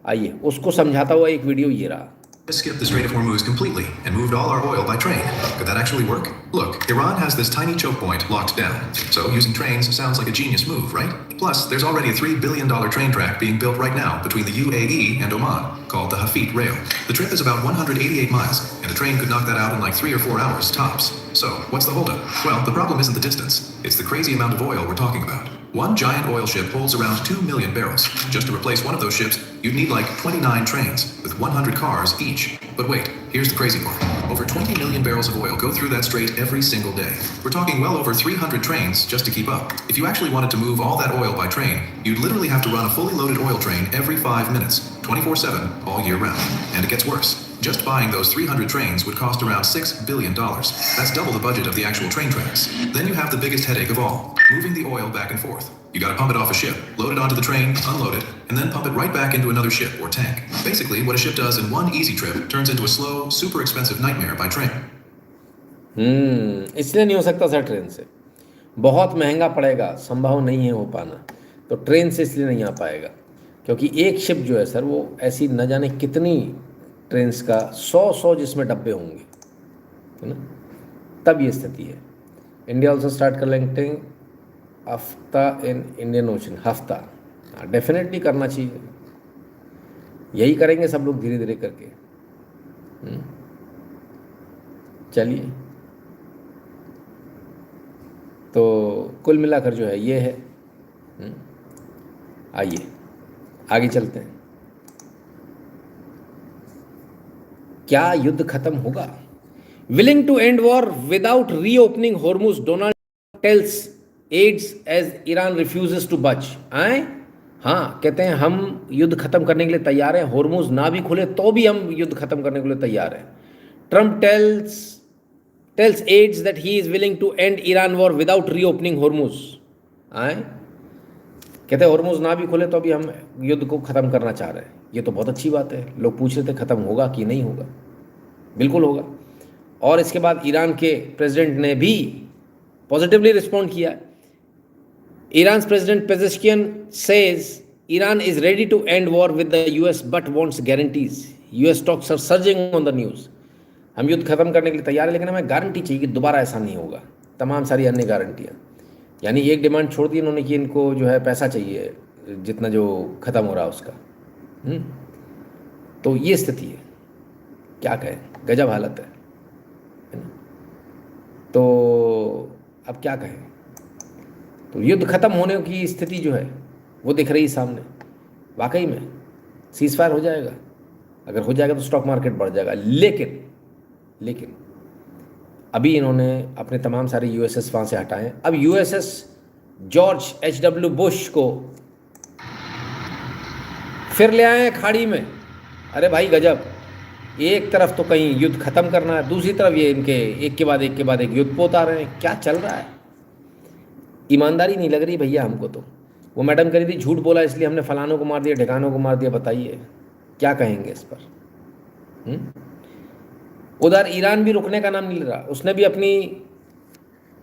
आइए उसको समझाता हुआ एक वीडियो ये रहा। Skipped the Strait of Hormuz completely and moved all our oil by train. Could that actually work? Look, Iran has this tiny choke point locked down, so using trains sounds like a genius move, right? Plus, there's already a $3 billion train track being built right now between the UAE and Oman, called the Hafid Rail. The trip is about 188 miles, and a train could knock that out in like 3 or 4 hours tops. So, what's the holdup? Well, the problem isn't the distance. It's the crazy amount of oil we're talking about. One giant oil ship holds around 2 million barrels. Just to replace one of those ships, you'd need like 29 trains with 100 cars each. But wait, here's the crazy part. Over 20 million barrels of oil go through that strait every single day. We're talking well over 300 trains just to keep up. If you actually wanted to move all that oil by train, you'd literally have to run a fully loaded oil train every 5 minutes, 24/7, all year round. And it gets worse. Just buying those 300 trains would cost around $6 billion. That's double the budget of the actual train tracks. Then you have the biggest headache of all, moving the oil back and forth. You gotta pump it off a ship, load it onto the train, unload it, and then pump it right back into another ship or tank. Basically, what a ship does in one easy trip turns into a slow, super expensive nightmare by train. इसलिए नहीं हो सकता sir train से, बहुत महंगा पड़ेगा, संभव नहीं है हो पाना, तो ट्रेन से इसलिए नहीं आ पाएगा, क्योंकि एक शिप जो है सर वो ऐसी न जाने कितनी ट्रेन्स का 100 जिसमें डब्बे होंगे, है ना, तब ये स्थिति है। इंडिया ऑल्सो स्टार्ट कलेक्टिंग हफ्ता इन इंडियन ओशन, हफ्ता डेफिनेटली करना चाहिए, यही करेंगे सब लोग धीरे धीरे करके। चलिए, तो कुल मिलाकर जो है ये है। आइए आगे चलते हैं। क्या युद्ध खत्म होगा? Willing to end war without reopening Hormuz, Donald tells aides as Iran refuses to budge. आए हाँ, कहते हैं हम युद्ध खत्म करने के लिए तैयार हैं, हॉर्मुज ना भी खुले तो भी हम युद्ध खत्म करने के लिए तैयार हैं। Trump tells aides that he is willing to end Iran war without reopening Hormuz. आए कहते हैं हॉर्मुज ना भी खुले तो भी हम युद्ध को ख़त्म करना चाह रहे हैं। ये तो बहुत अच्छी बात है। लोग पूछ रहे थे ख़त्म होगा कि नहीं होगा, बिल्कुल होगा। और इसके बाद ईरान के प्रेसिडेंट ने भी पॉजिटिवली रिस्पॉन्ड किया। Iran's President Pezeshkian says Iran is ready to end war with the US but wants guarantees. US stocks are surging on the news. हम युद्ध खत्म करने के लिए तैयार है, लेकिन हमें गारंटी चाहिए कि दोबारा ऐसा नहीं होगा। तमाम सारी अन्य गारंटियाँ, यानी एक डिमांड छोड़ दी इन्होंने कि इनको जो है पैसा चाहिए जितना जो ख़त्म हो रहा है उसका। तो ये स्थिति है। क्या कहें, गजब हालत है ना। तो अब क्या कहें, तो युद्ध खत्म होने की स्थिति जो है वो दिख रही सामने। वाकई में सीज फायर हो जाएगा, अगर हो जाएगा तो स्टॉक मार्केट बढ़ जाएगा। लेकिन अभी इन्होंने अपने तमाम सारे यूएसएस वहाँ से हटाए। अब यूएसएस जॉर्ज H.W. बुश को फिर ले आए हैं खाड़ी में। अरे भाई गजब, एक तरफ तो कहीं युद्ध खत्म करना है, दूसरी तरफ ये इनके एक के बाद एक युद्ध पोत आ रहे हैं। क्या चल रहा है, ईमानदारी नहीं लग रही भैया हमको। तो वो मैडम कह रही थी झूठ बोला इसलिए हमने फलानों को मार दिया, ठिकानों को मार दिया। बताइए क्या कहेंगे इस पर। उधर ईरान भी रुकने का नाम नहीं ले रहा, उसने भी अपनी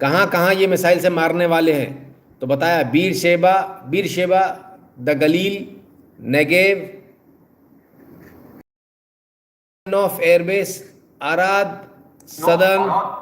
कहाँ कहाँ ये मिसाइल से मारने वाले हैं। तो बताया Beersheba, the Galilee, Negev, of airbase, Arad, southern,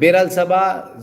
बेरल सबा,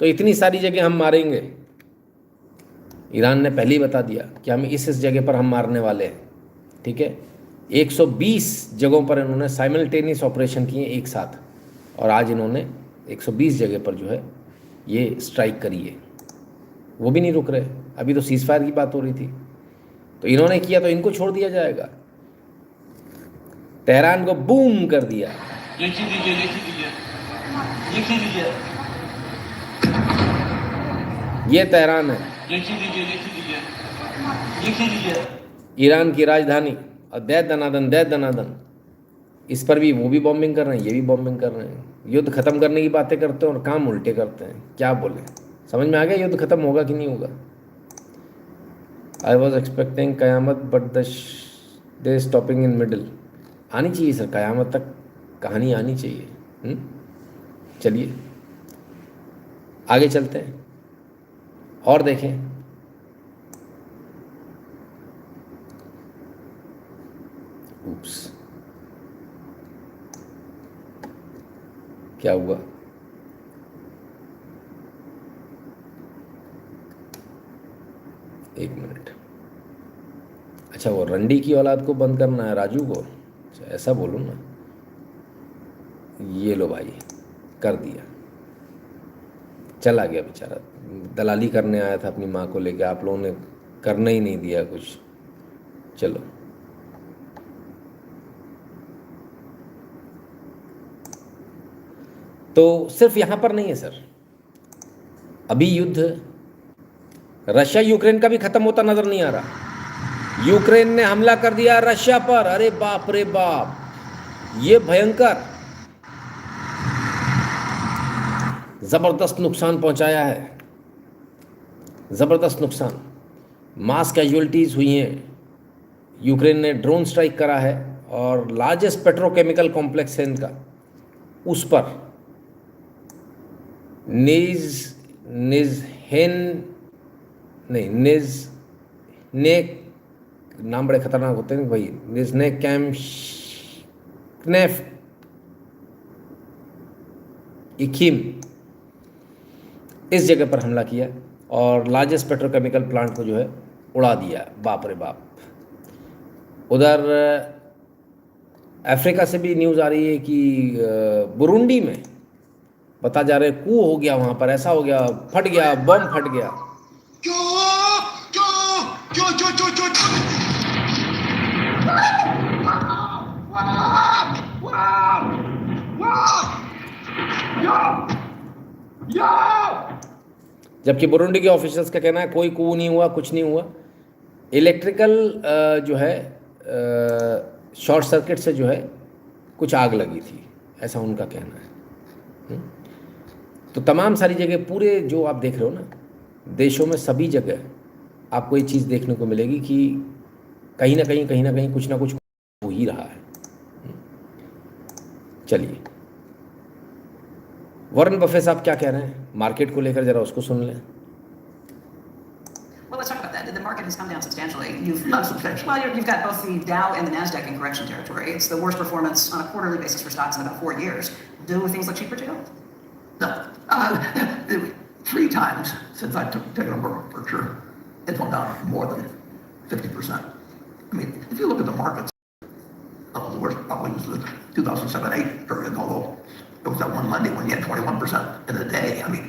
तो इतनी सारी जगह हम मारेंगे। ईरान ने पहले ही बता दिया कि हम इस जगह पर हम मारने वाले हैं। ठीक है, 120 जगहों पर इन्होंने साइमल्टेनियस ऑपरेशन किए एक साथ, और आज इन्होंने 120 जगह पर जो है ये स्ट्राइक करी है। वो भी नहीं रुक रहे। अभी तो सीज फायर की बात हो रही थी, तो इन्होंने किया तो इनको छोड़ दिया जाएगा। तेहरान को बूम कर दिया। ये तेहरान है, ईरान की राजधानी, और दे दनादन इस पर भी वो भी बॉम्बिंग कर रहे हैं, ये भी बॉम्बिंग कर रहे हैं। युद्ध खत्म करने की बातें करते हैं और काम उल्टे करते हैं। क्या बोले, समझ में आ गया युद्ध खत्म होगा कि नहीं होगा। I was expecting Qayamat but they stopping in middle. आनी चाहिए सर, कयामत तक कहानी आनी चाहिए। चलिए आगे चलते हैं और देखें। उप्स, क्या हुआ, एक मिनट। अच्छा, वो रंडी की औलाद को बंद करना है, राजू को। अच्छा, ऐसा बोलो ना। ये लो भाई, कर दिया, चला गया बेचारा। दलाली करने आया था अपनी माँ को लेके, आप लोगों ने करने ही नहीं दिया कुछ। चलो, तो सिर्फ यहाँ पर नहीं है सर, अभी युद्ध रशिया यूक्रेन का भी खत्म होता नजर नहीं आ रहा। यूक्रेन ने हमला कर दिया रशिया पर। अरे बाप रे बाप, ये भयंकर जबरदस्त नुकसान पहुंचाया है, जबरदस्त नुकसान। मास कैजुअलिटीज हुई हैं। यूक्रेन ने ड्रोन स्ट्राइक करा है और लार्जेस्ट पेट्रोकेमिकल कॉम्प्लेक्स है इनका, उस पर नाम बड़े खतरनाक होते हैं भाई, निजने कैम्प इखीम, इस जगह पर हमला किया और लार्जेस्ट पेट्रोकेमिकल प्लांट को जो है उड़ा दिया। बाप रे बाप। उधर अफ्रीका से भी न्यूज़ आ रही है कि बुरुंडी में बता जा रहे कू हो गया, वहाँ पर ऐसा हो गया, फट गया, बम फट गया। जबकि बुरुंडी के ऑफिसर्स का कहना है कोई कू नहीं हुआ, कुछ नहीं हुआ। इलेक्ट्रिकल जो है शॉर्ट सर्किट से जो है कुछ आग लगी थी, ऐसा उनका कहना है। तो तमाम सारी जगह, पूरे जो आप देख रहे हो ना देशों में, सभी जगह आपको ये चीज़ देखने को मिलेगी कि कहीं ना कहीं कुछ ना कुछ हो ही रहा है। चलिए, वॉरेन बफेट साहब क्या कह रहे हैं मार्केट को लेकर, जरा उसको सुन लें। market has come down substantially. You've Not substantially. Well, you've got both the Dow and the Nasdaq in correction territory. It's the worst performance on a quarterly basis for stocks in about 4 years. Do things look cheaper to you? No. 3 times since I taken over Berkshire, it's gone down more than 50%. I mean, if you look at the markets, the worst probably was the 2007-8 period, although it was that one Monday when you had 21% in a day. I mean,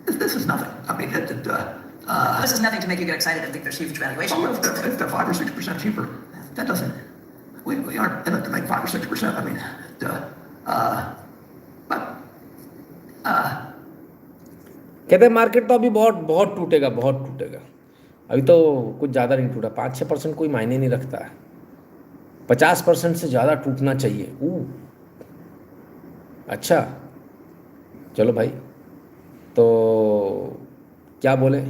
this is nothing. I mean, This is nothing to make you get excited and think there's huge valuation. well, if they're 5 or 6% cheaper, that doesn't, we aren't in it to make 5 or 6%. I mean, but, कहते हैं market तो अभी बहुत बहुत टूटेगा, बहुत टूटेगा। अभी तो कुछ ज़्यादा नहीं टूटा, 5-6% कोई मायने नहीं रखता है, 50% से ज़्यादा टूटना चाहिए। अच्छा चलो भाई, तो क्या बोले,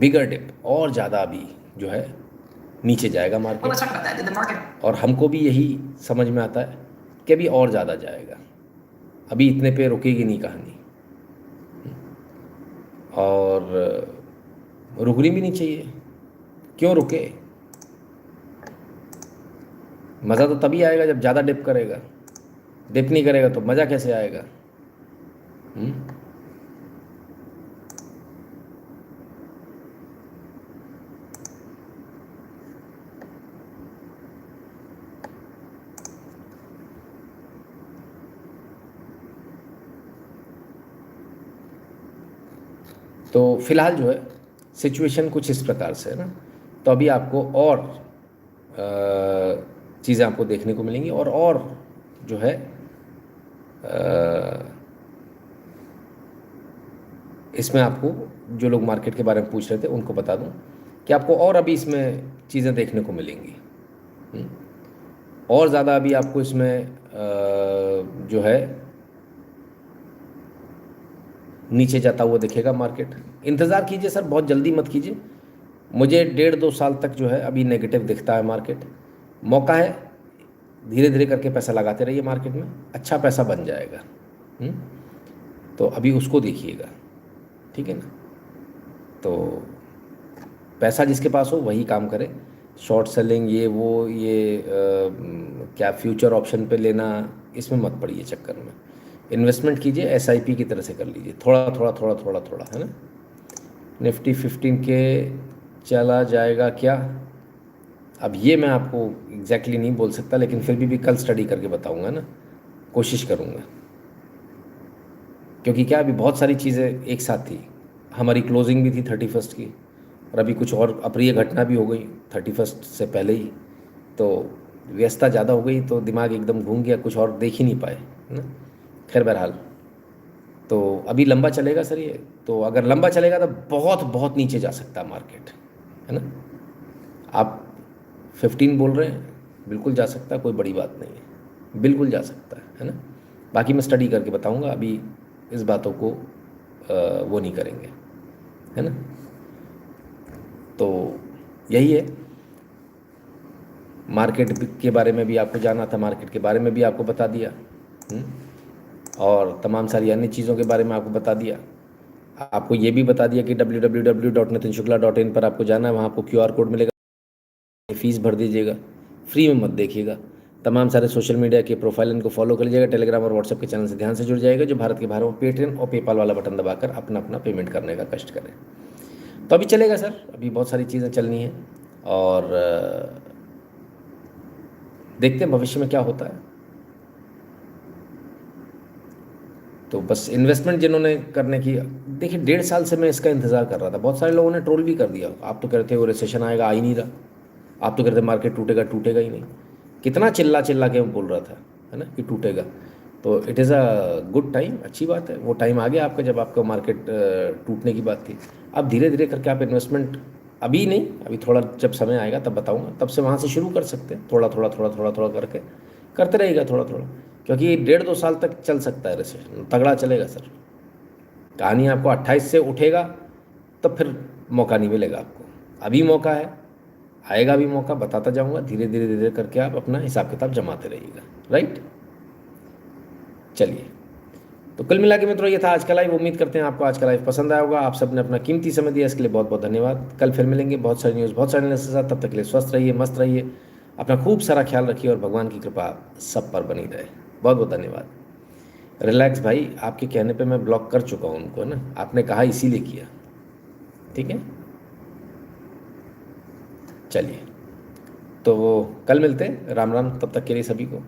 बिगर डिप और ज़्यादा अभी जो है नीचे जाएगा Well, let's market, talk about that. Did the market और हमको भी यही समझ में आता है कि अभी और ज़्यादा जाएगा, अभी इतने पे रुकेगी नहीं कहानी, और रुकनी भी नहीं चाहिए। क्यों रुके? मज़ा तो तभी आएगा जब ज़्यादा डिप करेगा, डिप नहीं करेगा तो मज़ा कैसे आएगा? तो फिलहाल जो है सिचुएशन कुछ इस प्रकार से है ना, तो अभी आपको और चीज़ें आपको देखने को मिलेंगी, और जो है इसमें आपको जो लोग मार्केट के बारे में पूछ रहे थे उनको बता दूं कि आपको और अभी इसमें चीज़ें देखने को मिलेंगी, और ज़्यादा अभी आपको इसमें जो है नीचे जाता हुआ दिखेगा मार्केट। इंतज़ार कीजिए सर, बहुत जल्दी मत कीजिए। मुझे 1.5-2 साल तक जो है अभी नेगेटिव दिखता है मार्केट। मौका है, धीरे धीरे करके पैसा लगाते रहिए मार्केट में, अच्छा पैसा बन जाएगा। तो अभी उसको देखिएगा, ठीक है ना। तो पैसा जिसके पास हो वही काम करे, शॉर्ट सेलिंग ये वो ये क्या फ्यूचर ऑप्शन पे लेना, इसमें मत पड़िए चक्कर में। इन्वेस्टमेंट कीजिए, एसआईपी की तरह से कर लीजिए, थोड़ा थोड़ा, है ना। निफ्टी 15 के चला जाएगा क्या? अब ये मैं आपको एग्जैक्टली नहीं बोल सकता, लेकिन फिर भी कल स्टडी करके बताऊंगा ना, कोशिश करूंगा, क्योंकि क्या अभी बहुत सारी चीज़ें एक साथ थी। हमारी क्लोजिंग भी थी 31 की, और अभी कुछ और अप्रिय घटना भी हो गई 31 से पहले ही, तो व्यस्तता ज़्यादा हो गई, तो दिमाग एकदम घूम गया, कुछ और देख ही नहीं पाए, है ना। खैर बहरहाल, तो अभी लंबा चलेगा सर ये, तो अगर लंबा चलेगा तो बहुत बहुत नीचे जा सकता है मार्केट, है ना। आप 15 बोल रहे हैं, बिल्कुल जा सकता है, कोई बड़ी बात नहीं है, बिल्कुल जा सकता है ना। बाकी मैं स्टडी करके बताऊंगा, अभी इस बातों को वो नहीं करेंगे, है ना। तो यही है, मार्केट के बारे में भी आपको जाना था, मार्केट के बारे में भी आपको बता दिया, और तमाम सारी अन्य चीज़ों के बारे में आपको बता दिया। आपको ये भी बता दिया कि www.nitinshukla.in पर आपको जाना है, वहाँ आपको QR कोड मिलेगा, फ़ीस भर दीजिएगा, फ्री में मत देखिएगा। तमाम सारे सोशल मीडिया के प्रोफाइल इनको फॉलो कर लीजिएगा, टेलीग्राम और व्हाट्सएप के चैनल से ध्यान से जुड़ जाएगा, जो भारत के बाहर हो पेटीएम और पेपाल वाला बटन दबाकर अपना अपना पेमेंट करने का कष्ट करें। तो अभी चलेगा सर, अभी बहुत सारी चीज़ें चलनी हैं, और देखते हैं भविष्य में क्या होता है। तो बस इन्वेस्टमेंट जिन्होंने करने की, देखिए 1.5 साल से मैं इसका इंतज़ार कर रहा था। बहुत सारे लोगों ने ट्रोल भी कर दिया, आप तो कहते हो रिसेशन आएगा, आ ही नहीं रहा, आप तो कहते मार्केट टूटेगा, टूटेगा ही नहीं। कितना चिल्ला के मैं बोल रहा था, है ना, कि टूटेगा। तो it is a good time, अच्छी बात है, वो टाइम आ गया आपका जब आपका मार्केट टूटने की बात थी। अब धीरे धीरे करके आप इन्वेस्टमेंट, अभी नहीं, अभी थोड़ा जब समय आएगा तब बताऊँगा, तब से वहाँ से शुरू कर सकते हैं, थोड़ा करके करते रहेगा, थोड़ा, क्योंकि 1.5-2 साल तक चल सकता है रिसेशन, तगड़ा चलेगा सर। कहानी आपको 28 से उठेगा तो फिर मौका नहीं मिलेगा आपको, अभी मौका है, आएगा भी मौका, बताता जाऊंगा, धीरे धीरे करके आप अपना हिसाब किताब जमाते रहिएगा, राइट। चलिए, तो कुल मिला के मित्रों ये था आज का लाइव। उम्मीद करते हैं आपको आज का लाइव पसंद आया होगा। आप सबने अपना कीमती समय दिया, इसके लिए बहुत बहुत धन्यवाद। कल फिर मिलेंगे बहुत सारी न्यूज़, बहुत सारे एनालिसिस के साथ। तब तक के लिए स्वस्थ रहिए, मस्त रहिए, अपना खूब सारा ख्याल रखिए और भगवान की कृपा सब पर बनी रहे। बहुत बहुत धन्यवाद। रिलैक्स भाई, आपके कहने पे मैं ब्लॉक कर चुका हूँ उनको ना, आपने कहा इसीलिए किया, ठीक है। चलिए तो वो कल मिलते हैं। राम राम, तब तक के लिए सभी को।